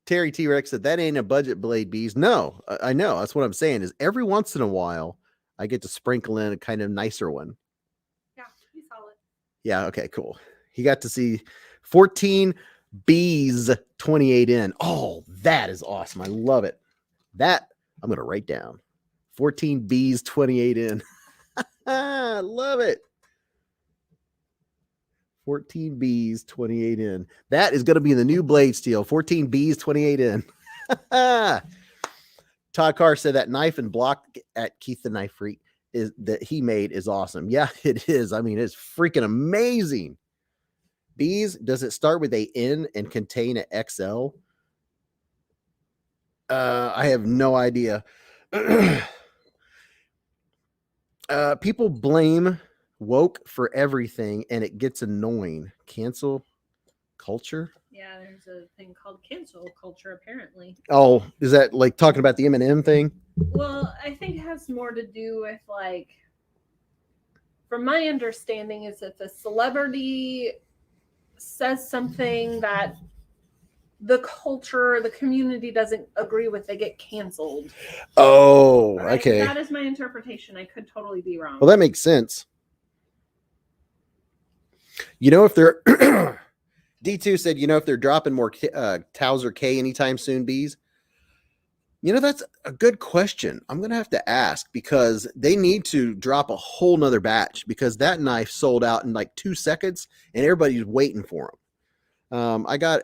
Terry T-Rex said, that ain't a budget blade, Bees. No, I know. That's what I'm saying is every once in a while, I get to sprinkle in a kind of nicer one. Yeah, he's solid. Yeah, okay, cool. He got to see 14 Beez 28N. Oh, that is awesome. I love it. That I'm going to write down. 14 Beez 28N. I love it. 14 Beez 28N. That is going to be the new blade steel. 14 Beez 28N. Todd Carr said that knife and block at Keith the Knife Freak is that he made is awesome. Yeah, it is. I mean, it's freaking amazing. Beez, does it start with a N and contain an XL? I have no idea. People blame woke for everything and it gets annoying. Cancel culture? Yeah, there's a thing called cancel culture, apparently. Oh, is that like talking about the M&M thing? Well, I think it has more to do with, like, from my understanding, is if a celebrity says something that the culture, the community doesn't agree with, they get canceled. Oh, Right? okay. That is my interpretation. I could totally be wrong. Well, that makes sense. You know, if they're D2 said, you know, if they're dropping more Towser K anytime soon, Bees. You know, that's a good question. I'm going to have to ask because they need to drop a whole nother batch because that knife sold out in like 2 seconds and everybody's waiting for them. I got,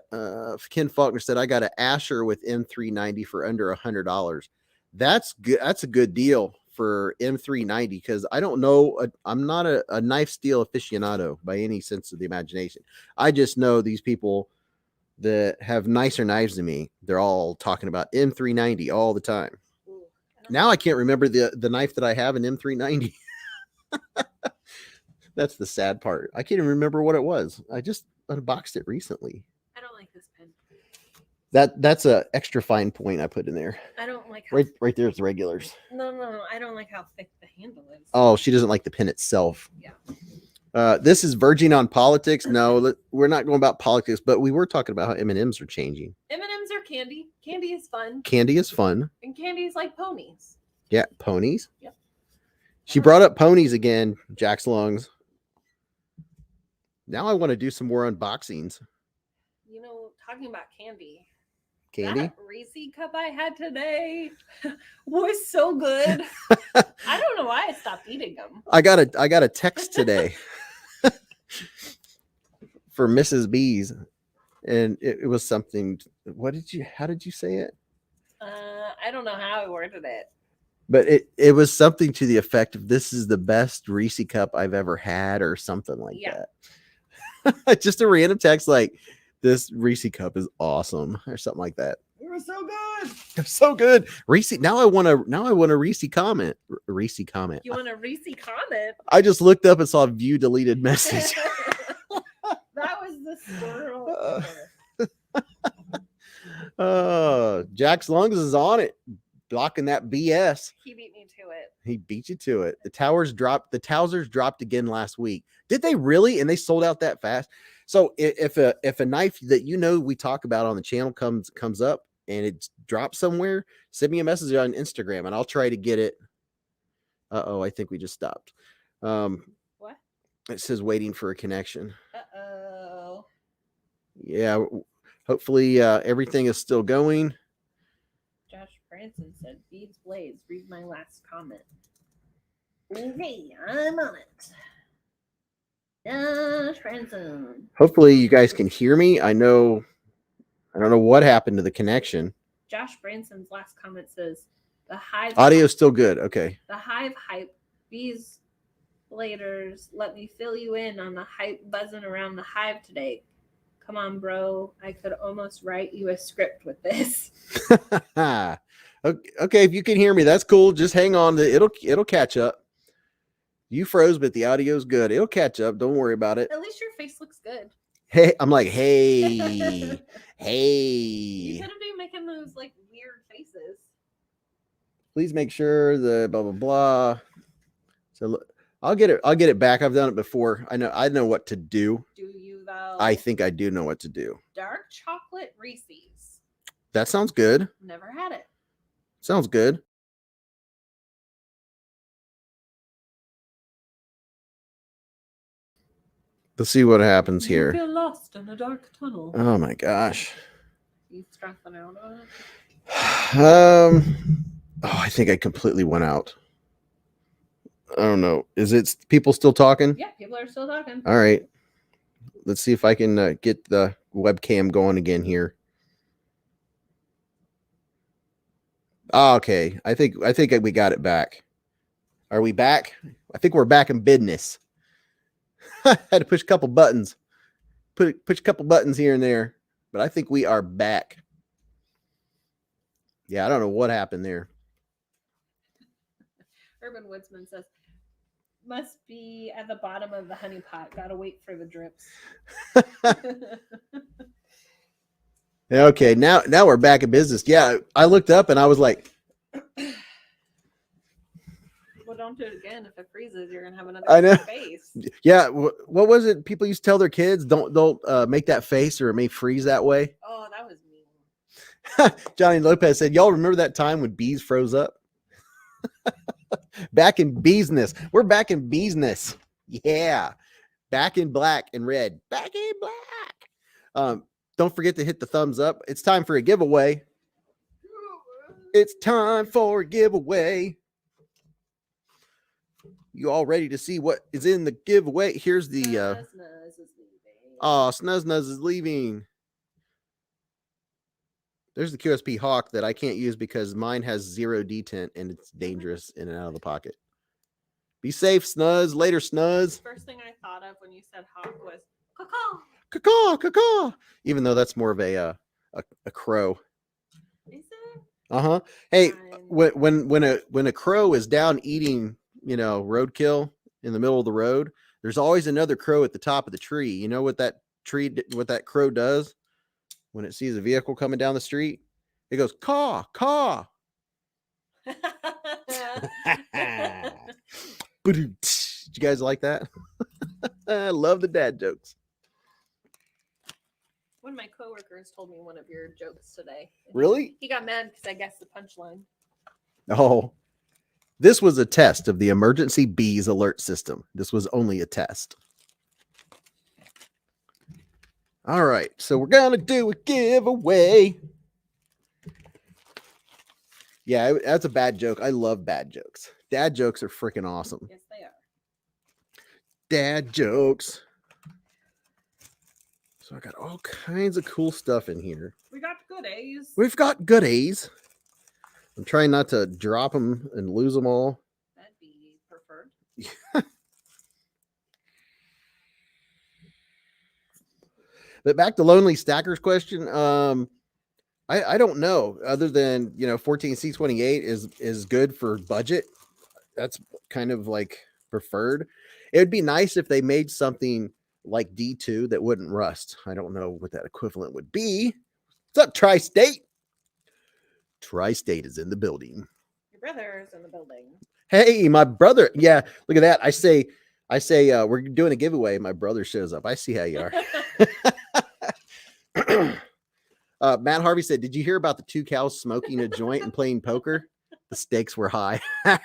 Ken Faulkner said, I got an Asher with M390 for under $100. That's good. That's a good deal for M390 because I don't know. I'm not a knife steel aficionado by any sense of the imagination. I just know these people that have nicer knives than me. They're all talking about M390 all the time. Now I can't remember the knife that I have in M390. That's the sad part. I can't even remember what it was. I just unboxed it recently. I don't like this pen. That's a extra fine point I put in there. I don't like how Right there's the regulars. No, I don't like how thick the handle is. Oh, she doesn't like the pen itself. Yeah. This is verging on politics. No, we're not going about politics, but we were talking about how M&Ms are changing. M&Ms are candy. Candy is fun. Candy is fun. And candy is like ponies. Yeah, ponies. Yep. She brought up ponies again, Jack's lungs. Now I want to do some more unboxings. You know, talking about candy. Candy? That Reese cup I had today was so good. I don't know why I stopped eating them. I got a text today for Mrs. Beez, and it was something. How did you say it? I don't know how I worded it. But it was something to the effect of this is the best Reese cup I've ever had or something like that. Just a random text like this Reese cup is awesome or something like that. It was so good. It was so good. Reese, now I want a Reese comment. Reese comment. You want a Reese comment? I just looked up and saw a view deleted message. That was the squirrel. Jack's lungs is on it, blocking that BS. He beat me to it. He beat you to it. The Towsers dropped again last week. Did they really? And they sold out that fast. So if a knife that we talk about on the channel comes up and it drops somewhere, send me a message on Instagram and I'll try to get it. Uh-oh, I think we just stopped. What? It says waiting for a connection. Uh-oh. Yeah, hopefully everything is still going. Josh Branson said, Beez Blades, read my last comment. Okay, I'm on it. Josh Branson. Hopefully you guys can hear me. I don't know what happened to the connection. Josh Branson's last comment says, the Hive audio is still good. Okay. The Hive hype, Beez Bladers, let me fill you in on the hype buzzing around the Hive today. Come on, bro. I could almost write you a script with this. Okay, if you can hear me, that's cool. Just hang on. It'll catch up. You froze, but the audio's good. It'll catch up. Don't worry about it. At least your face looks good. Hey, I'm like, hey, You hey. couldn't be making those like weird faces. Please make sure the blah blah blah. So look, I'll get it back. I've done it before. I know what to do. Do you though? I think I do know what to do. Dark chocolate Reese's. That sounds good. Never had it. Sounds good. Let's see what happens You here. feel lost in a dark tunnel. Oh my gosh. You stressing out on it? Oh, I think I completely went out. I don't know. Is it people still talking? Yeah, people are still talking. All right. Let's see if I can get the webcam going again here. Oh, okay. I think we got it back. Are we back? I think we're back in business. I had to push a couple buttons. Push a couple buttons here and there, but I think we are back. Yeah, I don't know what happened there. Urban Woodsman says, must be at the bottom of the honey pot. Gotta wait for the drips. Okay, now we're back in business. Yeah, I looked up and I was like, well, don't do it again. If it freezes, you're gonna have another I know. face. Yeah, what was it? People used to tell their kids, don't make that face or it may freeze that way. Oh, that was mean. Johnny Lopez said, y'all remember that time when bees froze up? Back in beesness. We're back in beesness. Yeah. Back in black and red. Back in black. Don't forget to hit the thumbs up. It's time for a giveaway. It's time for a giveaway. You all ready to see what is in the giveaway? Here's the Snuzz is leaving. oh, Snuzz is leaving. There's the QSP Hawk that I can't use because mine has 0 detent and it's dangerous in and out of the pocket. Be safe, Snuzz. Later, Snuzz. First thing I thought of when you said hawk was caw. Caw, caw. Even though that's more of a crow. Is it? Uh-huh. Hey, Fine. when a crow is down eating, roadkill in the middle of the road, there's always another crow at the top of the tree. You know what that crow does when it sees a vehicle coming down the street? It goes caw, caw. Did you guys like that? I love the dad jokes. One of my coworkers told me one of your jokes today. Really? He got mad because I guessed the punchline. Oh, this was a test of the emergency bees alert system. This was only a test. All right, so we're gonna do a giveaway. Yeah, that's a bad joke. I love bad jokes. Dad jokes are freaking awesome. Yes, they are. Dad jokes. So I got all kinds of cool stuff in here. We got good A's. We've got good A's. I'm trying not to drop them and lose them all. That'd be preferred. But back to Lonely Stacker's question. I don't know. Other than 14C28 is good for budget. That's kind of like preferred. It would be nice if they made something like D2 that wouldn't rust. I don't know what that equivalent would be. What's up, Tri-State? Tri-State is in the building. Your brother's in the building. Hey, my brother. Yeah, look at that. I say, we're doing a giveaway. My brother shows up. I see how you are. Matt Harvey said, did you hear about the 2 cows smoking a joint and playing poker? The stakes were high. Good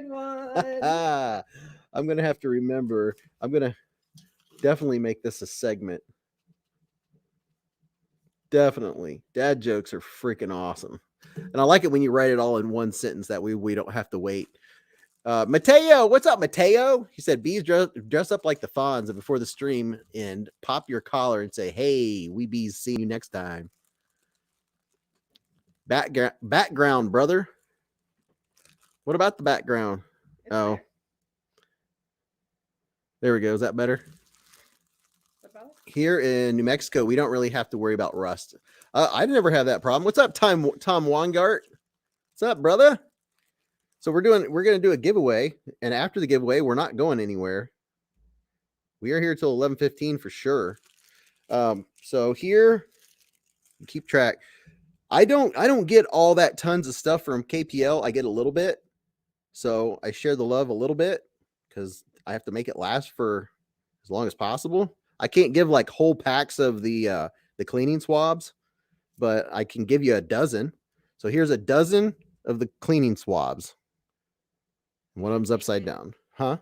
one. I'm going to have to remember. I'm going to definitely make this a segment. Definitely. Dad jokes are freaking awesome. And I like it when you write it all in one sentence. That way we don't have to wait. Mateo, what's up, Mateo? He said, bees dress up like the Fonz, and before the stream end, pop your collar and say, hey, we bees see you next time. Background, brother. What about the background? It's there we go. Is that better? What about here in New Mexico, we don't really have to worry about rust. I never have that problem. What's up, Tom Wongart? What's up, brother? So we're going to do a giveaway, and after the giveaway, we're not going anywhere. We are here till 11:15 for sure. So here, keep track. I don't get all that tons of stuff from KPL. I get a little bit. So I share the love a little bit because I have to make it last for as long as possible. I can't give like whole packs of the cleaning swabs, but I can give you a dozen. So here's a dozen of the cleaning swabs. One of them's upside down. Huh?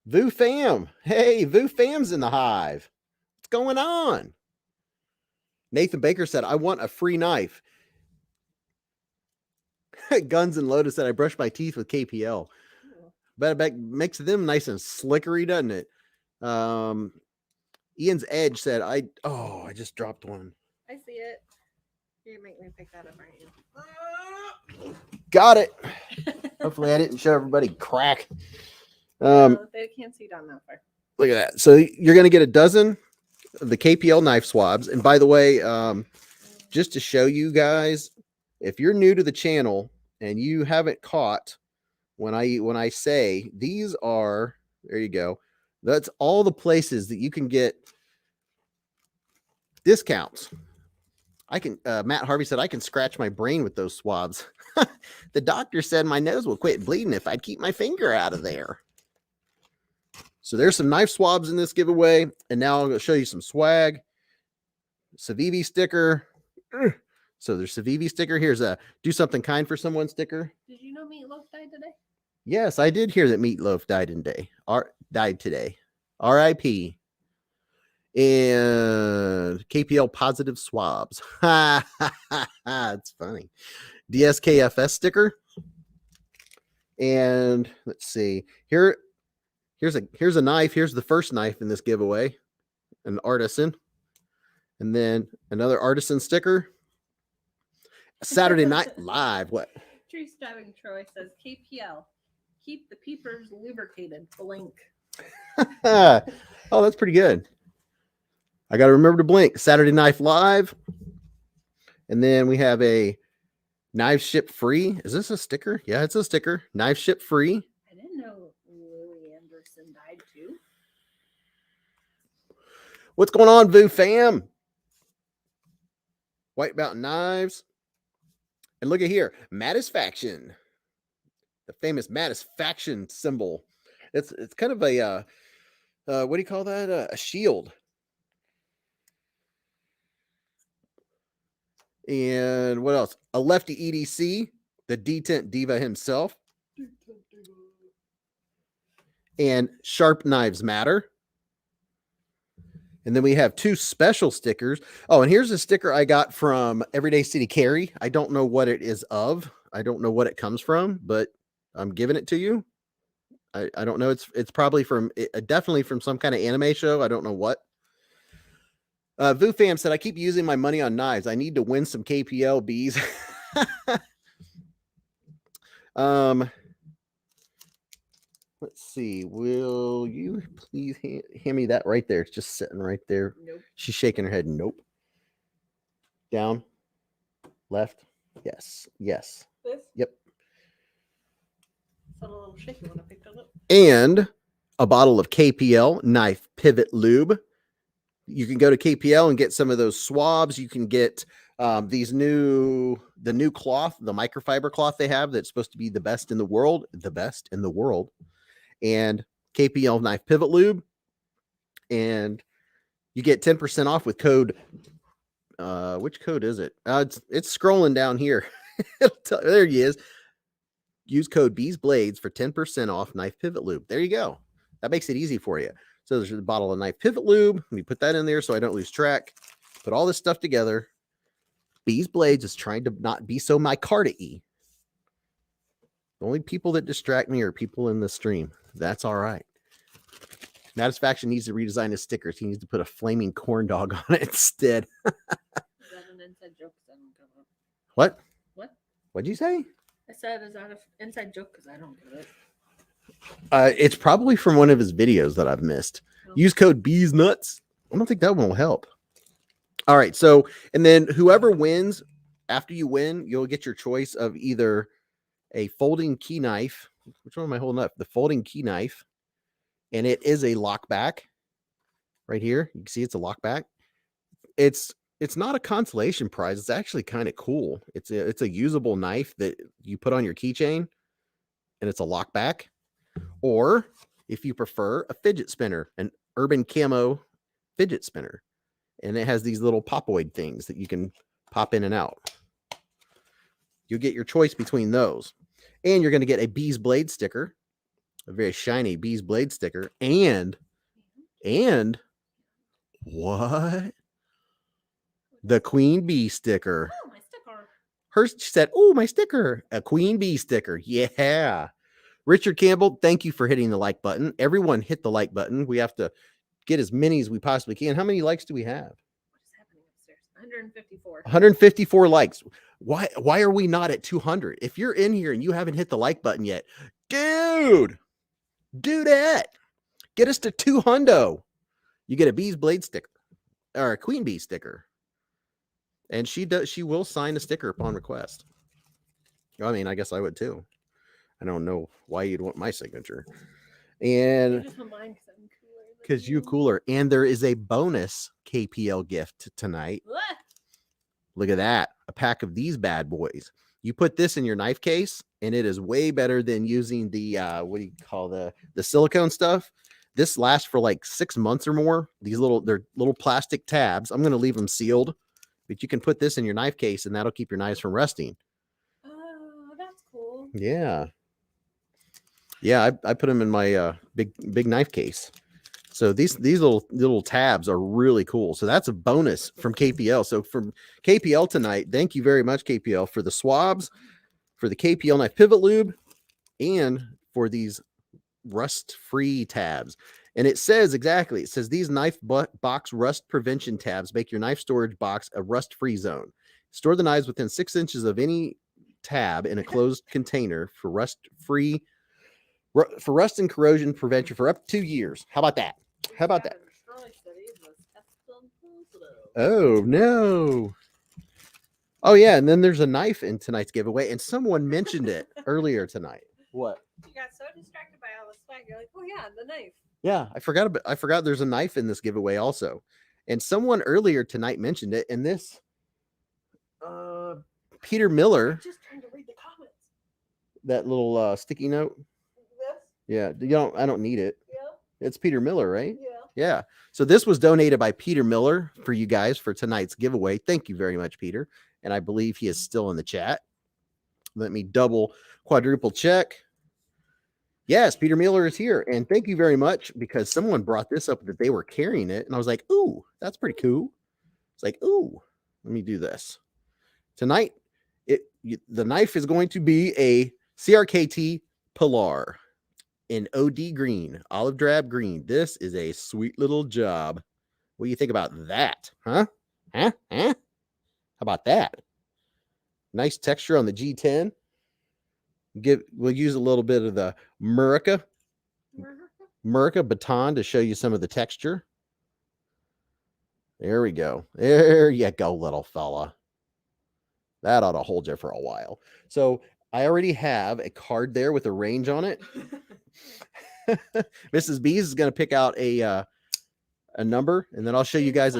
Voo Fam. Hey, Voo Fam's in the hive. What's going on? Nathan Baker said, I want a free knife. Guns and Lotus said, I brush my teeth with KPL. But it makes them nice and slickery, doesn't it? Ian's Edge said, I just dropped one. I see it. You make me pick that up, aren't you? Got it. Hopefully I didn't show everybody crack. They can't see down that far. Look at that. So you're going to get a dozen of the KPL knife swabs. And by the way, just to show you guys, if you're new to the channel and you haven't caught when I say these are, there you go. That's all the places that you can get discounts. I can, Matt Harvey said, I can scratch my brain with those swabs. The doctor said my nose will quit bleeding if I'd keep my finger out of there. So there's some knife swabs in this giveaway. And now I'm going to show you some swag. Civivi sticker. So there's Civivi sticker. Here's a do something kind for someone sticker. Did you know Meatloaf died today? Yes, I did hear that Meatloaf died today. R.I.P. And KPL positive swabs. It's funny. DSKFS sticker. And let's see. Here's a knife. Here's the first knife in this giveaway. An artisan. And then another artisan sticker. Saturday Night Live. What? Tree Stabbing Troy says KPL. Keep the peepers lubricated. Blink. Oh, that's pretty good. I got to remember to blink. Saturday Night Live. And then we have a knife ship free. Is this a sticker? Yeah, it's a sticker. Knife ship free. I didn't know Louis Anderson died too. What's going on, Voo Fam? White Mountain Knives. And look at here. Mattisfaction. The famous Mattisfaction symbol. It's kind of a, what do you call that? A shield. And what else? A lefty EDC, the detent diva himself. And Sharp Knives Matter. And then we have two special stickers. Oh, and here's a sticker I got from Everyday City Carry. I don't know what it is of. I don't know what it comes from, but I'm giving it to you. I don't know. It's probably from, definitely from some kind of anime show. I don't know what. Voo Fam said, I keep using my money on knives. I need to win some KPL bees. Let's see. Will you please hand me that right there? It's just sitting right there. Nope. She's shaking her head. Nope. Down. Left. Yes. Yes. This? Yep. It's a little shaky when I picked it up. And a bottle of KPL knife pivot lube. You can go to KPL and get some of those swabs. You can get the new cloth, the microfiber cloth they have that's supposed to be the best in the world, and KPL knife pivot lube. And you get 10% off with code. Which code is it? It's scrolling down here. There he is. Use code Beez Blades for 10% off knife pivot lube. There you go. That makes it easy for you. So there's a bottle of knife pivot lube. Let me put that in there so I don't lose track. Put all this stuff together. Beez Blades is trying to not be so micarta-y. The only people that distract me are people in the stream. That's all right. Mattisfaction needs to redesign his stickers. He needs to put a flaming corn dog on it instead. Is that an inside joke? What? What? What'd you say? I said, is that an inside joke? Because I don't get it. It's probably from one of his videos that I've missed. Use code Beez Nuts. I don't think that one will help. All right. So, and then whoever wins, after you win, you'll get your choice of either a folding key knife. Which one am I holding up? The folding key knife. And it is a lockback right here. You can see it's a lockback. It's not a consolation prize. It's actually kind of cool. It's a usable knife that you put on your keychain, and it's a lockback. Or if you prefer, a fidget spinner, an urban camo fidget spinner. And it has these little popoid things that you can pop in and out. You'll get your choice between those. And you're going to get a Beez Blade sticker, a very shiny Beez Blade sticker. And what? The Queen Bee sticker. Oh, my sticker. She said, oh, my sticker. A Queen Bee sticker. Yeah. Richard Campbell, thank you for hitting the like button. Everyone hit the like button. We have to get as many as we possibly can. How many likes do we have? What is happening upstairs? 154. 154 likes. Why are we not at 200? If you're in here and you haven't hit the like button yet, dude, do that. Get us to 200. You get a Beez Blade sticker or a Queen Bee sticker. And she will sign a sticker upon request. I mean, I guess I would too. I don't know why you'd want my signature. And because you're cooler. And there is a bonus KPL gift tonight. What? Look at that. A pack of these bad boys. You put this in your knife case, and it is way better than using the what do you call the silicone stuff. This lasts for like 6 months or more. They're little plastic tabs. I'm going to leave them sealed, but you can put this in your knife case, and that'll keep your knives from rusting. Oh, that's cool. Yeah. Yeah, I put them in my big knife case. So these little tabs are really cool. So that's a bonus from KPL. So from KPL tonight, thank you very much, KPL, for the swabs, for the KPL knife pivot lube, and for these rust-free tabs. And it says exactly, it says these knife box rust prevention tabs make your knife storage box a rust-free zone. Store the knives within 6 inches of any tab in a closed container for rust and corrosion prevention for up to 2 years. How about that? How about that? Oh, no. Oh, yeah. And then there's a knife in tonight's giveaway. And someone mentioned it earlier tonight. What? You got so distracted by all the swag. You're like, oh, yeah, the knife. Yeah, I forgot there's a knife in this giveaway also. And someone earlier tonight mentioned it. And this Peter Miller. I'm just trying to read the comments. That little sticky note. Yes. Yeah, I don't need it. Yeah. It's Peter Miller, right? Yeah. Yeah. So this was donated by Peter Miller for you guys for tonight's giveaway. Thank you very much, Peter. And I believe he is still in the chat. Let me quadruple check. Yes, Peter Miller is here. And thank you very much, because someone brought this up that they were carrying it. And I was like, ooh, that's pretty cool. It's like, ooh, let me do this. Tonight, the knife is going to be a CRKT Pilar in OD green, olive drab green. This is a sweet little job. What do you think about that? Huh? How about that? Nice texture on the G10. We'll use a little bit of the Murica baton to show you some of the texture. There we go. There you go, little fella. That ought to hold you for a while. So I already have a card there with a range on it. Mrs. Beez is going to pick out a number, and then I'll show you guys.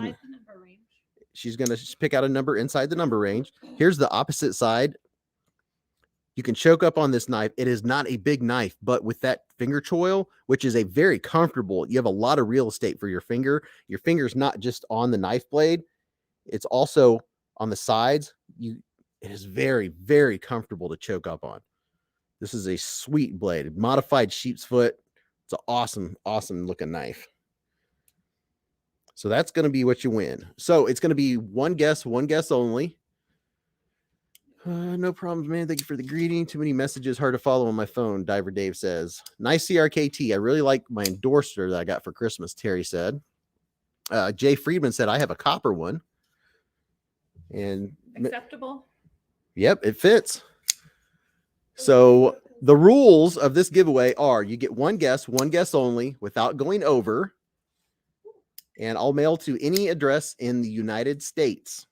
She's going to pick out a number inside the number range. Here's the opposite side. You can choke up on this knife. It is not a big knife, but with that finger choil, which is a very comfortable, you have a lot of real estate for your finger. Your finger's not just on the knife blade. It's also on the sides. It is very, very comfortable to choke up on. This is a sweet blade, modified sheep's foot. It's an awesome, awesome looking knife. So that's going to be what you win. So it's going to be one guess only. No problems, man. Thank you for the greeting. Too many messages, hard to follow on my phone. Diver Dave says, nice CRKT. I really like my endorser that I got for Christmas, Terry said. Jay Friedman said, I have a copper one. And acceptable. Yep, it fits. So the rules of this giveaway are you get one guess only without going over. And I'll mail to any address in the United States,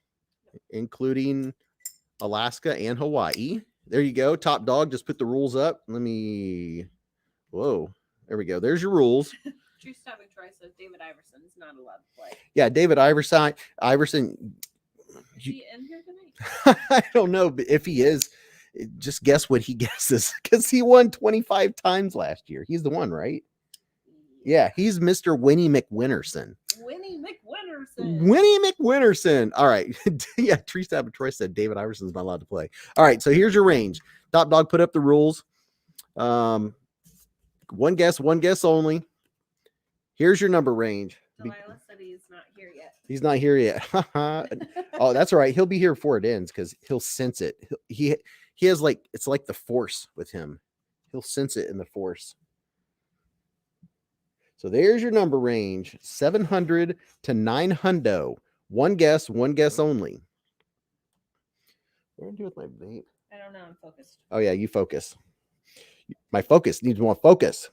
including Alaska and Hawaii. There you go. Top Dog just put the rules up. Whoa. There we go. There's your rules. True Stabbing Troy says David Iverson is not allowed to play. Yeah, David Iverson. Is he in here tonight? I don't know, but if he is, just guess what he guesses, because he won 25 times last year. He's the one, right? Yeah, he's Mr. Winnie McWinterson. Winnie McWinterson. Winnie McWinterson. All right. Yeah, Tree Stab Troy said David Iverson's not allowed to play. All right, so here's your range. Top Dog put up the rules. One guess only. Here's your number range. Delilah said he's not here yet. He's not here yet. Oh, that's all right. He'll be here before it ends because he'll sense it. He has it's like the Force with him. He'll sense it in the Force. So there's your number range, 700 to 900. One guess only. What do I do with my vape? I don't know. I'm focused. Oh, yeah, you focus. My focus needs more focus.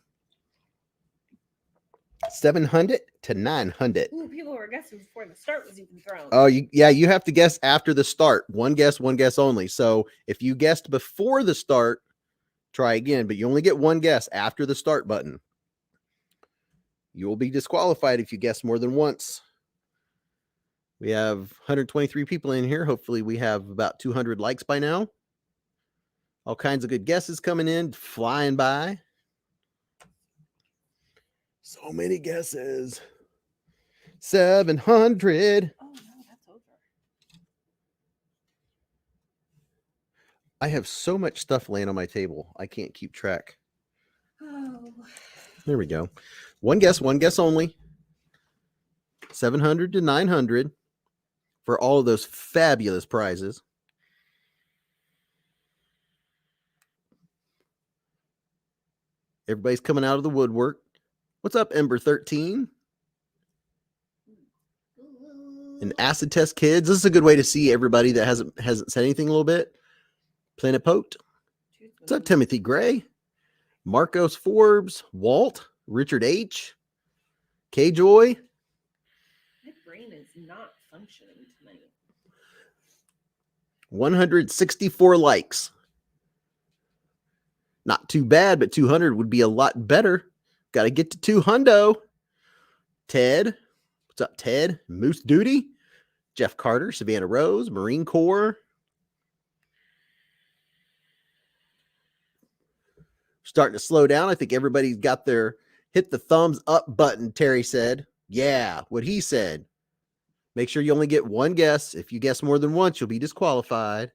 700 to 900. Ooh, people were guessing before the start was even thrown. Oh, you have to guess after the start. One guess only. So if you guessed before the start, try again, but you only get one guess after the start button. You will be disqualified if you guess more than once. We have 123 people in here. Hopefully we have about 200 likes by now. All kinds of good guesses coming in, flying by. So many guesses. 700. Oh, no, that's over. I have so much stuff laying on my table. I can't keep track. Oh. There we go. One guess only. 700 to 900 for all of those fabulous prizes. Everybody's coming out of the woodwork. What's up, Ember 13? And Acid Test Kids. This is a good way to see everybody that hasn't said anything a little bit. Planet Pote. What's up, Timothy Gray? Marcos Forbes, Walt, Richard H, K-Joy. My brain is not functioning tonight. 164 likes. Not too bad, but 200 would be a lot better. Got to get to 200. Ted. What's up, Ted? Moose Duty. Jeff Carter, Savannah Rose, Marine Corps. Starting to slow down. I think everybody's got their hit the thumbs up button, Terry said. Yeah, what he said. Make sure you only get one guess. If you guess more than once, you'll be disqualified.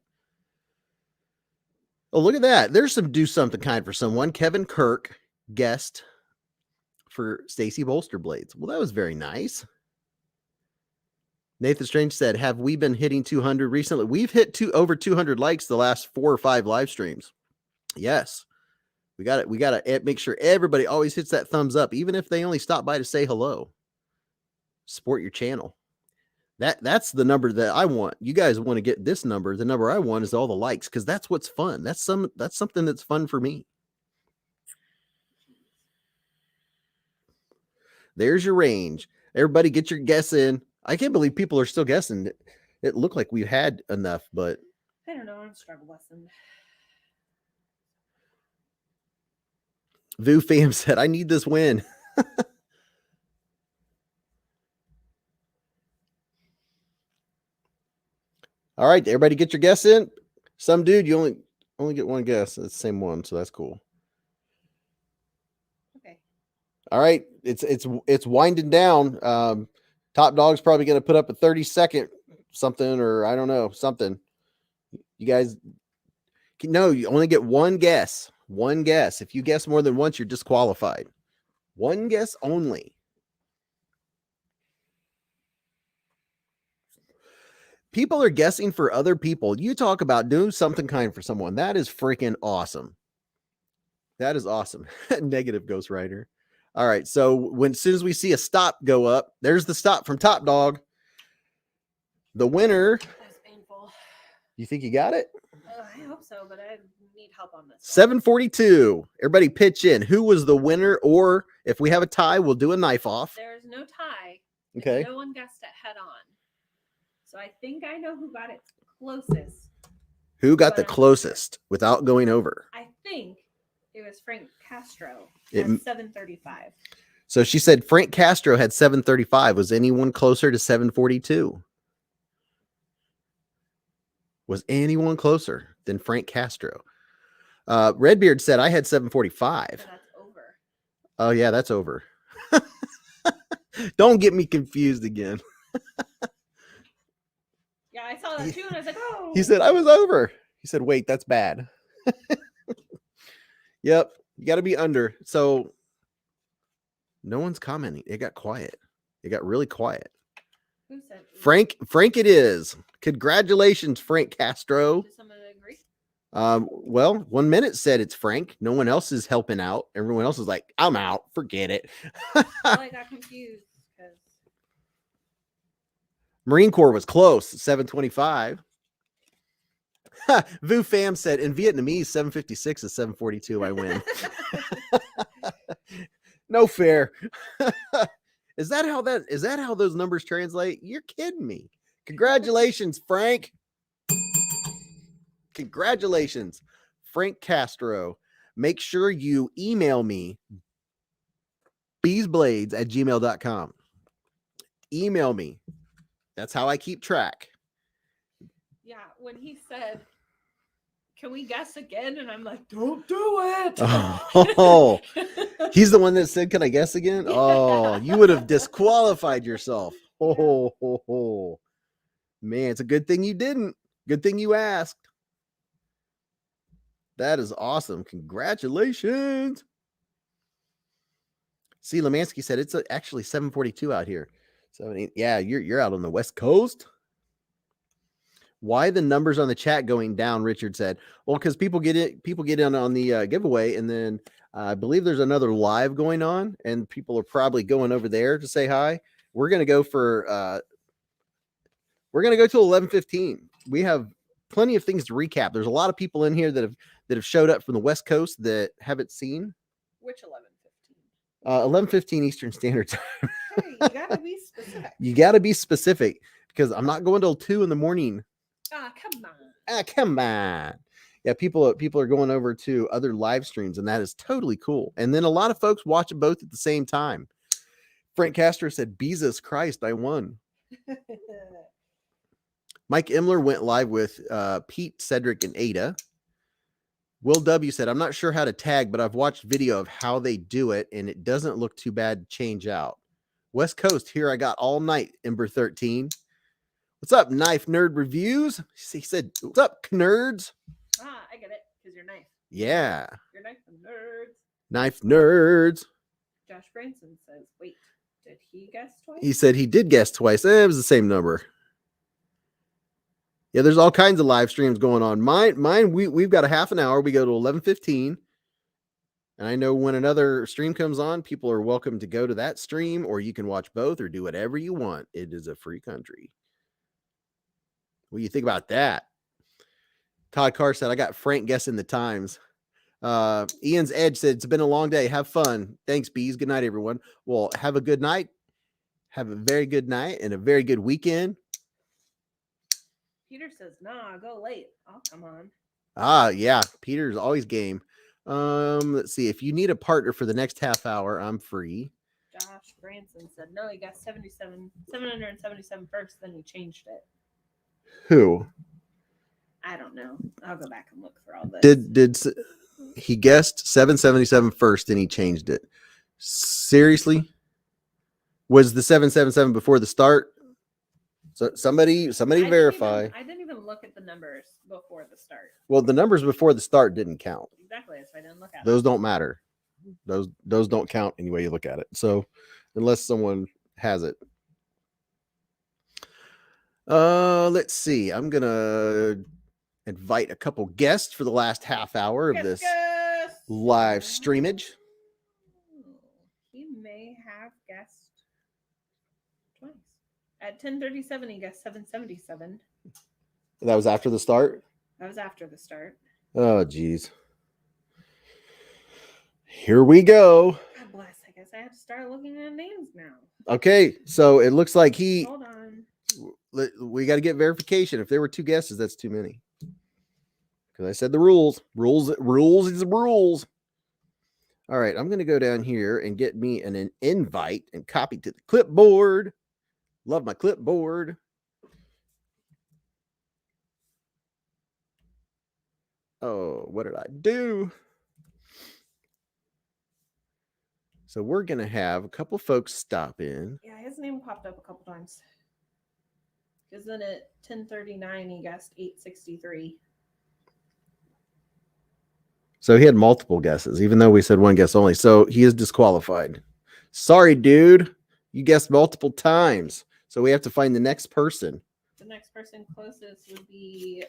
Oh, look at that. There's some do something kind for someone. Kevin Kirk guessed for Stacy Bolster Blades. Well, that was very nice. Nathan Strange said, have we been hitting 200 recently? We've hit over 200 likes the last 4 or 5 live streams. Yes. We got to make sure everybody always hits that thumbs up, even if they only stop by to say hello. Support your channel. That's the number that I want. You guys want to get this number. The number I want is all the likes, because that's what's fun. That's something that's fun for me. There's your range. Everybody get your guess in. I can't believe people are still guessing. It looked like we had enough, but I don't know. I'm struggle lesson. Vu Fam said, I need this win. All right, everybody get your guess in. Some dude, you only get one guess. It's the same one, so that's cool. Okay. All right, it's winding down. Top Dog's probably going to put up a 30-second something, or I don't know, something. You guys, no, you only get one guess. One guess. If you guess more than once, you're disqualified. One guess only. People are guessing for other people. You talk about doing something kind for someone. That is freaking awesome. That is awesome. Negative Ghost Rider. All right. So as soon as we see a stop go up, there's the stop from Top Dog. The winner. That was painful. You think you got it? I hope so, but I need help on this. 742. Everybody pitch in. Who was the winner? Or if we have a tie, we'll do a knife off. There's no tie. Okay. No one guessed it head on. So I think I know who got it closest. Who got the closest without going over? I think it was Frank Castro It- at 735. So she said Frank Castro had 735. Was anyone closer to 742? Was anyone closer than Frank Castro? Redbeard said I had 745. So that's over. Oh yeah, that's over. Don't get me confused again. Yeah, I saw that too, and I was like, oh. He said I was over. He said, wait, that's bad. Yep, you got to be under. So no one's commenting. It got quiet. It got really quiet. Who said Frank it is. Congratulations, Frank Castro. Does someone agree? Well, 1 minute said it's Frank. No one else is helping out. Everyone else is like, I'm out. Forget it. Well, I got confused because Marine Corps was close. 725. Vu Fam said in Vietnamese 756 is 742. I win. No fair. Is that how those numbers translate? You're kidding me. Congratulations, Frank. Congratulations, Frank Castro. Make sure you email me beezblades@gmail.com. Email me. That's how I keep track. yeah, when he said, "Can we guess again?" and I'm like, "Don't do it." Oh, he's the one that said, "Can I guess again?" Yeah. Oh, you would have disqualified yourself. Oh, man, it's a good thing you didn't. Good thing you asked. That is awesome. Congratulations. See, Lemansky said it's actually 742 out here. So yeah, you're out on the West Coast. Why the numbers on the chat going down? Richard said, well, because people get in on the giveaway, and then I believe there's another live going on, and people are probably going over there to say hi. We're gonna go for we're gonna go till 11:15. We have plenty of things to recap. There's a lot of people in here that have showed up from the West Coast that haven't seen. Which 11:15? 11:15 Eastern Standard Time. Hey, you gotta be specific. You gotta be specific because I'm not going till 2 in the morning. Ah, come on. Come on. Yeah, people are going over to other live streams, and that is totally cool. And then a lot of folks watch it both at the same time. Frank Castro said, "Jesus Christ, I won." Mike Imler went live with Pete, Cedric, and Ada. Will W said, "I'm not sure how to tag, but I've watched video of how they do it, and it doesn't look too bad to change out." West Coast, here I got all night, Ember 13. What's up, Knife Nerd Reviews? He said, what's up, nerds? Ah, I get it, because you're nice. Yeah. You're nice and nerds. Knife Nerds. Josh Branson says, wait, did he guess twice? He said he did guess twice. It was the same number. Yeah, there's all kinds of live streams going on. Mine, we've got a half an hour. We go to 11:15. And I know when another stream comes on, people are welcome to go to that stream, or you can watch both or do whatever you want. It is a free country. What do you think about that? Todd Carr said, I got Frank guessing the times. Ian's Edge said, it's been a long day. Have fun. Thanks, Beez. Good night, everyone. Well, have a good night. Have a very good night and a very good weekend. Peter says, nah, go late. I'll come on. Ah, yeah. Peter's always game. Let's see. If you need a partner for the next half hour, I'm free. Josh Branson said, no, he got 777 first, then he changed it. Who? I don't know. I'll go back and look for all this. Did he guessed 777 first and he changed it? Seriously? Was the 777 before the start? So somebody verify. I didn't even look at the numbers before the start. Well, the numbers before the start didn't count. Exactly, so I didn't look at Those don't matter. Those don't count any way you look at it. So unless someone has it. Let's see. I'm gonna invite a couple guests for the last half hour of this live streamage. He may have guessed twice. At 10:37, he guessed 777. That was after the start? That was after the start. Oh, geez. Here we go. God bless. I guess I have to start looking at names now. Okay, so it looks like Hold on. we got to get verification. If there were 2 guesses, that's too many. Because I said the rules. Rules is rules. All right, I'm going to go down here and get me an invite and copy to the clipboard. Love my clipboard. Oh, what did I do? So we're going to have a couple folks stop in. Yeah, his name popped up a couple times. Because then at 10:39, he guessed 863. So he had multiple guesses, even though we said 1 guess only. So he is disqualified. Sorry, dude. You guessed multiple times. So we have to find the next person. The next person closest would be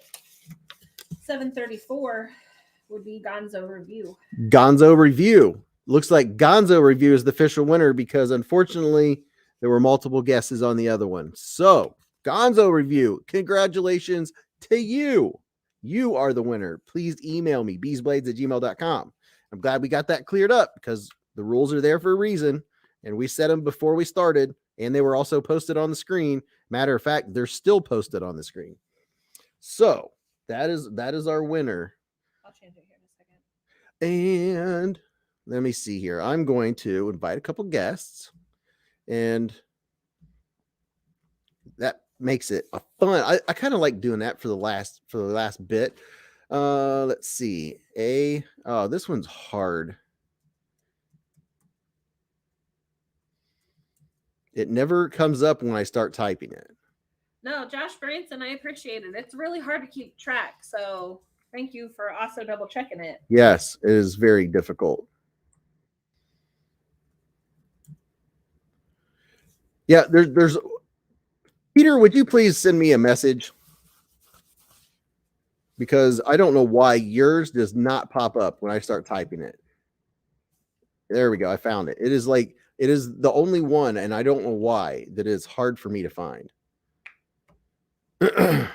734, would be Gonzo Review. Gonzo Review. Looks like Gonzo Review is the official winner because unfortunately there were multiple guesses on the other one. So Gonzo Review, congratulations to you. You are the winner. Please email me, beezblades@gmail.com. I'm glad we got that cleared up because the rules are there for a reason. And we set them before we started. And they were also posted on the screen. Matter of fact, they're still posted on the screen. So that is our winner. I'll change it here in a second. And let me see here. I'm going to invite a couple guests. And that makes it a fun. I kind of like doing that for the last bit. Let's see. This one's hard. It never comes up when I start typing it. No, Josh Branson, I appreciate it. It's really hard to keep track. So thank you for also double checking it. Yes, it is very difficult. Yeah, there's Peter, would you please send me a message? Because I don't know why yours does not pop up when I start typing it. There we go. I found it. It is the only one, and I don't know why, that is hard for me to find. Hi,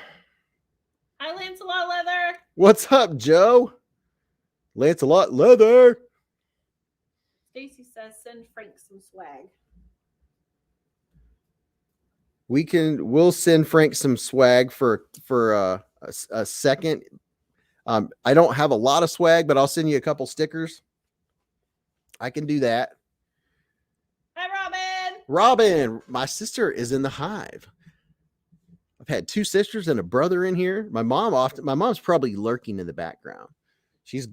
Lancelot Leather. What's up, Joe? Lancelot Leather. Stacy says send Frank some swag. We'll send Frank some swag for a second. I don't have a lot of swag, but I'll send you a couple stickers. I can do that. Hi, Robin. Robin, my sister is in the Hive. I've had 2 sisters and a brother in here. My mom's probably lurking in the background. She's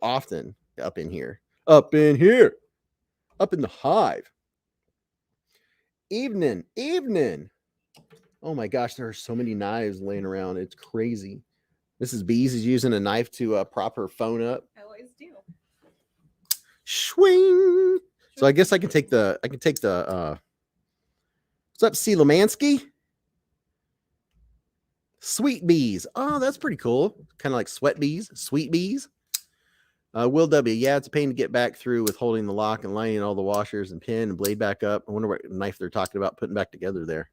often up in here, up in the Hive. Evening. Oh my gosh, there are so many knives laying around. It's crazy. Mrs. Beez is using a knife to prop her phone up. I always do. Swing. So I guess I can take the what's up, C. Lemansky? Sweet bees. Oh, that's pretty cool. Kind of like sweat bees, sweet bees. Will W. Yeah, it's a pain to get back through with holding the lock and lining all the washers and pin and blade back up. I wonder what knife they're talking about putting back together there.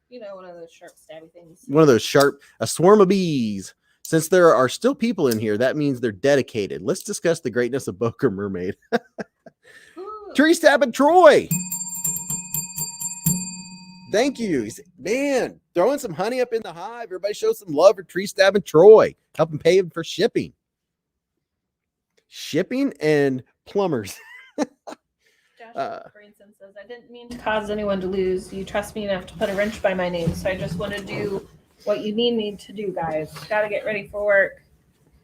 You know, one of those sharp stabby things. One of those a swarm of bees. Since there are still people in here, that means they're dedicated. Let's discuss the greatness of Boker Mermaid. Tree Stab and Troy. Thank you. Man, throwing some honey up in the hive. Everybody show some love for Tree Stab and Troy. Help them pay for shipping. Shipping and plumbers. Josh Branson says, I didn't mean to cause anyone to lose. You trust me enough to put a wrench by my name, so I just want to do what you need me to do, guys. Got to get ready for work.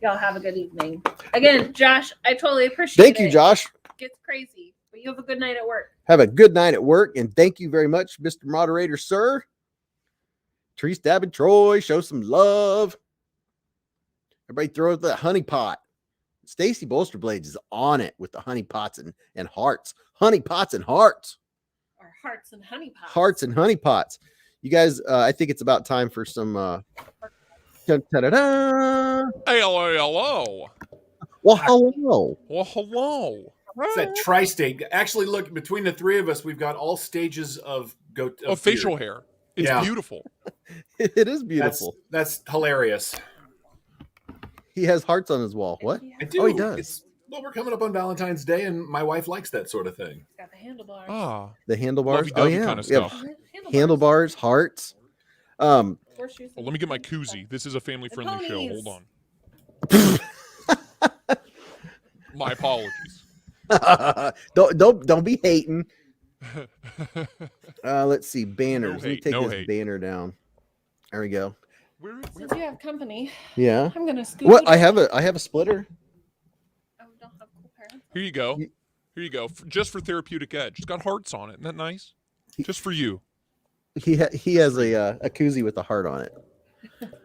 Y'all have a good evening. Again, Josh, I totally appreciate it. Thank you, Josh. It gets crazy, but you have a good night at work. Have a good night at work, and thank you very much, Mr. Moderator, sir. Tree Stab and Troy, show some love. Everybody throw out that honey pot. Stacy Bolster Blades is on it with the honey pots and hearts. Honey pots and hearts. Or hearts and honey pots. Hearts and honey pots. You guys, I think it's about time for some. Ta-da-da. Hey, hello. Well, hello. Well, hello. It's that tri-state. Actually, look, between the 3 of us, we've got all stages of facial hair. It's beautiful. It is beautiful. That's hilarious. He has hearts on his wall. What? I do. Oh, he does. Well, we're coming up on Valentine's Day, and my wife likes that sort of thing. It's got the handlebars. Ah, The handlebars. Oh lovey-dovey yeah, kind of yeah. stuff. Handlebars, hearts. Horseshoes Well, let me get my koozie. This is a family-friendly show. ponies. Hold on. My apologies. don't be hating. Let's see, banners. Let me hate, take no this hate. banner down. There we go. Since you have company, Yeah. I'm gonna scoot. What? I have a splitter. Oh, don't have cool parents. Here you go. Here you go. Just for therapeutic edge. It's got hearts on it. Isn't that nice? Just for you. He has a koozie with a heart on it.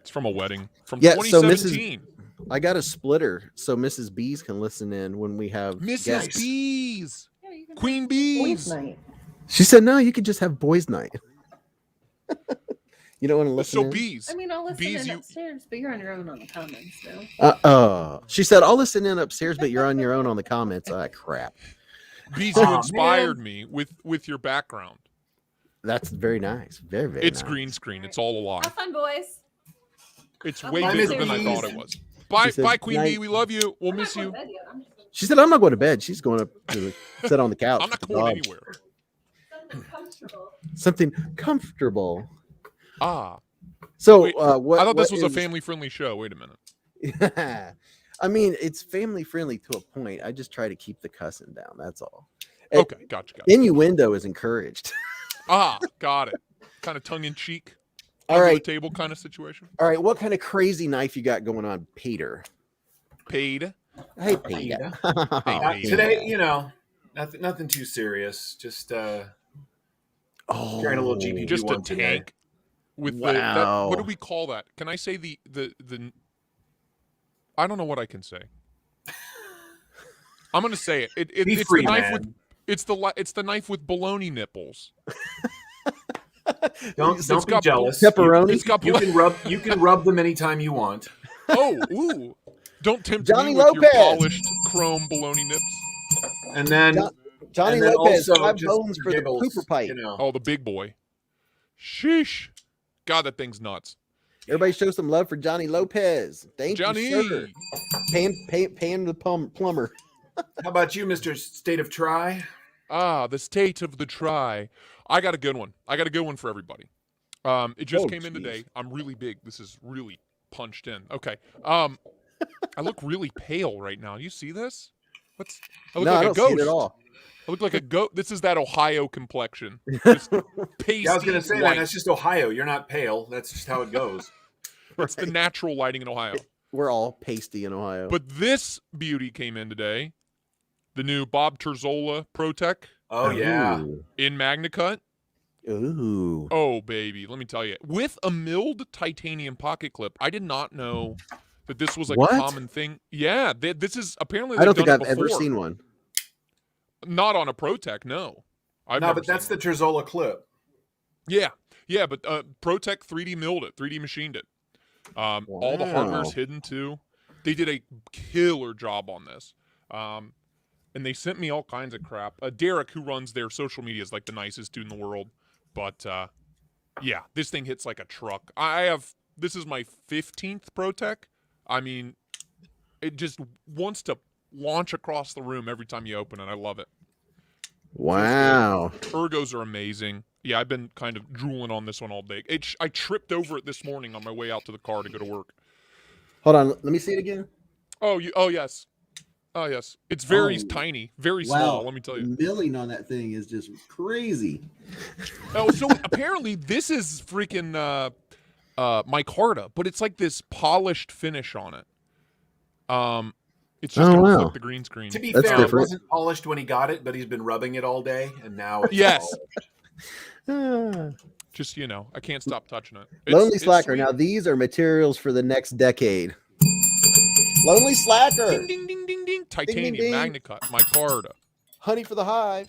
It's from a wedding from Yeah, so 2017. I got a splitter so Mrs. Beez can listen in when we have Mrs. guests. Beez. Yeah, you can Queen have Beez. boys' night. She said, "No, you could just have boys' night." You don't want to listen. So in? Beez. I mean, I'll listen Beez, in you- upstairs, but you're on your own on the comments now. She said, "I'll listen in upstairs, but you're on your own on the comments." Ah, crap. Beez, Aw, you inspired me with your background. That's very nice. Very, very. It's nice. green screen. It's all a lie. Have fun, boys. It's Bye, way Miss bigger than I Beez. thought it was. Bye, She said, bye, Queen "Night." Bee. We love you. We'll I'm miss not going you. to bed yet. I'm just gonna She said, "I'm not going to bed." She's going to sit on the couch. I'm not with the going dog. anywhere. something comfortable. Something comfortable. Ah, So, Wait, what? I thought this what was a is- family-friendly show. Wait a minute. I mean, it's family friendly to a point. I just try to keep the cussing down. That's all. Okay, gotcha. Innuendo is encouraged. Ah, got it. Kind of tongue-in-cheek, All under right. the table kind of situation. All right. What kind of crazy knife you got going on, Peter? Paid. Hey, Peter. Hey, Today, nothing too serious. Just carrying a little GPG Just a one today. tank with Wow. what do we call that? Can I say the I don't know what I can say. I'm gonna say it. Be It's free, the knife man. with it's the knife with bologna nipples. Don't It's be got jealous. pepperoni. It's got You can rub them anytime you want. Oh, ooh! Don't tempt Johnny me with Lopez. your polished chrome bologna nips. And then Johnny and then Lopez, also 5 just bones for the giggles, pooper pipe. Oh, the big boy. Sheesh! God, that thing's nuts. Everybody show some love for Johnny Lopez. Thank Johnny. you, sir. Paying the plumber. How about you, Mr. State of Try? Ah, the state of the try. I got a good one. I got a good one for everybody. It just Oh, came in geez. today. I'm really big. This is really punched in. Okay. I look really pale right now. You see this? I look No, like I a don't ghost. see it at all. I look like a goat. This is that Ohio complexion. Just pasty Yeah, I was going to say white. that. That's just Ohio. You're not pale. That's just how it goes. It's the natural lighting in Ohio. We're all pasty in Ohio. But this beauty came in today. The new Bob Terzola ProTech Oh, yeah. in MagnaCut. Ooh. Oh, baby. Let me tell you. With a milled titanium pocket clip, I did not know that this was like What? a common thing. Yeah, this is apparently I don't they've think done I've it ever before. seen one. Not on a ProTech, no. I've No, never but that's seen the Terzola clip. one. Yeah, but ProTech 3D milled it, 3D machined it. All the hardware's Wow. hidden too. They did a killer job on this. And they sent me all kinds of crap. Derek, who runs their social media, is like the nicest dude in the world. But yeah, this thing hits like a truck. This is my 15th ProTech. I mean, it just wants to launch across the room every time you open it. I love it. Wow. Ergos are amazing. Yeah, I've been kind of drooling on this one all day. I tripped over it this morning on my way out to the car to go to work. Hold on. Let me see it again. Oh, yes. Oh, yes. It's very tiny, very small, let me tell you. Milling on that thing is just crazy. Oh, so apparently this is freaking micarta, but it's like this polished finish on it. It's just Oh, gonna wow. flip the green screen. To be That's fair, it different. wasn't polished when he got it, but he's been rubbing it all day, and now it's Yes. polished. Just, I can't stop touching it. Lonely It's Slacker. sweet. Now, these are materials for the next decade. Lonely Slacker. Ding, ding, ding, ding, ding. Titanium, ding. MagnaCut, micarta. Honey for the Hive.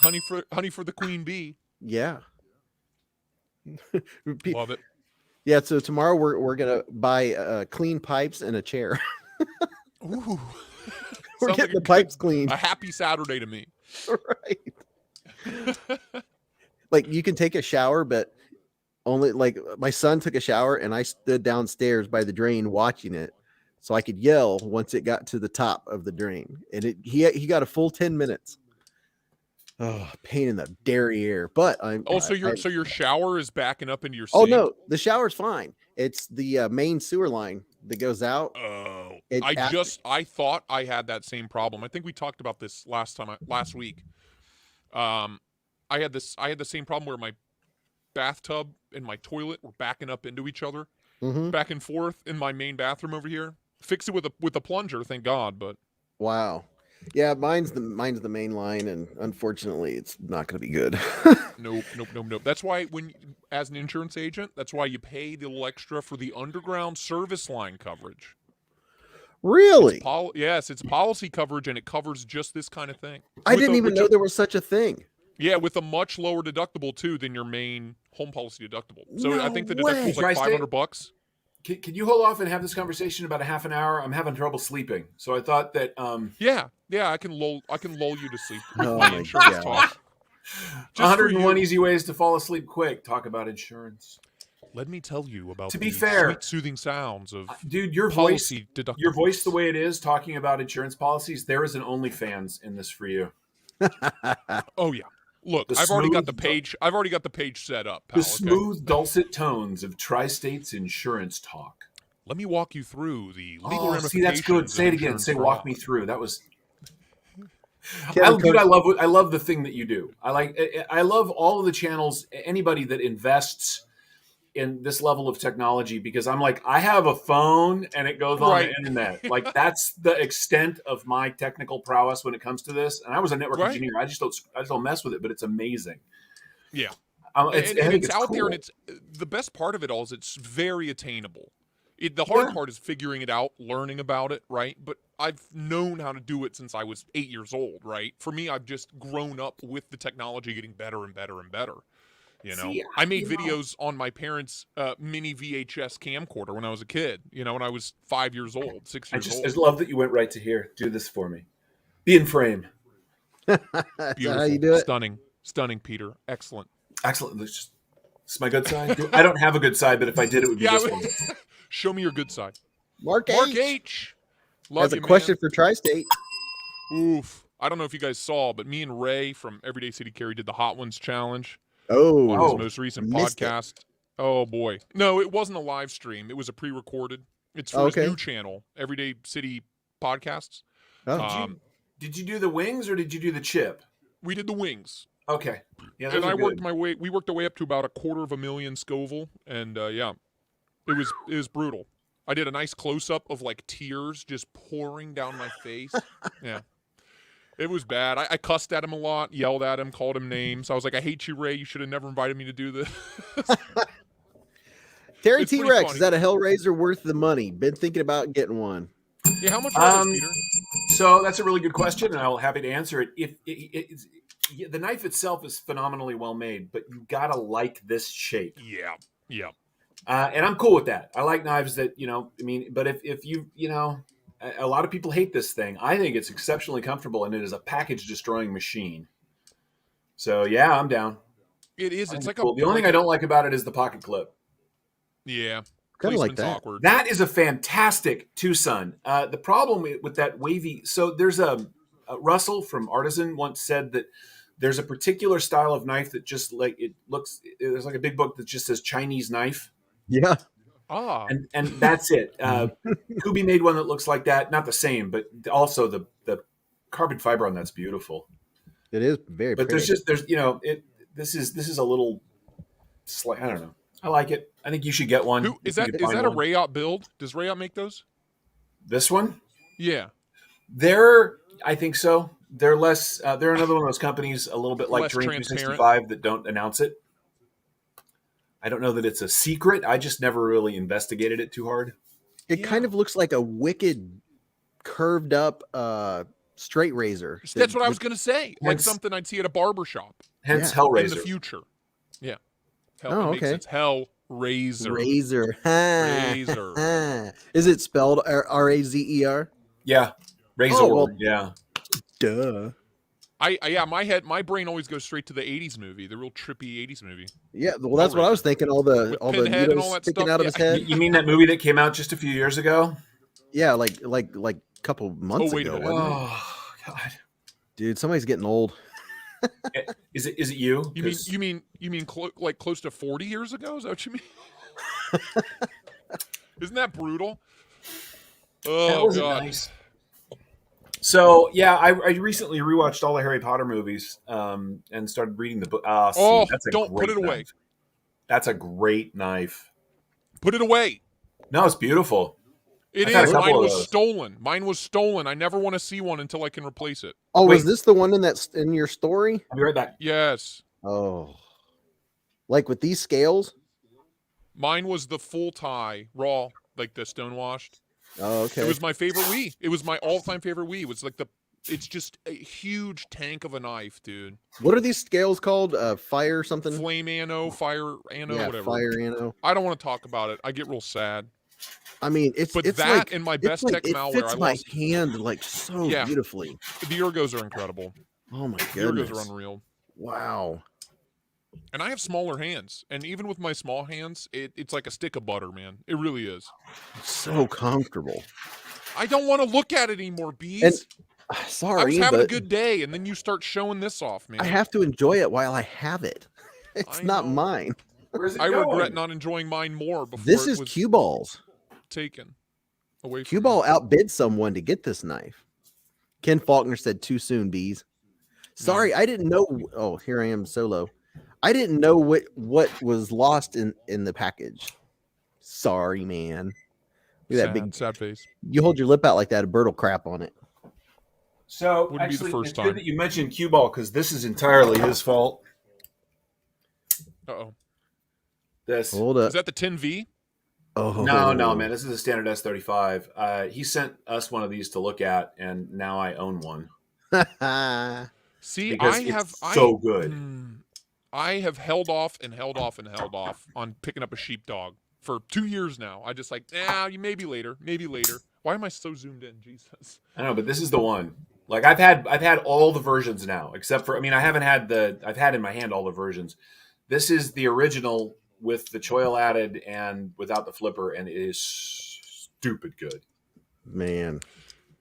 Honey for the queen bee. Yeah. Love it. Yeah, so tomorrow we're gonna buy clean pipes and a chair. Ooh. We're Sounds getting like the pipes clean. a happy Saturday to me. Right. Like you can take a shower, but only like my son took a shower and I stood downstairs by the drain watching it. so I could yell once it got to the top of the drain. And he got a full 10 minutes. Oh, pain in the derriere. But So your shower is backing up into your oh sink? no, the shower's fine. It's the main sewer line that goes out. Oh, It I thought I had that same problem. I think we talked about this last week. I had the same problem where my bathtub and my toilet were backing up into each other, back and forth in my main bathroom over here. Fix it with a plunger, thank God. But wow, yeah, mine's the main line, and unfortunately, it's not going to be good. Nope. That's why as an insurance agent, that's why you pay the little extra for the underground service line coverage. Really? Yes, it's policy coverage, and it covers just this kind of thing. I didn't even know there was such a thing. Yeah, with a much lower deductible too than your main home policy deductible. So No I think the way. deductible's like $500. Can you hold off and have this conversation about a half an hour? I'm having trouble sleeping, so I thought that. Yeah, I can lull you to sleep with Oh my my insurance God. talk. Just for 101 you. easy ways to fall asleep quick. Talk about insurance. Let me tell you about To be the fair, sweet, soothing sounds of dude, your policy deductibles. Your voice, the way it is, talking about insurance policies. There is an OnlyFans in this for you. Oh yeah. Look, I've already got the page set up, pal. The smooth, dulcet tones of Tri-State's insurance talk. Let me walk you through the legal ramifications. See, that's good. of Say it again. insurance Say, fraud. walk me through. That was. Kevin, I love the thing that you do. I love all of the channels. Anybody that invests in this level of technology, because I'm like, I have a phone and it goes on Right. the internet. Like, that's the extent of my technical prowess when it comes to this. And I was a network Right. engineer. I just don't mess with it, but it's amazing. Yeah. I And think it's out there, cool. and it's the best part of it all is it's very attainable. The hard part is figuring it out, learning about it, right? But I've known how to do it since I was 8 years old, right? For me, I've just grown up with the technology getting better and better and better. You know, See, I made videos on my parents' mini VHS camcorder when I was a kid. You know, when I was 5 years old, 6 I years just old. love that you went right to here. Do this for me. Be in frame. Is Beautiful, that how you do it? stunning, Peter, excellent. Excellent. This is my good side. I don't have a good side, but if I did, it would be this one. Show me your good side. Mark Mark H. H. Love has a you, question man. for Tri-State. Oof. I don't know if you guys saw, but me and Ray from Everyday City Carry did the Hot Ones Challenge on Oh, his most recent missed it. podcast. Oh, boy. No, it wasn't a live stream. It was a pre-recorded. It's for his Okay. new channel, Everyday City Podcasts. Oh. Did you do the wings or did you do the chip? We did the wings. Okay. Yeah, those And are I good. we worked our way up to about 250,000 Scoville. And yeah, it was brutal. I did a nice close-up of like tears just pouring down my face. Yeah. It was bad. I cussed at him a lot, yelled at him, called him names. I was like, I hate you, Ray. You should have never invited me to do this. Terry It's pretty T-Rex, funny. is that a Hellraiser worth the money? Been thinking about getting one. Yeah, how much are those, Peter? So that's a really good question, and I'm happy to answer it. The knife itself is phenomenally well made, but you gotta like this shape. Yeah. And I'm cool with that. I like knives that, but if you, a lot of people hate this thing. I think it's exceptionally comfortable, and it is a package destroying machine. So yeah, I'm down. It is. It's like Cool. The only thing I don't like about it is the pocket clip. Yeah. Kinda like Placement's that. awkward. That is a fantastic Tucson. The problem with that wavy, so there's a Russell from Artisan once said that there's a particular style of knife that just like there's like a big book that just says Chinese knife. Yeah. Ah. And that's it. Kubi made one that looks like that. Not the same, but also the carbon fiber on that's beautiful. It is very But pretty. this is a little slight. I don't know. I like it. I think you should get one. Who is if you that? can Is find that a one. Rayot build? Does Rayot make those? This one? Yeah. I think so. They're less. They're another one of those companies, a little bit like Less Terrain transparent. 365, that don't announce it. I don't know that it's a secret. I just never really investigated it too hard. It kind of looks like a wicked, curved up straight razor. That's what I was going to say. Like Hence- something I'd see at a barber shop Hence Yeah. in the Hellraiser. future. Yeah. Oh, it makes okay. sense. Hellraiser. Razor. Razor. Is it spelled R-A-Z-E-R? Yeah, Razor. Oh, well- Yeah. Duh. My brain always goes straight to the 80s movie, the real trippy 80s movie. Yeah, well, that's what I was thinking. All the With Pinhead and all needles that sticking stuff. out of Yeah. his head. You mean that movie that came out just a few years ago? Yeah, like a couple months wait a ago. minute. Wasn't it? Oh God, Dude, somebody's getting old. is it you? You mean like close to 40 years ago? Is that what you mean? Isn't that brutal? That Oh wasn't God. nice. So yeah, I recently rewatched all the Harry Potter movies and started reading the book. Oh, that's a don't put great it away. knife. That's a great knife. Put it away. No, it's beautiful. It I've had a is. couple Mine of was those. stolen. Mine was stolen. I never want to see one until I can replace it. Oh, Wait. was this the one in your story? I'll be right back. Yes. Oh, like with these scales? Mine was the full tie, raw, like the stonewashed. Oh, okay. It was my favorite Wii. It was my all-time favorite Wii. It was like it's just a huge tank of a knife, dude. What are these scales called? Fire something? Flame anno, fire anno, Yeah, whatever. fire anno. I don't want to talk about it. I get real sad. I mean, it's But it's that like, and my it's best like, tech it malware, fits I my lost. hand like so Yeah. beautifully. The ergos are incredible. Oh my The ergos goodness! are unreal. Wow. And I have smaller hands. And even with my small hands, it's like a stick of butter, man. It really is. So comfortable. I don't want to look at it anymore, Beez. And I was sorry, having a but good day, and then you start showing this off, man. I have to enjoy it while I have it. It's I not know. mine. Where's it I going? regret not enjoying mine more before This it is was cue balls. taken away from Cue me. ball outbid someone to get this knife. Ken Faulkner said too soon, Beez. Sorry, I didn't know. Oh, here I am solo. I didn't know what was lost in the package. Sorry, man. Look at that big. Sad face. You hold your lip out like that, a bird will crap on it. So Wouldn't be the actually, first it's time. good that you mentioned cue ball because this is entirely his fault. Uh-oh. This. Hold Is up. that the 10V? Oh No, man. This is a standard S35. He sent us one of these to look at, and now I own one. See, Because it's so good. I have held off on picking up a sheepdog for 2 years now. I just like, maybe later. Why am I so zoomed in? Jesus. I know, but this is the one. Like I've had all the versions now, except for I've had in my hand all the versions. This is the original with the choil added and without the flipper, and it is stupid good. Man.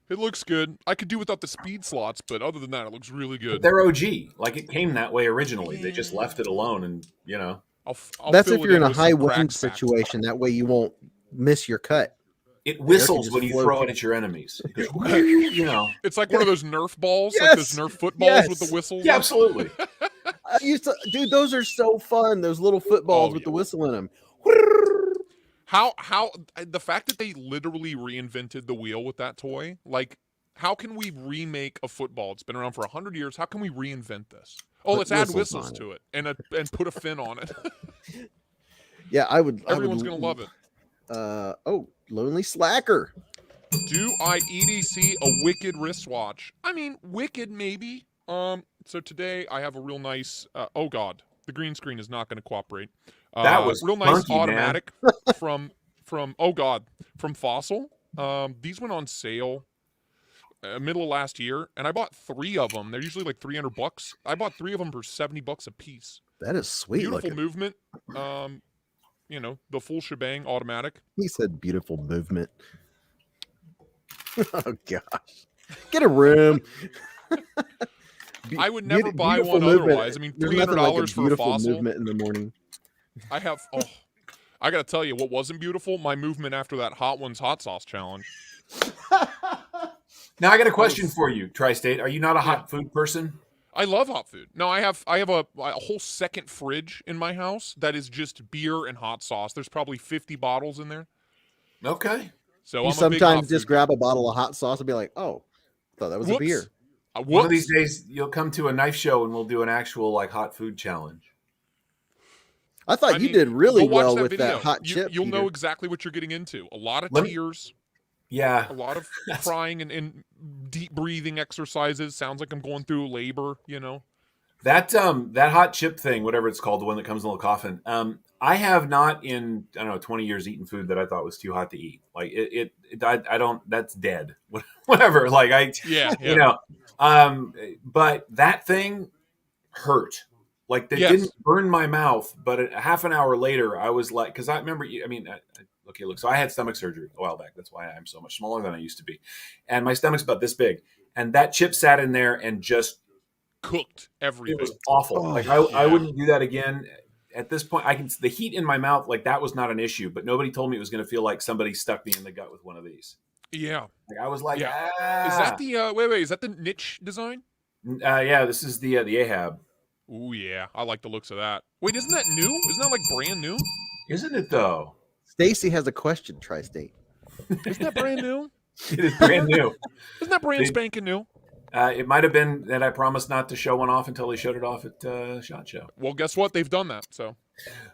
It looks good. I could do without the speed slots, but other than that, it looks really But good. they're OG. Like it came that way originally. They just left it alone, and I'll That's fill if it you're in a with some high crack wind facts. situation. That way you won't miss your cut. it whistles just when you float. throw it at your enemies. It goes, It's like one of those Nerf balls, like those Yes! Nerf footballs with Yes! the whistles. Yeah, absolutely. I used to, dude. Those are so fun. Those little footballs Oh, with yeah. the whistle in them. How the fact that they literally reinvented the wheel with that toy, like how can we remake a football? It's been around for 100 years. How can we reinvent this? Oh, Put let's add whistles whistles on to it and put a fin on it. Yeah, I would. Everyone's gonna love it. Oh, Lonely Slacker. Do I EDC a wicked wristwatch? I mean, wicked maybe. So today I have a real nice. Oh God, the green screen is not going to cooperate. That was real nice funky, man. automatic from oh God, from Fossil. These went on sale middle of last year, and I bought 3 of them. They're usually like $300. I bought 3 of them for $70 a piece. That is sweet Beautiful looking. movement. The full shebang automatic. He said beautiful movement. Oh gosh, get a room. I would never buy Beautiful one movement. otherwise. I mean, There's nothing like a $300 for a beautiful Fossil. movement in the morning. I have. Oh, I gotta tell you, what wasn't beautiful? My movement after that Hot Ones hot sauce challenge. Now I got a question for you, Tri-State. Are you not a hot food person? I love hot food. No, I have a whole second fridge in my house that is just beer and hot sauce. There's probably 50 bottles in there. Okay. So You I'm a big sometimes hot just food grab a bottle of hot sauce and be like, "Oh, thought that was Whoops. a beer." One of these days you'll come to a knife show and we'll do an actual like hot food challenge. I thought I you mean, did really go watch well that with video. that hot chip. You'll know Peter. exactly what you're getting into. A lot of Let me- tears, Yeah. a lot of crying and deep breathing exercises. Sounds like I'm going through labor. That hot chip thing, whatever it's called, the one that comes in a little coffin. I have not in 20 years eaten food that I thought was too hot to eat. Like I don't. That's dead. Whatever. Like Yeah. But that thing hurt. Like they Yes. didn't burn my mouth, but a half an hour later, I was like, because I remember, okay, look, so I had stomach surgery a while back. That's why I'm so much smaller than I used to be. And my stomach's about this big. And that chip sat in there and just Cooked everything. It was awful. Oh, Like yeah. I wouldn't do that again. At this point, the heat in my mouth, like that was not an issue, but nobody told me it was going to feel like somebody stuck me in the gut with one of these. Yeah. Like I was like, Yeah. ah. Is that the wait? Is that the niche design? Yeah, this is the Ahab. Ooh, yeah. I like the looks of that. Wait, isn't that new? Isn't that like brand new? Isn't it though? Stacy has a question, Tri-State. Isn't that brand new? It is brand new. Isn't that brand They- spanking new? It might have been that I promised not to show one off until they showed it off at SHOT Show. Well, guess what? They've done that, so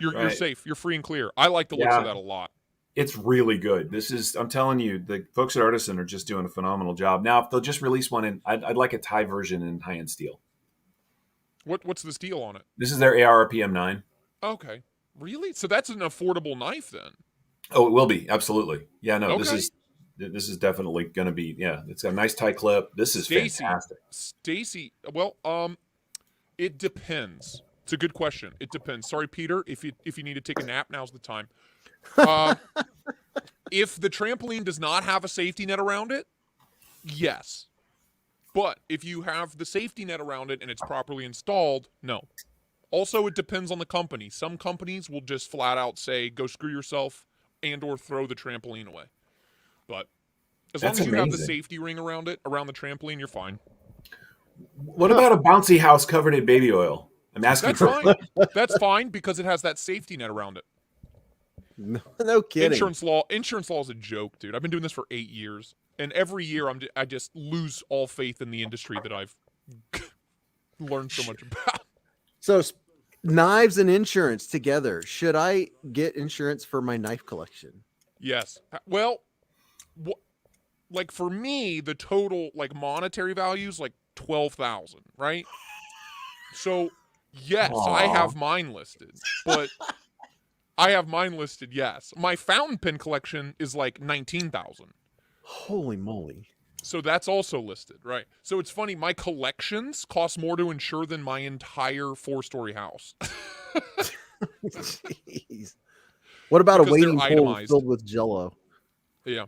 you're Right. safe. You're free and clear. I like the looks Yeah. of that a lot. It's really good. I'm telling you, the folks at Artisan are just doing a phenomenal job. Now, if they'll just release one I'd like a Thai version in high-end steel. What's the steel on it? This is their ARPM9. Okay, really? So that's an affordable knife then? Oh, it will be. Absolutely. Yeah, no, Okay. this is definitely going to be, yeah, it's got a nice tight clip. This is Stacy. fantastic. Stacy, well, it depends. It's a good question. It depends. Sorry, Peter, if you need to take a nap, now's the time. If the trampoline does not have a safety net around it, yes. But if you have the safety net around it and it's properly installed, no. Also, it depends on the company. Some companies will just flat out say, go screw yourself and or throw the trampoline away. But as long That's as you have the amazing. safety ring around it, around the trampoline, you're fine. What about a bouncy house covered in baby oil? I'm asking That's for fine. That's fine because it has that safety net around it. No kidding. Insurance law is a joke, dude. I've been doing this for 8 years, and every year I just lose all faith in the industry that I've learned so much about. So knives and insurance together. Should I get insurance for my knife collection? Yes. Well, like for me, the total like monetary value is like 12,000, right? So yes, I Aw. have mine listed, but yes. My fountain pen collection is like 19,000. Holy moly. So that's also listed, right? So it's funny, my collections cost more to insure than my entire 4-story house. Jeez. What about Because a they're waiting pool itemized. filled with Jello? Yeah.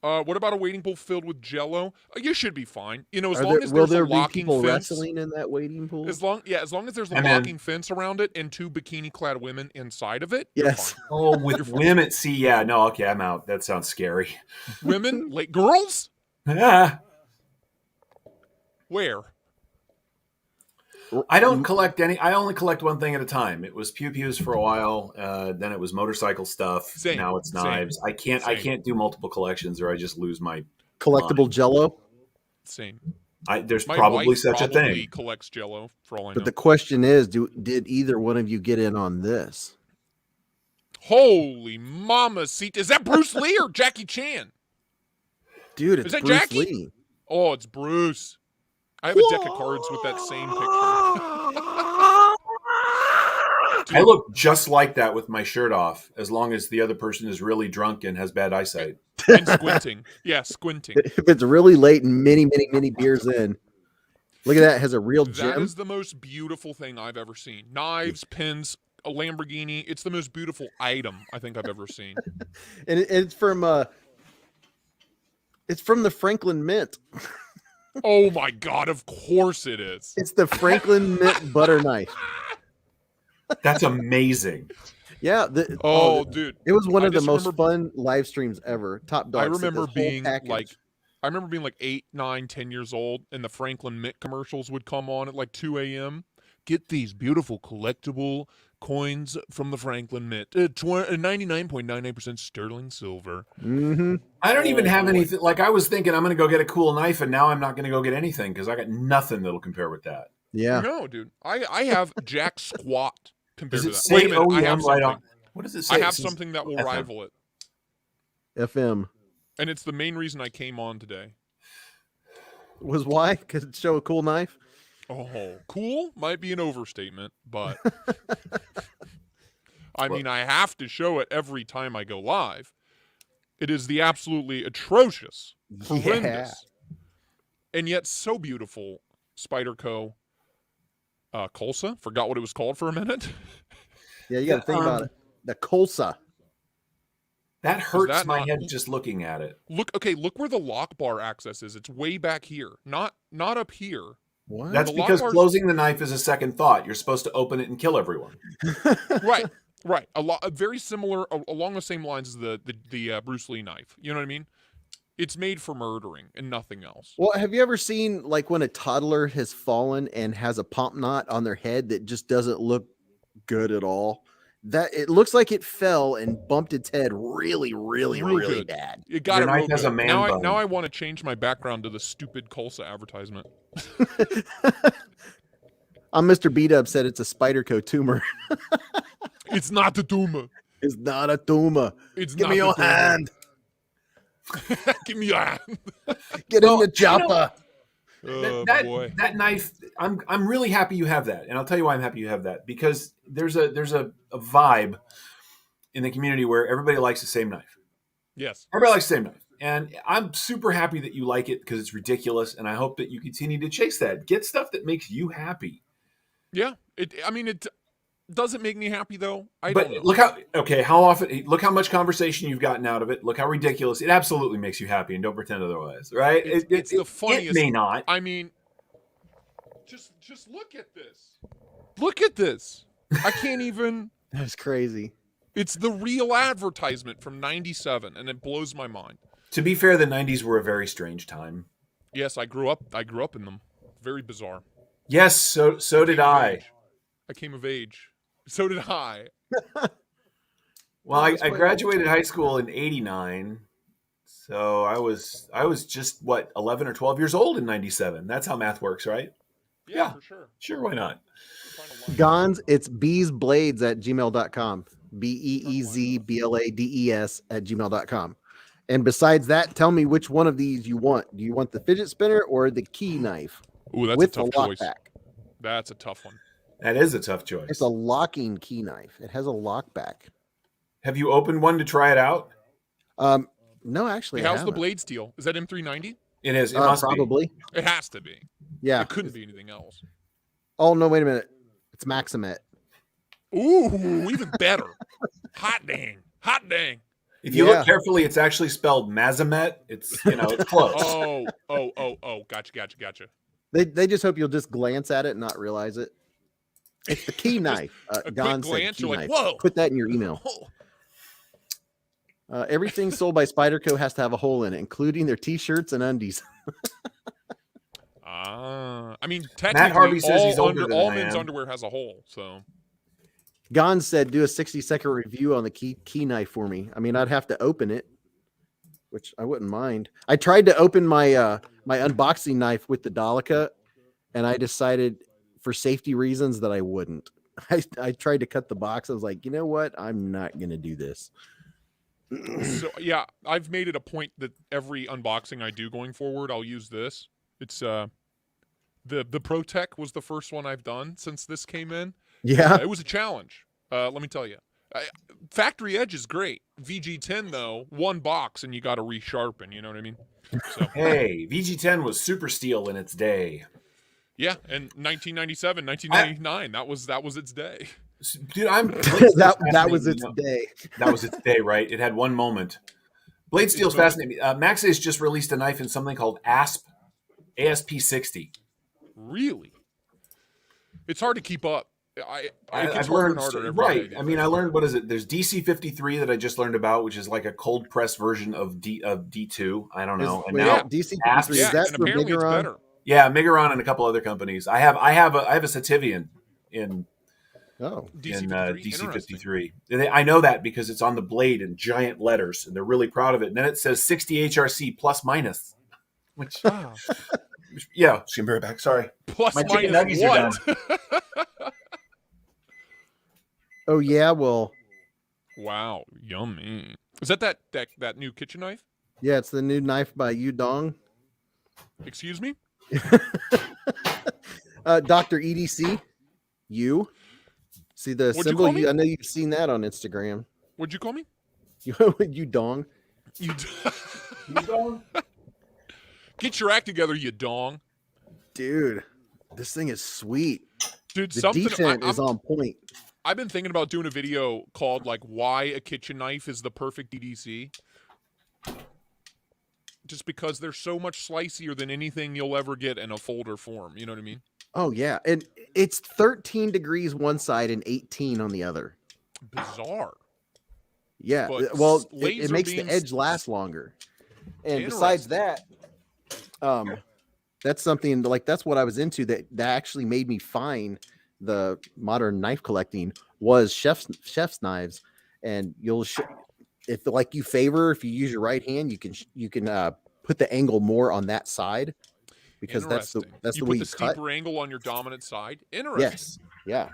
What about a waiting pool filled with Jello? You should be fine. You know, as Are long there, as will there's there a be locking people fence. wrestling in that waiting pool? As long as there's a And then- locking fence around it and 2 bikini-clad women inside of it. You're Yes. fine. Oh, with women. See, yeah, no, okay, I'm out. That sounds scary. Women, like girls, Ah, where? I don't collect any. I only collect one thing at a time. It was pew-pews for a while. Then it was motorcycle stuff. Same, Now it's same, knives. I same. can't do multiple collections or I just lose my. Collectible Jello? Same. There's My probably wife such probably a thing. collects Jello for all I know. But the question is, did either one of you get in on this? Holy mama seat! Is that Bruce Lee or Jackie Chan? Dude, it's Is that Bruce Jackie? Lee. Oh, it's Bruce. I have a deck of cards with that same picture. I look just like that with my shirt off, as long as the other person is really drunk and has bad eyesight. And squinting. Yeah, squinting. If it's really late and many beers in. Look at that. It has a real That gem. is the most beautiful thing I've ever seen. Knives, pins, a Lamborghini. It's the most beautiful item I think I've ever seen. And it's from the Franklin Mint. Oh my god, of course it is. It's the Franklin Mint butter knife. That's amazing. Yeah. Dude. It was one I of the just most remember- fun live streams ever. Top dog. I sent remember this whole being package. like 8, 9, 10 years old, and the Franklin Mint commercials would come on at like 2 a.m. Get these beautiful collectible coins from the Franklin Mint. 99.99% sterling silver. Mm-hmm. I don't even Oh, have boy. anything. Like I was thinking, I'm going to go get a cool knife, and now I'm not going to go get anything because I got nothing that'll compare with that. Yeah. No, dude. I have jack squat compared Does to it that. say Wait a minute. I OEM have right something. on? What does it say? I It have says something that will FM. rival it. FM And it's the main reason I came on today. was why? Because it show a cool knife. Oh, cool might be an overstatement, but I mean, I have to show it every time I go live. It is the absolutely atrocious, horrendous, and yet so beautiful Spyderco Colsa. Forgot what it was called for a minute. Yeah, you got to think about it. The Colsa. That hurts that my not- head just looking at it. Look where the lock bar access is. It's way back here, not up here. What? That's The lock because bars- closing the knife is a second thought. You're supposed to open it and kill everyone. Right. Very similar, along the same lines as the Bruce Lee knife. You know what I mean? It's made for murdering and nothing else. Well, have you ever seen like when a toddler has fallen and has a pomp knot on their head that just doesn't look good at all? That it looks like it fell and bumped its head really Good. bad. It got Your it knife real has good. a man now bun. now I want to change my background to the stupid Colsa advertisement. I'm Mr. B-Dub said it's a Spyderco tumor. It's not a tumor. It's not a tumor. It's Give not me a your tumor. hand. Give me your hand. Get in the chopper. Oh boy. That knife, I'm really happy you have that, and I'll tell you why I'm happy you have that, because there's a vibe in the community where everybody likes the same knife. Yes. Everybody likes the same knife, and I'm super happy that you like it because it's ridiculous, and I hope that you continue to chase that. Get stuff that makes you happy. Yeah. It doesn't make me happy though. I But don't know. look how much conversation you've gotten out of it. Look how ridiculous it absolutely makes you happy, and don't pretend otherwise, right? It's the funniest. It may not. I mean, just look at this. Look at this. I can't even. That's crazy. It's the real advertisement from '97, and it blows my mind. To be fair, the 90s were a very strange time. Yes, I grew up in them. Very bizarre. Yes, so did I. I came of age. So did I. Well, I graduated high school in '89, so I was just 11 or 12 years old in '97. That's how math works, right? Yeah. For sure. Sure, why not? Gons, it's beezblades at gmail.com. BEEZBLADES at gmail.com. And besides that, tell me which one of these you want. Do you want the fidget spinner or the key knife? Ooh, that's with a tough the lock choice. back? That's a tough one. That is a tough choice. It's a locking key knife. It has a lock back. Have you opened one to try it out? No, actually, Hey, I how's the haven't. blade steel? Is that M390? It is. It must be. Probably. It has to be. Yeah. It couldn't be anything else. Oh no! Wait a minute. It's Maximet. Ooh, even better. Hot dang. Hot dang. If you Yeah. look carefully, it's actually spelled Mazamet. It's it's close. Oh. Gotcha. They just hope you'll just glance at it and not realize it. It's the key knife. A quick Gon said glance, key you're like, knife. whoa. Put that in your email. Everything sold by Spyderco has to have a hole in it, including their t-shirts and undies. I mean, technically, Harvey says he's older than all I men's am. underwear has a hole. So Gon said, do a 60-second review on the key knife for me. I mean, I'd have to open it, which I wouldn't mind. I tried to open my my unboxing knife with the Dolica, and I decided for safety reasons that I wouldn't. I tried to cut the box. I was like, you know what? I'm not going to do this. So yeah, I've made it a point that every unboxing I do going forward, I'll use this. It's the ProTech was the first one I've done since this came in. Yeah. It was a challenge. Let me tell you. Factory Edge is great. VG10 though, one box and you got to resharpen. You know what I mean? So Hey, VG10 was super steel in its day. yeah, and 1997, 1999, that was its day. Dude, I'm that was its day. That was its day, right? It had one moment. Blade Steel's fascinating. Maxay's just released a knife in something called ASP60. Really? It's hard to keep up. It gets I've harder learned and harder every right. day. I mean, I learned what is it? There's DC53 that I just learned about, which is like a cold press version of D2. I don't know. And now DC Asp- is yeah, that and for apparently it's Biggeron? better. yeah, Migaron and a couple other companies. I have a Sativian in Oh, DC53. I know that because it's on the blade in giant letters, and they're really proud of it. And then it says 60 HRC plus minus, which yeah, just gonna be right back. Sorry, Plus my chicken minus nuggets are what? oh yeah. Well, Wow, yummy. Is that new kitchen knife? yeah. It's the new knife by Yudong. Excuse me? Dr. EDC. You see the What'd you symbol? call me? I know you've seen that on Instagram. What'd you call me? Yudong. You Get your act together, you dong. Dude, this thing is sweet. Dude, The something descent is on point. I've been thinking about doing a video called like why a kitchen knife is the perfect DDC. Just because they're so much slicier than anything you'll ever get in a folder form. You know what I mean? Oh yeah, and it's 13 degrees one side and 18 on the other. Bizarre. Yeah, But well, it laser makes the beams- edge last longer. And besides that, that's something like that's what I was into that actually made me find the modern knife collecting was chef's knives. And if like you favor, if you use your right hand, you can put the angle more on that side because that's the you way put you the cut. steeper angle on your dominant side. Interesting. Yes, yeah.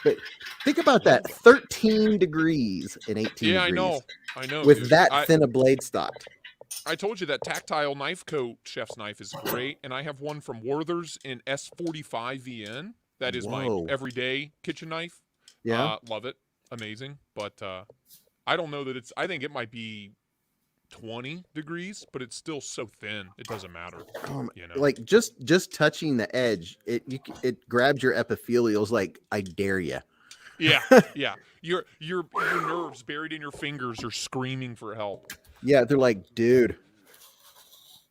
But think about that: 13 degrees and 18 Yeah, degrees. I know. With dude. that thin a blade stock. I told you that tactile knife coat chef's knife is great, and I have one from Werther's in S45 VN. That is my Whoa. everyday kitchen knife. Yeah. Love it. Amazing. But I don't know that it's. I think it might be 20 degrees, but it's still so thin. It doesn't matter. You know? Like just touching the edge, it grabs your epithelials like I dare you. Yeah, yeah. Your nerves buried in your fingers are screaming for help. Yeah, they're like, dude.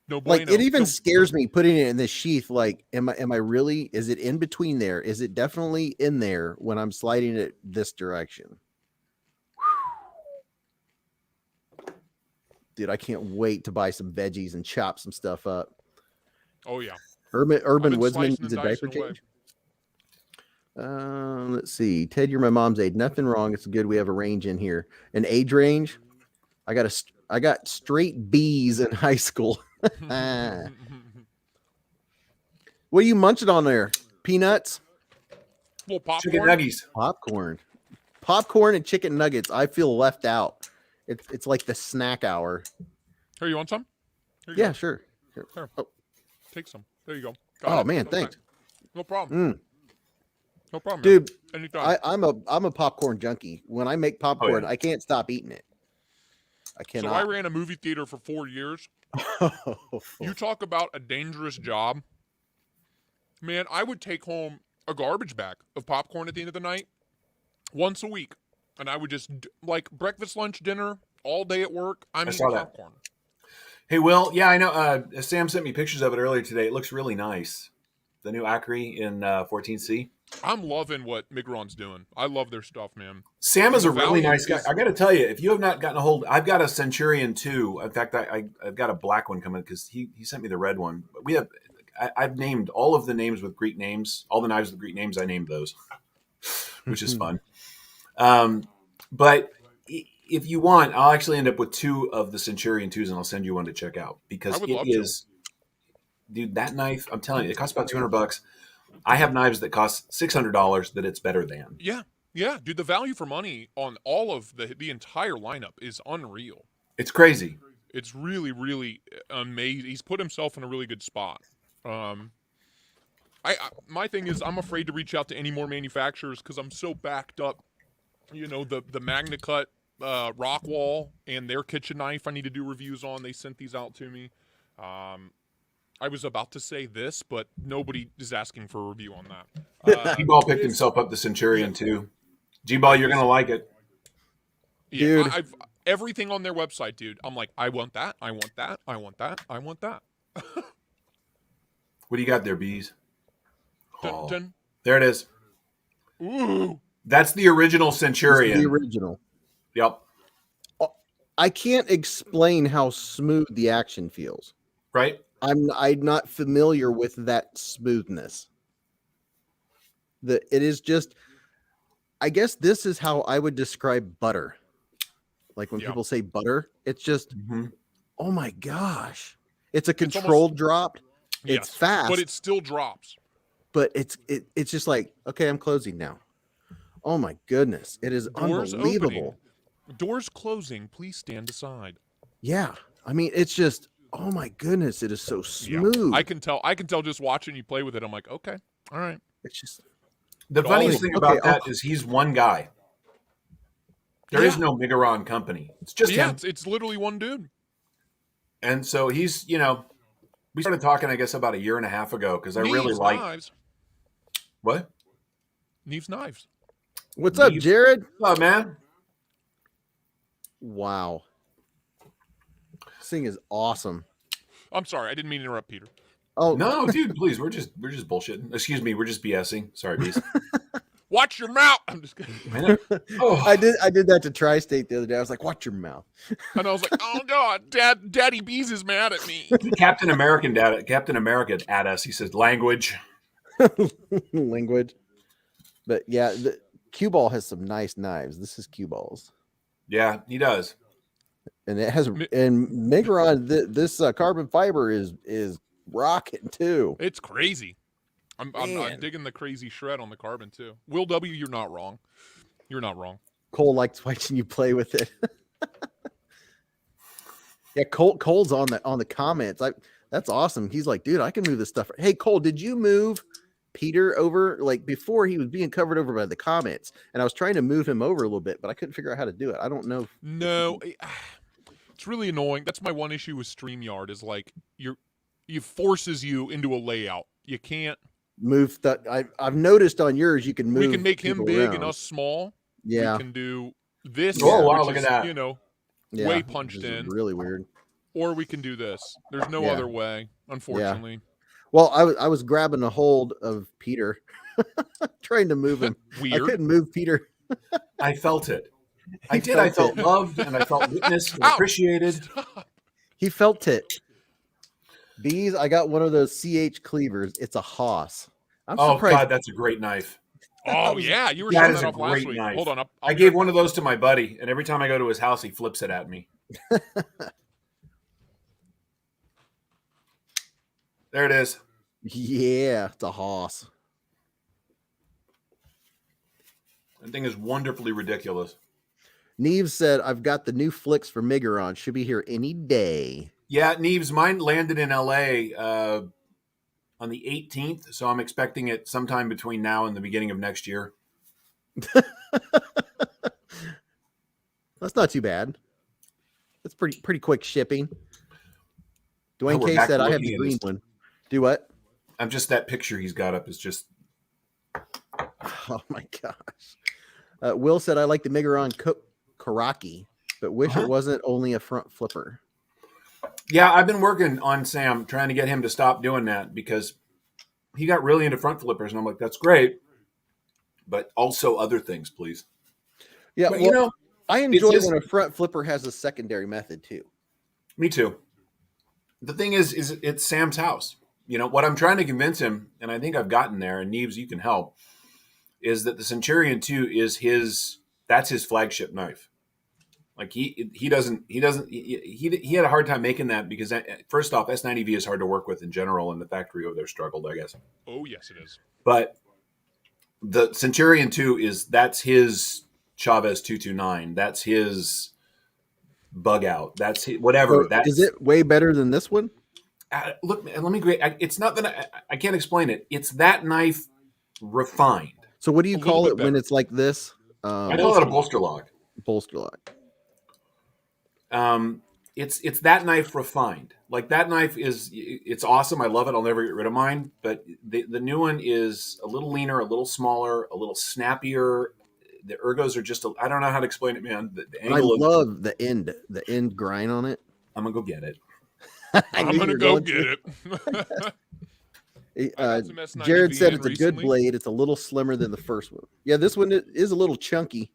No bueno. Like it even scares me putting it in this sheath. Like, am I really? Is it in between there? Is it definitely in there when I'm sliding it this direction? Dude, I can't wait to buy some veggies and chop some stuff up. Oh yeah. Urban Woodsman needs a diaper change. Let's see. Ted, you're my mom's age. Nothing wrong. It's good we have a range in here. An age range. I got straight B's in high school. What are you munching on there? Peanuts? Little popcorn. Chicken nuggies. Popcorn and chicken nuggets. I feel left out. It's like the snack hour. Here, you want some? Here you Yeah, go. sure. Here. Oh. Take some. There you go. Oh man, thanks. No problem. Mm. No problem, dude. Man. Anytime. I'm a popcorn junkie. When I make popcorn, yeah. I can't stop eating it. I cannot. So I ran a movie theater for 4 years. You talk about a dangerous job. Man, I would take home a garbage bag of popcorn at the end of the night once a week. And I would just, like, breakfast, lunch, dinner, all day at work. I'm eating popcorn. Hey, Will. Yeah, I know. Sam sent me pictures of it earlier today. It looks really nice. The new Acri in 14C. I'm loving what Migron's doing. I love their stuff, man. Sam is a really nice guy. I got to tell you, if you have not gotten a hold, I've got a Centurion too. In fact, I've got a black one coming because he sent me the red one. But I've named all of the names with Greek names. All the knives with Greek names, I named those, which is fun. But if you want, I'll actually end up with 2 of the Centurion 2s, and I'll send you one to check out because it is, dude, that knife. I'm telling you, it costs about $200. I have knives that cost $600 that it's better than. Yeah, dude. The value for money on all of the entire lineup is unreal. It's crazy. It's really, really amazing. He's put himself in a really good spot. My thing is, I'm afraid to reach out to any more manufacturers because I'm so backed up. You know, the MagnaCut Rockwall and their kitchen knife I need to do reviews on. They sent these out to me. I was about to say this, but nobody is asking for a review on that. G-Ball picked himself up the Centurion too. G-Ball, you're going to like it. Yeah, dude. I've everything on their website, dude. I'm like, I want that. I want that. I want that. I want that. What do you got there, Beez? Dun, dun. There it is. Ooh. That's the original Centurion. The original. Yep. I can't explain how smooth the action feels. Right? I'm not familiar with that smoothness. It is just, I guess this is how I would describe butter. Like when people say butter, it's just, oh my gosh. It's a controlled drop. It's fast. But it still drops. But it's just like, okay, I'm closing now. Oh my goodness. It is unbelievable. Doors closing. Please stand aside. Yeah. I mean, it's just, oh my goodness. It is so smooth. Yeah. I can tell just watching you play with it. I'm like, okay. All right. It's just. The funniest thing about that is he's one guy. There is no Migron company. It's just him. It's literally one dude. And so he's, we started talking, I guess, about a year and a half ago because I really like. Knives. What? Neve's Knives. What's up, Neve. Jared? What's up, man? Wow. This thing is awesome. I'm sorry, I didn't mean to interrupt Peter. Oh No, dude, please. We're just bullshitting. Excuse me. We're just BSing. Sorry, Beez. Watch your mouth. I'm just kidding. Oh. I did that to Tri-State the other day. I was like, watch your mouth. And I was like, oh God, Daddy Beez is mad at me. Captain America at us. He says language. Language. But yeah, the Cue Ball has some nice knives. This is Cue Balls. Yeah, he does. And it has, and Megaron, this carbon fiber is rocking too. It's crazy. I'm Man. digging the crazy shred on the carbon too. Will W, you're not wrong. You're not wrong. Cole likes watching you play with it. Yeah, Cole's on the comments. That's awesome. He's like, dude, I can move this stuff. Hey, Cole, did you move Peter over? Like before, he was being covered over by the comments, and I was trying to move him over a little bit, but I couldn't figure out how to do it. I don't know. No, it's really annoying. That's my one issue with StreamYard is like it forces you into a layout. You can't Move stuff. I've noticed on yours you can move. We can make him people big around. and us small. Yeah. We can do this. Oh, wow, which look is, at that. You know, Yeah, way which punched is in. Really weird. Or we can do this. There's no Yeah. other way, unfortunately. Well, I was grabbing a hold of Peter, trying to move him. I Weird. couldn't move Peter. I felt it. I He did. I felt felt it. loved and I felt witnessed and Ow! appreciated. Stop. He felt it. Beez, I got one of those CH cleavers. It's a Haas. I'm Oh surprised. God, that's a great knife. Oh yeah, you were That showing is that a off last great week. knife. Hold on, I gave one of those to my buddy, and every time I go to his house, he flips it at me. There it is. Yeah, it's a Haas. That thing is wonderfully ridiculous. Neve said, I've got the new flicks for Megaron. Should be here any day. Yeah, Neves, mine landed in LA on the 18th, so I'm expecting it sometime between now and the beginning of next year. That's not too bad. That's pretty quick shipping. Dwayne we're K back said, to I have looking the at green this. one. Do what? I'm just that picture he's got up is just Oh my gosh. Will said, I like the Megaron Karaki, but wish it wasn't only a front flipper. Yeah, I've been working on Sam, trying to get him to stop doing that because he got really into front flippers, and I'm like, that's great, but also other things, please. Yeah, But, well, you know, I enjoy just- when a front flipper has a secondary method too. me too. The thing is it's Sam's house. You know, what I'm trying to convince him, and I think I've gotten there, and Neves, you can help, is that the Centurion 2 is that's his flagship knife. Like he had a hard time making that because first off, S90V is hard to work with in general, and the factory over there struggled, I guess. Oh yes, it is. But the Centurion 2 that's his Chavez 229. That's his bug out. That's his, whatever. So That's, is it way better than this one? look, let me grade. It's not that I can't explain it. It's that knife refined. So what do you A little call bit it when better. it's like this? I call it a bolster lock. Bolster lock. It's that knife refined. Like that knife it's awesome. I love it. I'll never get rid of mine. But the new one is a little leaner, a little smaller, a little snappier. The ergos are just I don't know how to explain it, man. The I angle of love the end grind on it. I'm gonna go get it. I'm gonna go get it. I got some S90V Jared said in it's a good recently. blade. It's a little slimmer than the first one. Yeah, this one is a little chunky.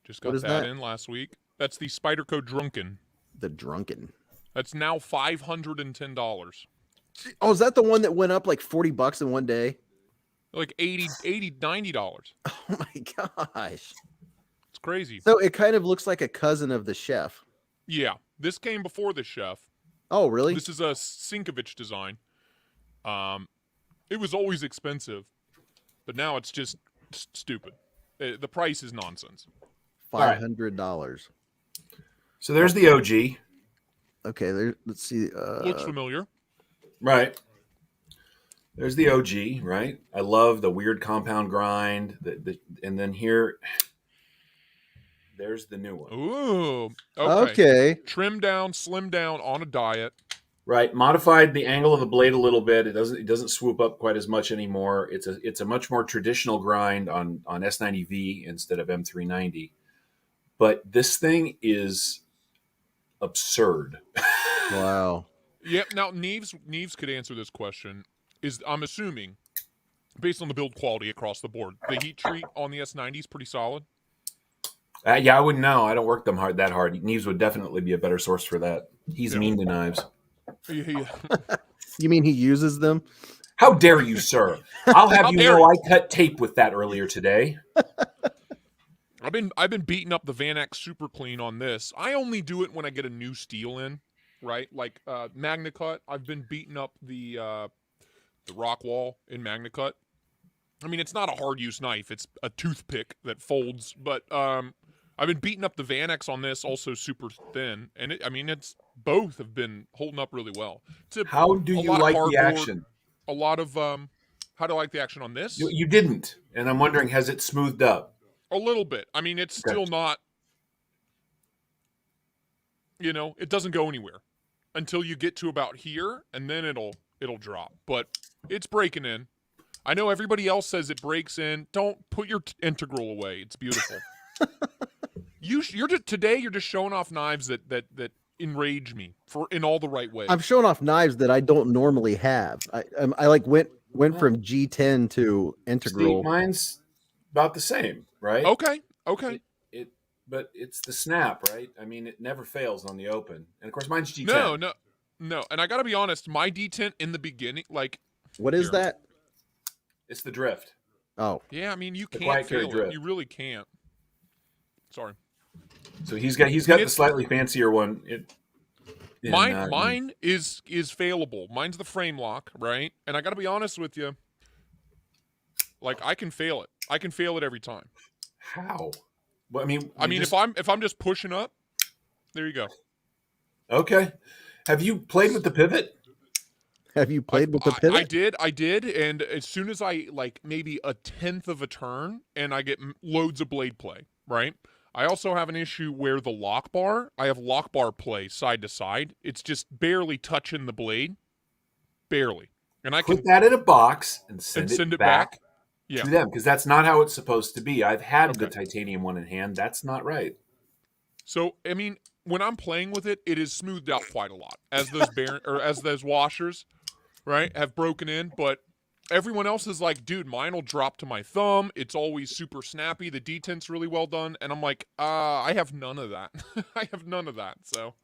Just What got is that that? in last week. That's the Spyderco Drunken. The Drunken. That's now $510. Oh, is that the one that went up like $40 in one day? Like $80, $90. Oh my gosh. It's crazy. So it kind of looks like a cousin of the Chef. Yeah, this came before the Chef. Oh, really? This is a Sinkovich design. It was always expensive, but now it's just stupid. The price is nonsense. $500. So there's the OG. Okay, there. Let's see. Looks familiar. Right. There's the OG, right? I love the weird compound grind. And then here, there's the new one. Ooh. Okay. Okay. Trim down, slim down on a diet. Right, modified the angle of the blade a little bit. It doesn't swoop up quite as much anymore. It's a much more traditional grind on S90V instead of M390. But this thing is absurd. Wow. Yep. Now, Neves could answer this question. I'm assuming, based on the build quality across the board, the heat treat on the S90 is pretty solid. Yeah, I wouldn't know. I don't work them that hard. Neves would definitely be a better source for that. He's mean to knives. Yeah. You mean he uses them? How dare you, sir? I'll have How you dare know you. I cut tape with that earlier today. I've been beating up the Van X Super Clean on this. I only do it when I get a new steel in, right? Like MagnaCut. I've been beating up the Rockwall in MagnaCut. I mean, it's not a hard use knife. It's a toothpick that folds. But I've been beating up the Van X on this, also super thin, and it's both have been holding up really well. How do you like the action? A lot of how do I like the action on this? You didn't, and I'm wondering, has it smoothed up? A little bit. I mean, it's still not. It doesn't go anywhere until you get to about here, and then it'll drop. But it's breaking in. I know everybody else says it breaks in. Don't put your integral away. It's beautiful. Today you're just showing off knives that enrage me in all the right ways. I'm showing off knives that I don't normally have. I like went from G10 to integral. See, mine's about the same, right? Okay. But it's the snap, right? I mean, it never fails on the open, and of course, mine's G10. No. And I got to be honest, my detent in the beginning, like, What is that? It's the drift. Oh, yeah. I mean, you The can't quiet carry fail it. drift. You really can't. Sorry. So he's got the slightly fancier one. Mine is failable. Mine's the frame lock, right? And I got to be honest with you. Like, I can fail it. I can fail it every time. How? Well, if I'm just pushing up, there you go. Okay. Have you played with the pivot? have you played with the pivot? I did, and as soon as I maybe a 1/10 of a turn, and I get loads of blade play, right? I also have an issue where the lock bar, I have lock bar play side to side. It's just barely touching the blade, barely, and I Put that in a box and send it back. Yeah. To them, because that's not how it's supposed to be. I've had the titanium one in hand. That's not right. So, I mean, when I'm playing with it, it is smoothed out quite a lot, as those washers, right, have broken in. But everyone else is like, dude, mine will drop to my thumb. It's always super snappy. The detent's really well done, and I'm like, I have none of that. I have none of that. So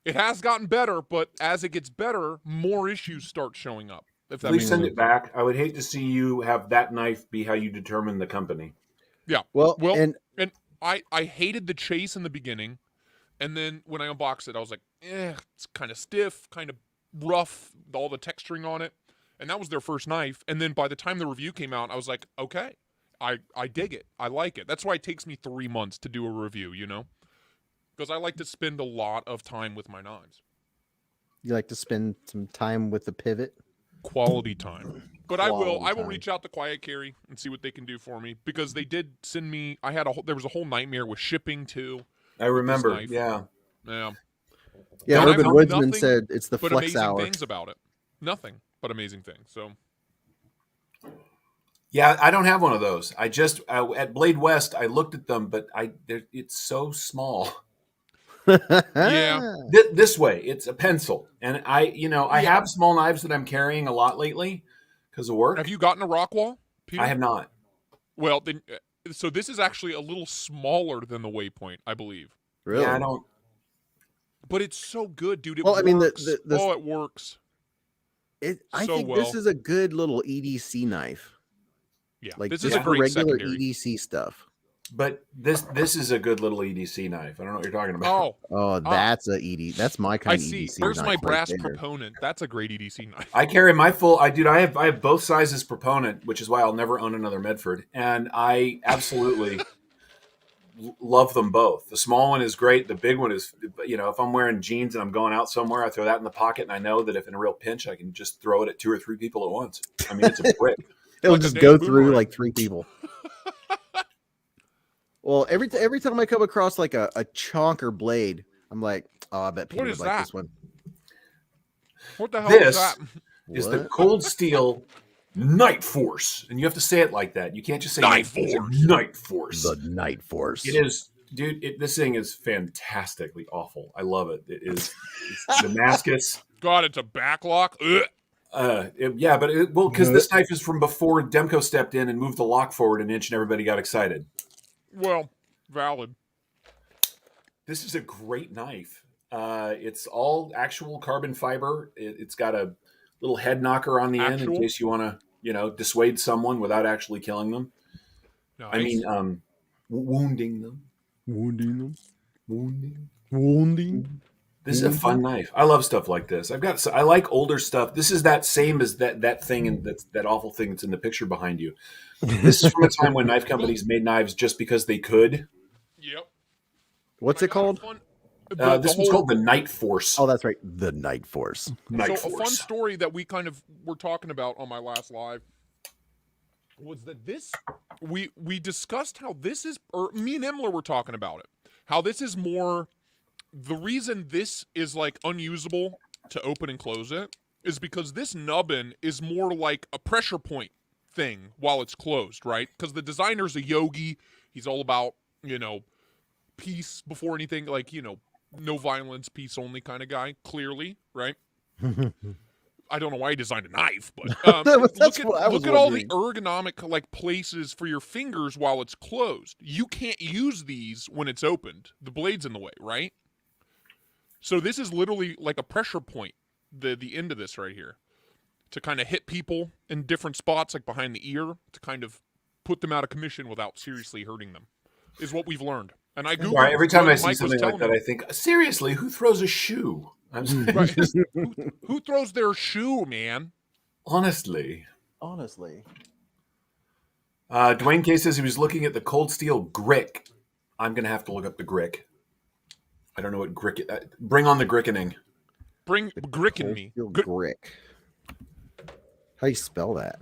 it has gotten better, but as it gets better, more issues start showing up. Please send it back. I would hate to see you have that knife be how you determine the company. Yeah. Well, and I hated the chase in the beginning, and then when I unboxed it, I was like, it's kind of stiff, kind of rough, all the texturing on it, and that was their first knife. And then by the time the review came out, I was like, okay, I dig it, I like it. That's why it takes me 3 months to do a review, because I like to spend a lot of time with my knives. You like to spend some time with the pivot? Quality time. But I will time. reach out to Quiet Carry and see what they can do for me, because they did send me, there was a whole nightmare with shipping too. I remember. Yeah. Yeah, And I've Urban heard Woodsman nothing said it's the but flex amazing hour. things about it. Nothing but amazing things. So Yeah, I don't have one of those. I just at Blade West, I looked at them, but it's so small. Yeah. This way, it's a pencil, and I have small knives that I'm carrying a lot lately because of work. Have you gotten a Rockwall, Peter? I have not. Well, then, so this is actually a little smaller than the Waypoint, I believe. Really? Yeah, I don't. But it's so good, dude. It Well, works. I mean, it works. I so think well. this is a good little EDC knife. Yeah, Like this just is a for great regular secondary. EDC stuff. But this is a good little EDC knife. I don't know what you're talking about. Oh, that's a ED. That's my kind I of see. EDC. There's knife my right brass there. proponent. That's a great EDC knife. I carry my full. I have both sizes proponent, which is why I'll never own another Medford, and I absolutely love them both. The small one is great. The big one is, if I'm wearing jeans and I'm going out somewhere, I throw that in the pocket, and I know that if in a real pinch, I can just throw it at 2 or 3 people at once. I mean, it's a brick. It'll Like a just damn go through boomerang. like 3 people. Well, every time I come across like a chonker blade, I'm like, oh, I bet Peter What would is like that? this one. What the hell is This that? is the What? Cold Steel Night Force, and you have to say it like that. You can't just say Night Force. Force. Night Force. The Night Force. It is, dude. This thing is fantastically awful. I love it. It's Damascus. God, it's a backlock. Ugh. Yeah, but because this knife is from before Demko stepped in and moved the lock forward an inch, and everybody got excited. Well, valid. This is a great knife. It's all actual carbon fiber. It's got a little head knocker on the end in case you want to, dissuade someone without actually killing them. Nice. I mean, wounding them. Wounding. This is a fun knife. I love stuff like this. I like older stuff. This is that same as that thing and that awful thing that's in the picture behind you. This is from a time when knife companies made knives just because they could. Yep. What's it called? This one's called the Night Force. Oh, that's right. The Night Force. Night So Force. a fun story that we kind of were talking about on my last live was that we discussed how this is, or me and Emler were talking about it, how this is more, the reason this is like unusable to open and close it is because this nubbin is more like a pressure point thing while it's closed, right? Because the designer's a yogi. He's all about, peace before anything, like, no violence, peace only kind of guy, clearly, right? I don't know why he designed a knife, but look at all the ergonomic like places for your fingers while it's closed. You can't use these when it's opened. The blade's in the way, right? So this is literally like a pressure point, the end of this right here, to kind of hit people in different spots, like behind the ear, to kind of put them out of commission without seriously hurting them, is what we've learned. And I Googled. Right, every time I see Mike something like that, I think, seriously, who throws a shoe? Right. Who throws their shoe, man? Honestly. Dwayne K says he was looking at the Cold Steel Grick. I'm going to have to look up the Grick. I don't know what Grick is. Bring on the Grickening. Bring Gricken me. Grick. How you spell that?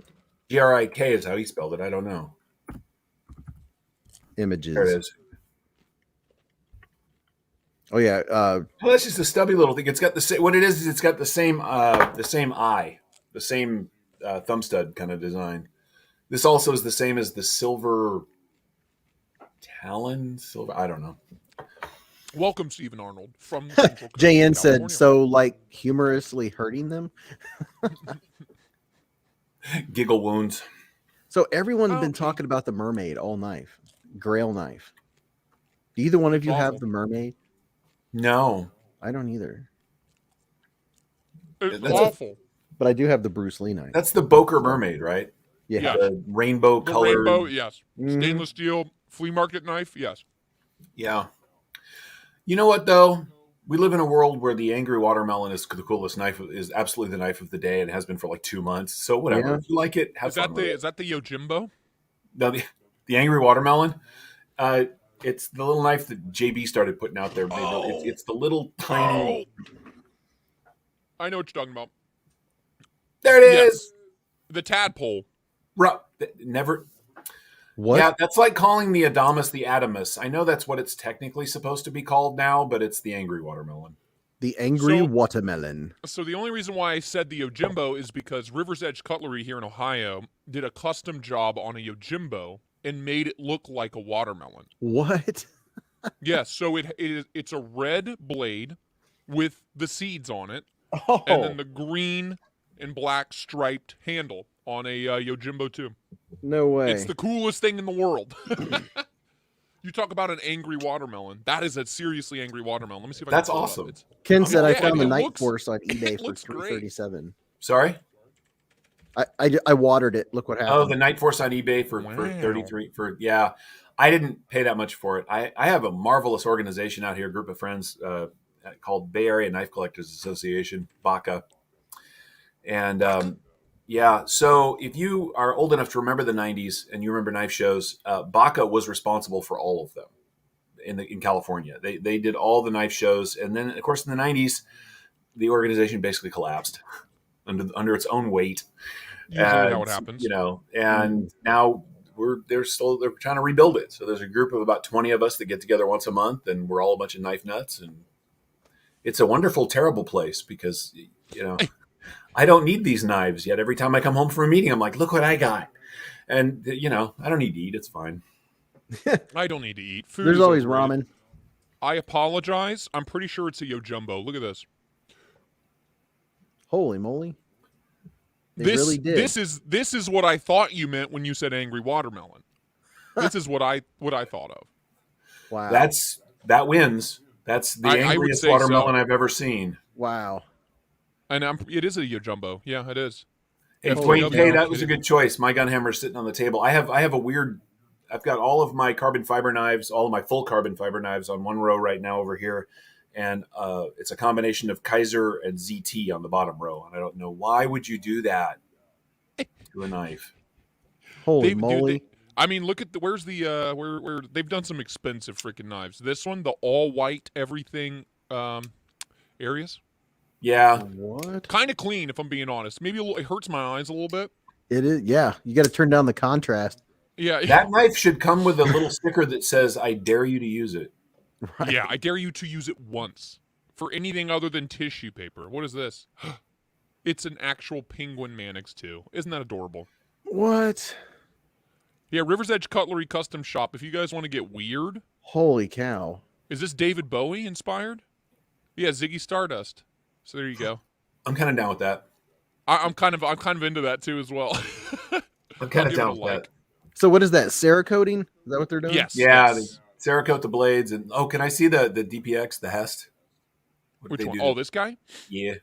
Grik is how he spelled it. I don't know. Images. There it is. Oh yeah. Well, that's just a stubby little thing. It's got the same. What it is it's got the same eye, the same thumb stud kind of design. This also is the same as the silver Talon. I don't know. Welcome, Stephen Arnold from JN said, so like humorously hurting them. Giggle wounds. So everyone's been talking about the mermaid all knife, Grail knife. Do either one of you have the mermaid? No, I don't either. It's awful. But I do have the Bruce Lee knife. That's the Boker mermaid, right? Yeah. Yes. The rainbow color. Rainbow, yes. Stainless steel flea market knife, yes. Yeah. You know what though? We live in a world where the angry watermelon is the coolest knife, is absolutely the knife of the day, and has been for like 2 months. So whatever. Yeah. If you like it, have fun with it. Is that the Yojimbo? No, the angry watermelon. It's the little knife that JB started putting out there. It's the little tiny. I know what you're talking about. There it is. The tadpole. Never. What? Yeah, that's like calling the Adamus the Adamus. I know that's what it's technically supposed to be called now, but it's the angry watermelon. The angry watermelon. So the only reason why I said the Yojimbo is because River's Edge Cutlery here in Ohio did a custom job on a Yojimbo and made it look like a watermelon. What? Yes, so it's a red blade with the seeds on it, Oh. and then the green and black striped handle on a Yojimbo too. No way. It's the coolest thing in the world. You talk about an angry watermelon. That is a seriously angry watermelon. Let me see if I can. That's pull it up. awesome. Ken said I found the it Night looks- Force on eBay it for looks great. $337. Sorry? I watered it. Look what happened. Oh, the Night Force on eBay for 33 yeah. I didn't pay that much for it. I have a marvelous organization out here, a group of friends called Bay Area Knife Collectors Association, BACA. And so if you are old enough to remember the 90s and you remember knife shows, BACA was responsible for all of them in California. They did all the knife shows, and then of course in the 90s the organization basically collapsed under its own weight. Usually how it happens. And now they're trying to rebuild it. So there's a group of about 20 of us that get together once a month, and we're all a bunch of knife nuts, and it's a wonderful, terrible place because, I don't need these knives yet. Every time I come home from a meeting, I'm like, look what I got. And, I don't need to eat. It's fine. I don't need to eat. Food There's is always overrated. ramen. I apologize. I'm pretty sure it's a Yo Jumbo. Look at this. Holy moly! They This really did. this is what I thought you meant when you said angry watermelon. This is what I thought of. Wow. That wins. That's the I would angriest say watermelon so. I've ever seen. wow. And it is a Yo Jumbo. Yeah, it is. Hey, Holy Dwayne cow. K, that was a good choice. My gun hammer's sitting on the table. I've got all of my carbon fiber knives, all of my full carbon fiber knives on one row right now over here. And it's a combination of Kaiser and ZT on the bottom row. And I don't know, why would you do that to a knife? Holy moly! I mean, look at where's the where they've done some expensive freaking knives. This one, the all white everything areas. Yeah. What? Kind of clean, if I'm being honest. Maybe it hurts my eyes a little bit. It is. Yeah, you got to turn down the contrast. Yeah, That knife should come with a little sticker that says, I dare you to use it. Right. yeah. I dare you to use it once for anything other than tissue paper. What is this? It's an actual penguin Mannix too. Isn't that adorable? What? Yeah, River's Edge Cutlery Custom Shop. If you guys want to get weird, Holy cow! is this David Bowie inspired? Yeah, Ziggy Stardust. So there you go. I'm kind of down with that. I'm kind of into that too as well. I'm kind I'll of give down it a with like. that. So what is that? Cerakoting? Is that what they're doing? Yes. Yeah, yes. they Cerakote the blades. And can I see the DPX, the Hest? What did Which they one? do? Oh, this guy? Yeah.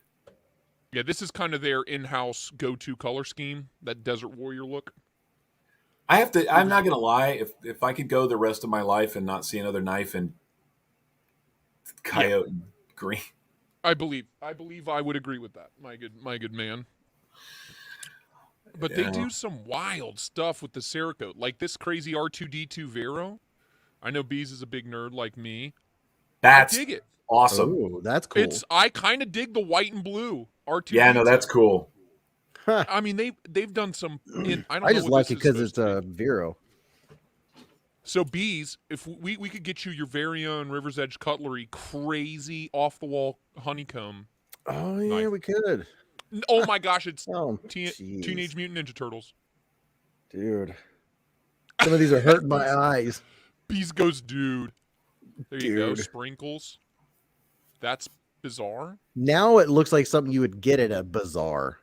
Yeah, this is kind of their in-house go-to color scheme, that Desert Warrior look. I'm not going to lie. If I could go the rest of my life and not see another knife in coyote green. I believe I would agree with that, my good man. But they Yeah. do some wild stuff with the Cerakote, like this crazy R2D2 Vero. I know Beez is a big nerd like me. That's I dig it. awesome. Oh, that's cool. I kind of dig the white and blue R2D2. Yeah, no, that's cool. Huh. I mean, they've done some. I don't I know just what like this it is because it's supposed to a be. Vero. So Beez, if we could get you your very own River's Edge Cutlery, crazy off the wall honeycomb. Oh yeah, Knife. we could. Oh my gosh, it's Oh, Teenage jeez. Mutant Ninja Turtles. Dude. Some of these are hurting my eyes. Beez goes, dude. There you go. Dude. Sprinkles. That's bizarre. Now it looks like something you would get at a bazaar.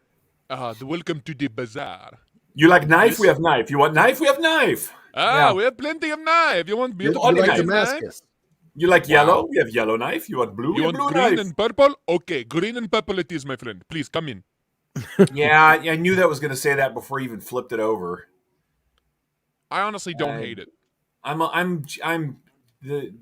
The welcome to the bazaar. You like knife? This- We have knife. You want knife? We have knife. Ah, Yeah. we have plenty of knife. You want You beautiful only like knife. Damascus. You like Wow. yellow? We have yellow knife. You want blue? You We have want blue green knife. and purple? Okay, green and purple it is, my friend. Please come in. Yeah, I knew that was going to say that before you even flipped it over. I honestly don't I- hate it. I'm the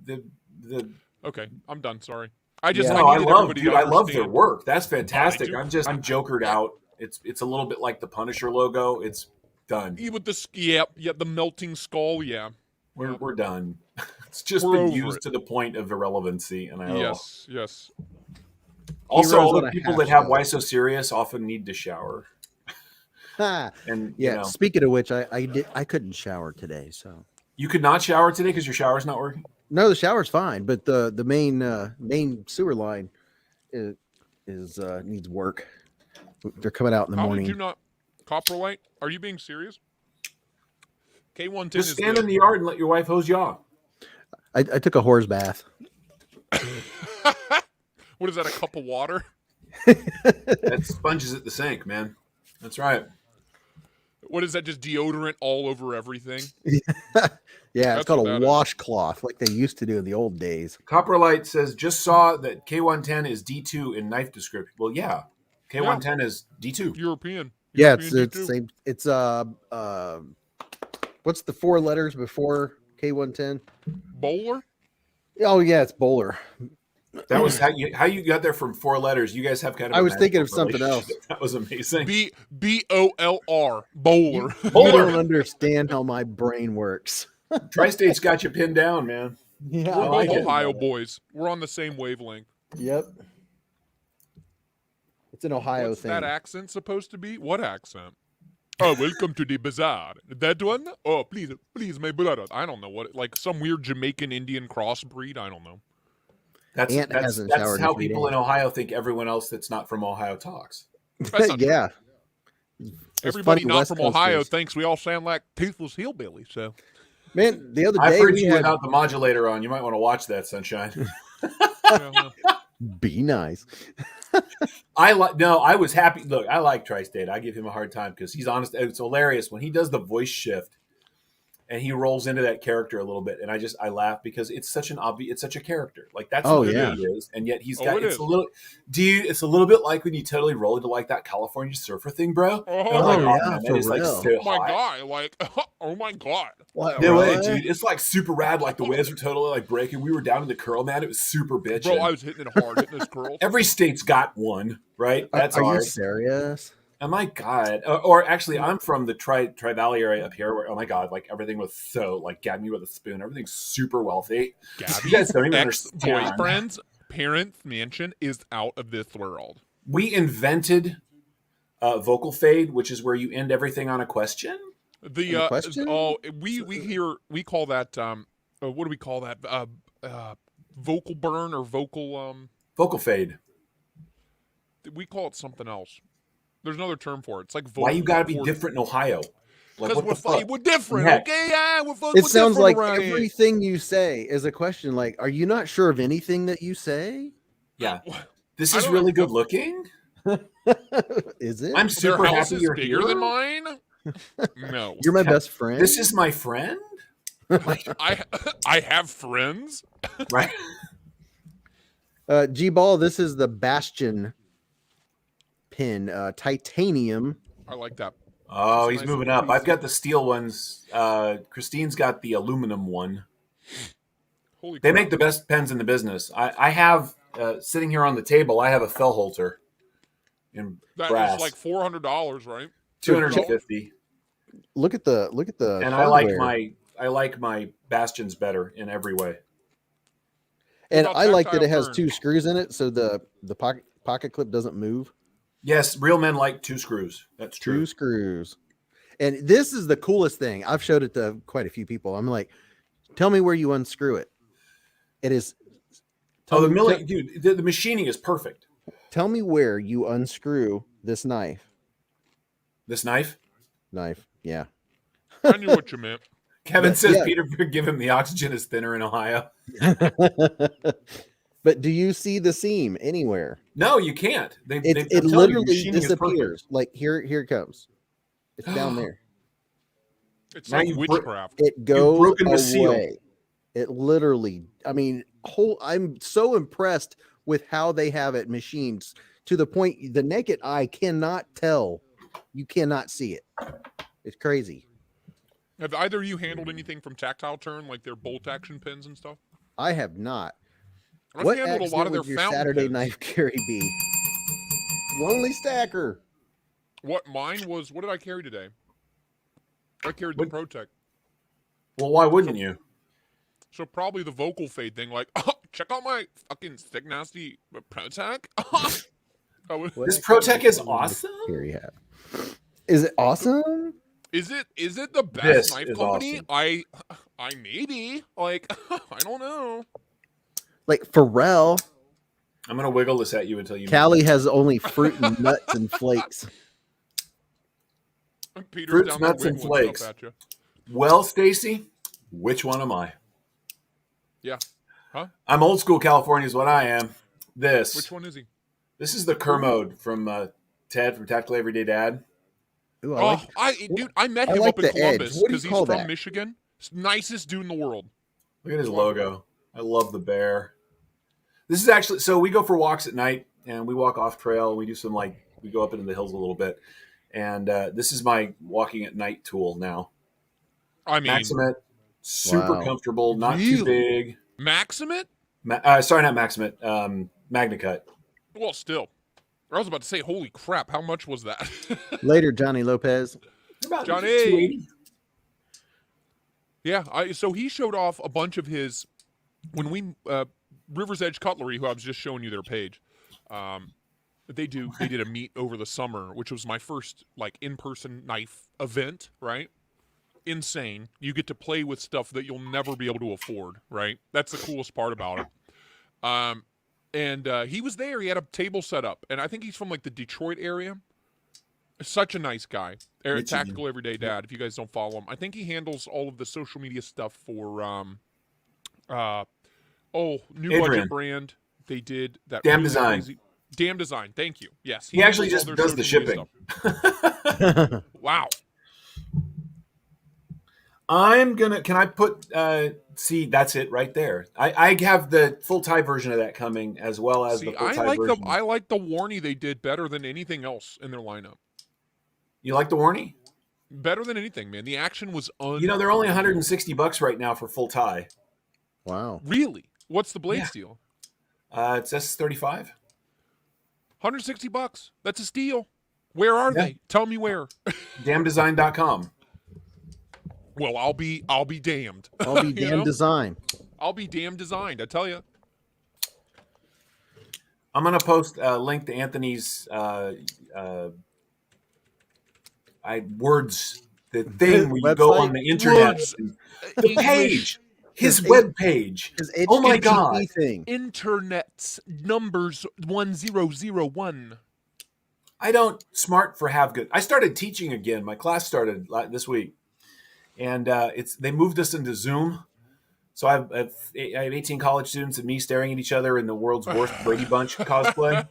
Okay, I'm done. Sorry. I just Yeah. I No, I needed love, everybody dude. to I love their understand. work. That's fantastic. do. I'm jokered out. It's a little bit like the Punisher logo. It's done. With the yeah, the melting skull, yeah. We're done. It's just We're been over used it. to the point of irrelevancy. And Yes. also, Heroes all on the a people half that have shell. Why So Serious often need to shower. Ha. And Yeah. Speaking of which, I couldn't shower today, so you could not shower today because your shower's not working. no, the shower's fine, but the main sewer line is needs work. They're coming out in the How morning. did you not Coprolite? Are you being serious? K110 Just is stand in the yard and let your wife hose you off. I took a horse bath. What is that? A cup of water? That sponges at the sink, man. That's right. What is that? Just deodorant all over everything? Yeah, That's it's called what a that is. washcloth, like they used to do in the old days. Coprolite says, just saw that K110 is D2 in knife description. Well, yeah. K110 is D2. European. Yeah, European it's D2. same. It's what's the 4 letters before K110? Bowler. Oh yeah, it's bowler. That was how you got there from 4 letters. You guys have kind of. I a was thinking of magical something else. relationship. That was amazing. BOLR. Bowler. You Bowler. don't understand how my brain works. Tri-State's got you pinned down, man. Yeah. We're I both like it. Ohio boys. We're on the same wavelength. Yep. It's an Ohio What's thing. that accent supposed to be? What accent? Oh, welcome to the bazaar. That one? Oh, please, my brother. I don't know what. Like some weird Jamaican Indian crossbreed. I don't know. Aunt hasn't showered how in 3 people in days. Ohio think everyone else that's not from Ohio talks. That's not true. Yeah. It's Everybody funny, not West from Ohio Coasters. thinks we all sound like toothless hillbillies. So Man, the other I've day heard we you had without the modulator on. You might want to watch that, Sunshine. yeah, well, Be Nice. I was happy. Look, I like Tri-State. I give him a hard time because he's honest. It's hilarious when he does the voice shift and he rolls into that character a little bit, and I laugh because it's such a character. Like that's Oh, what yeah. he is, and yet he's Oh, got it it's is. a little, dude. It's a little bit like when you totally roll into like that California surfer thing, bro. Oh, And I'm like, yeah, man, that for is like real. so oh my hot. god! Like, oh my god! What, No way, right? dude. It's like super rad. Like the waves were totally like breaking. We were down in the curl, man. It was super bitch. Bro, I was hitting it hard, hitting this curl. Every state's got one, right? That's Are you ours. serious? Oh my god! Or actually, I'm from the Tri Valley area up here. Where, oh my god, like everything was so like gab me with a spoon. Everything's super wealthy. You guys Gabby's don't even understand. ex-boyfriend's parents' mansion is out of this world. We invented vocal fade, which is where you end everything on a question. The question? we call that what do we call that? Vocal burn or vocal Vocal fade. we call it something else. There's another term for it. It's like vocal. Why you got to be different in Ohio? Like Because what the fuck? we're different, Heck. okay? Yeah, we're It sounds different like around here. everything you say is a question. Like, are you not sure of anything that you say? Yeah, this I is don't really know. good looking. Is it? I'm Their super house happy is you're bigger here. than mine. No, You're my best friend. This is my friend, I have friends. right? G-Ball, this is the Bastion pin, titanium. I like that. Oh, It's a he's nice moving little up. piece. I've got the steel ones. Christine's got the aluminum one. Holy They crap. make the best pens in the business. I have sitting here on the table. I have a Fellholter in That brass, is like $400, right? $250, Look at the and hardware. I like my Bastions better in every way. And What I about like that tactile it has turn? 2 screws in it, so the pocket clip doesn't move. Yes, real men like 2 screws. That's 2 true. screws. And this is the coolest thing. I've showed it to quite a few people. I'm like, tell me where you unscrew it. It is. Oh, the me- milling, dude. The machining is perfect. Tell me where you unscrew this knife. This knife. Yeah. I knew what you meant. Kevin But, says yeah. Peter give him the oxygen is thinner in Ohio. But do you see the seam anywhere? No, you can't. It I'm telling you, literally machining is perfect. disappears. Like here it comes. It's down there. It's Now like you've witchcraft. It goes broken the seal. away. It literally. I mean, I'm so impressed with how they have it machined to the point the naked eye cannot tell. You cannot see it. It's crazy. Have either of you handled anything from tactile turn, like their bolt action pins and stuff? I have not. I've What handled a accident lot of their would your fountain Saturday pins. night carry be? Lonely Stacker. What mine was? What did I carry today? I carried the What- Protec. Well, why wouldn't you? So probably the vocal fade thing, like, check out my fucking stick nasty Protec. What This accident Protec would is Lonely awesome. Carry have? Is it awesome? Is it the best This knife is company? awesome. I maybe like I don't know. Like Pharrell, I'm gonna wiggle this at you until you. Callie has only fruit and nuts and flakes. Peter's Fruits, down there nuts, and wiggling flakes. stuff at you. Well, Stacy, which one am I? Yeah. Huh? I'm old school California is what I am. Which one is he? This is the Kermode from Ted from Tactical Everyday Dad. Ooh, I like Dude, I met I him like up in the edge. Columbus What do you because he's call from that? Michigan. Nicest dude in the world. Look at his logo. I love the bear. This is actually so we go for walks at night and we walk off trail. We do some we go up into the hills a little bit, and this is my walking at night tool now. I mean, Maximate, super Wow. comfortable, not Really? too big. Maximate? Sorry, not Maximate. Magnacut. Well, still. I was about to say, holy crap, how much was that? later, Johnny Lopez. About Johnny. 280. Yeah, so he showed off a bunch of his when we River's Edge Cutlery, who I was just showing you their page. They did a meet over the summer, which was my first in-person knife event, right? Insane. You get to play with stuff that you'll never be able to afford, right? That's the coolest part about it. And he was there. He had a table set up, and I think he's from like the Detroit area. Such a nice guy. Tactical Everyday Dad. If you guys don't follow him, I think he handles all of the social media stuff for new Adrian. budget brand. They did that. Damn really Design. crazy- Damn Design. Thank you. Yes, He actually handles just all their does the social media shipping. stuff. Wow. I'm gonna. Can I put? See, that's it right there. I have the full tie version of that coming, as well as the full tie version. I like the Warney they did better than anything else in their lineup. You like the Warney? Better than anything, man. The action was They're only $160 right now for full tie. Wow. Really? What's the blade steal? It's S35. $160. That's a steal. Where are they? Tell me where. Damndesign.com. Well, I'll be damned. I'll be damn design. I'll be damn designed, I tell you. I'm gonna post a link to Anthony's words, the thing where you go on the internet, the page, his web page. Oh my God! Internet's numbers 1001. I don't smart for have good. I started teaching again. My class started this week, and they moved us into Zoom. So I have 18 college students and me staring at each other in the world's worst Brady Bunch cosplay.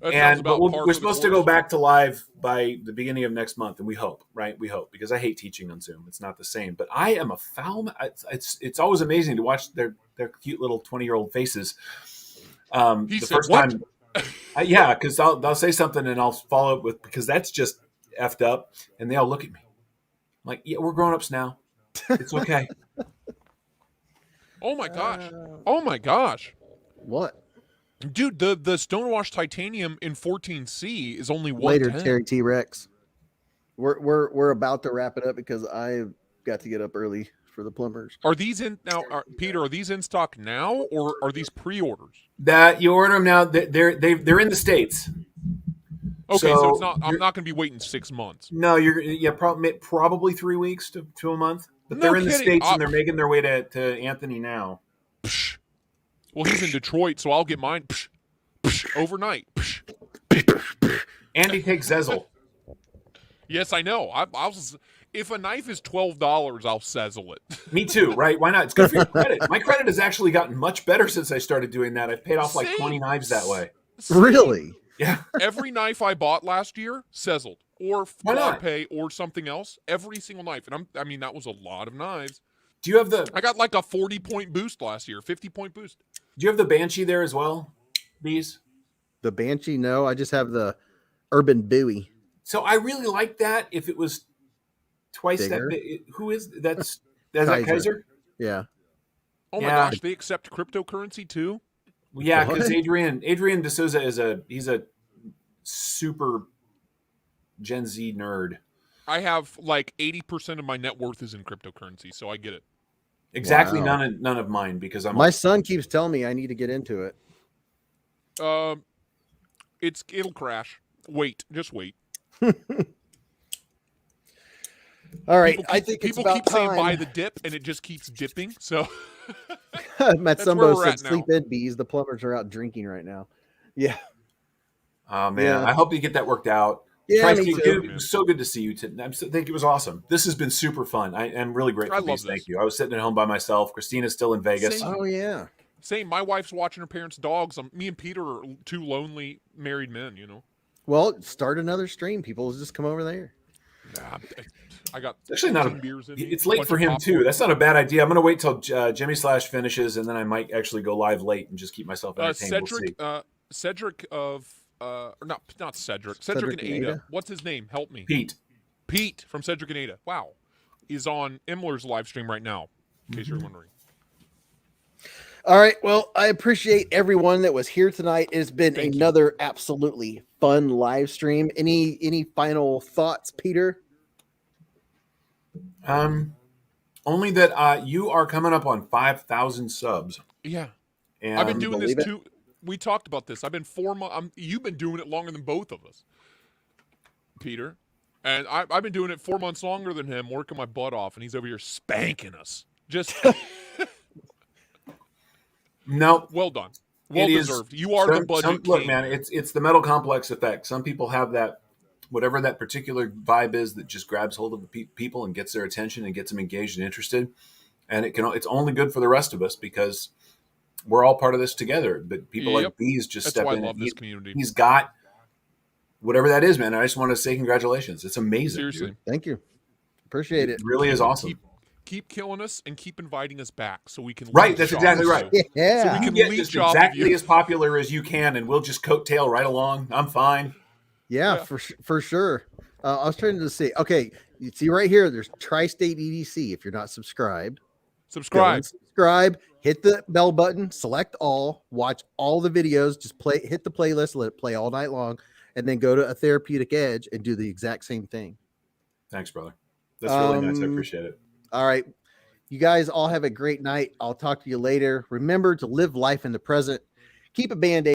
But we're supposed to go back to live by the beginning of next month, and we hope, right? We hope, because I hate teaching on Zoom. It's not the same. But I am a foul. It's always amazing to watch their cute little 20-year-old faces. The first time, yeah, because I'll say something and I'll follow up with, because that's just effed up, and they all look at me. I'm like, yeah, we're grown-ups now. It's okay. Oh my gosh! Oh my gosh! What? Dude, the Stonewashed Titanium in 14C is only later. $110. Terry T-Rex. We're about to wrap it up because I've got to get up early for the plumbers. Are these in now, Peter? Are these in stock now, or are these pre-orders? That you order them now. They're in the States. Okay, so it's not. I'm not going to be waiting 6 months. No, probably 3 weeks to a month. But No they're in the kidding. States and they're making their way to Anthony now. Psh. Well, he's in Detroit, so I'll get mine overnight. Andy takes Zezel. Yes, I know. If a knife is $12, I'll sezzle it. Me too, right? Why not? It's good for your credit. My credit has actually gotten much better since I started doing that. I've paid off like 20 knives that way. Really? Yeah. Every knife I bought last year, sezzled. Or flat pay or something else. Every single knife. And that was a lot of knives. Do you have I got like a 40-point boost last year, 50-point boost. Do you have the Banshee there as well, Beez? The Banshee? No, I just have the Urban Bowie. So I really like that if it was twice bigger. that big. Who is that's that Kaiser? Yeah. Oh my gosh, they accept cryptocurrency too? Yeah, because Adrian D'Souza he's a super Gen Z nerd. I have like 80% of my net worth is in cryptocurrency, so I get it. Exactly. Wow. None of mine, because my son keeps telling me I need to get into it. It'll crash. Just wait. All right, I think people it's about keep saying time. buy the dip, and it just keeps dipping. So Matt Sumbo said, "Sleep in, Beez. The plumbers are out drinking right now." Yeah. Oh man, Yeah. I hope you get that worked out. Yeah, me too. Man. So good to see you. I think it was awesome. This has been super fun. I am really grateful. I love this. Thank you. I was sitting at home by myself. Christina's still in Vegas. Same. Oh yeah. Same. My wife's watching her parents' dogs. Me and Peter are two lonely married men. Well, start another stream. People just come over there. Nah, I got actually not. 10 beers in me, It's late bunch for of him popcorn. too. That's not a bad idea. I'm going to wait till Jimmy Slash finishes, and then I might actually go live late and just keep myself entertained. Cedric of or not Cedric. Cedric and Ada. What's his name? Help me. Pete from Cedric and Ada. Wow, is on Imler's live stream right now. In case you're wondering. All right. Well, I appreciate everyone that was here tonight. It's been another absolutely fun live stream. Any final thoughts, Peter? Only that you are coming up on 5,000 subs. Yeah. And I've been doing this too. We talked about this. I've been 4 months. You've been doing it longer than both of us, Peter. And I've been doing it 4 months longer than him, working my butt off, and he's over here spanking us. Just No, Well done. Well it is- deserved. You are the budget look, king. man, it's the metal complex effect. Some people have that, whatever that particular vibe is, that just grabs hold of the people and gets their attention and gets them engaged and interested. And it's only good for the rest of us because we're all part of this together. But people like Beez just That's step why I in. love And this community. He's got whatever that is, man. I just want to say congratulations. It's amazing. Seriously. Dude. Thank you. Appreciate it. It really is awesome. Keep killing us and keep inviting us back so we can Right, leech that's off exactly of right. you. Yeah. So we You can get leech just off of exactly you. as popular as you can, and we'll just coattail right along. I'm fine. Yeah, for sure. I was trying to see. Okay, you see right here. There's Tri-State EDC. If you're not subscribed, go Subscribe. and subscribe. Hit the bell button. Select all. Watch all the videos. Just hit the playlist. Let it play all night long, and then go to a Therapeutic Edge and do the exact same thing. Thanks, brother. That's really nice. I appreciate it. All right, you guys all have a great night. I'll talk to you later. Remember to live life in the present. Keep a Band-Aid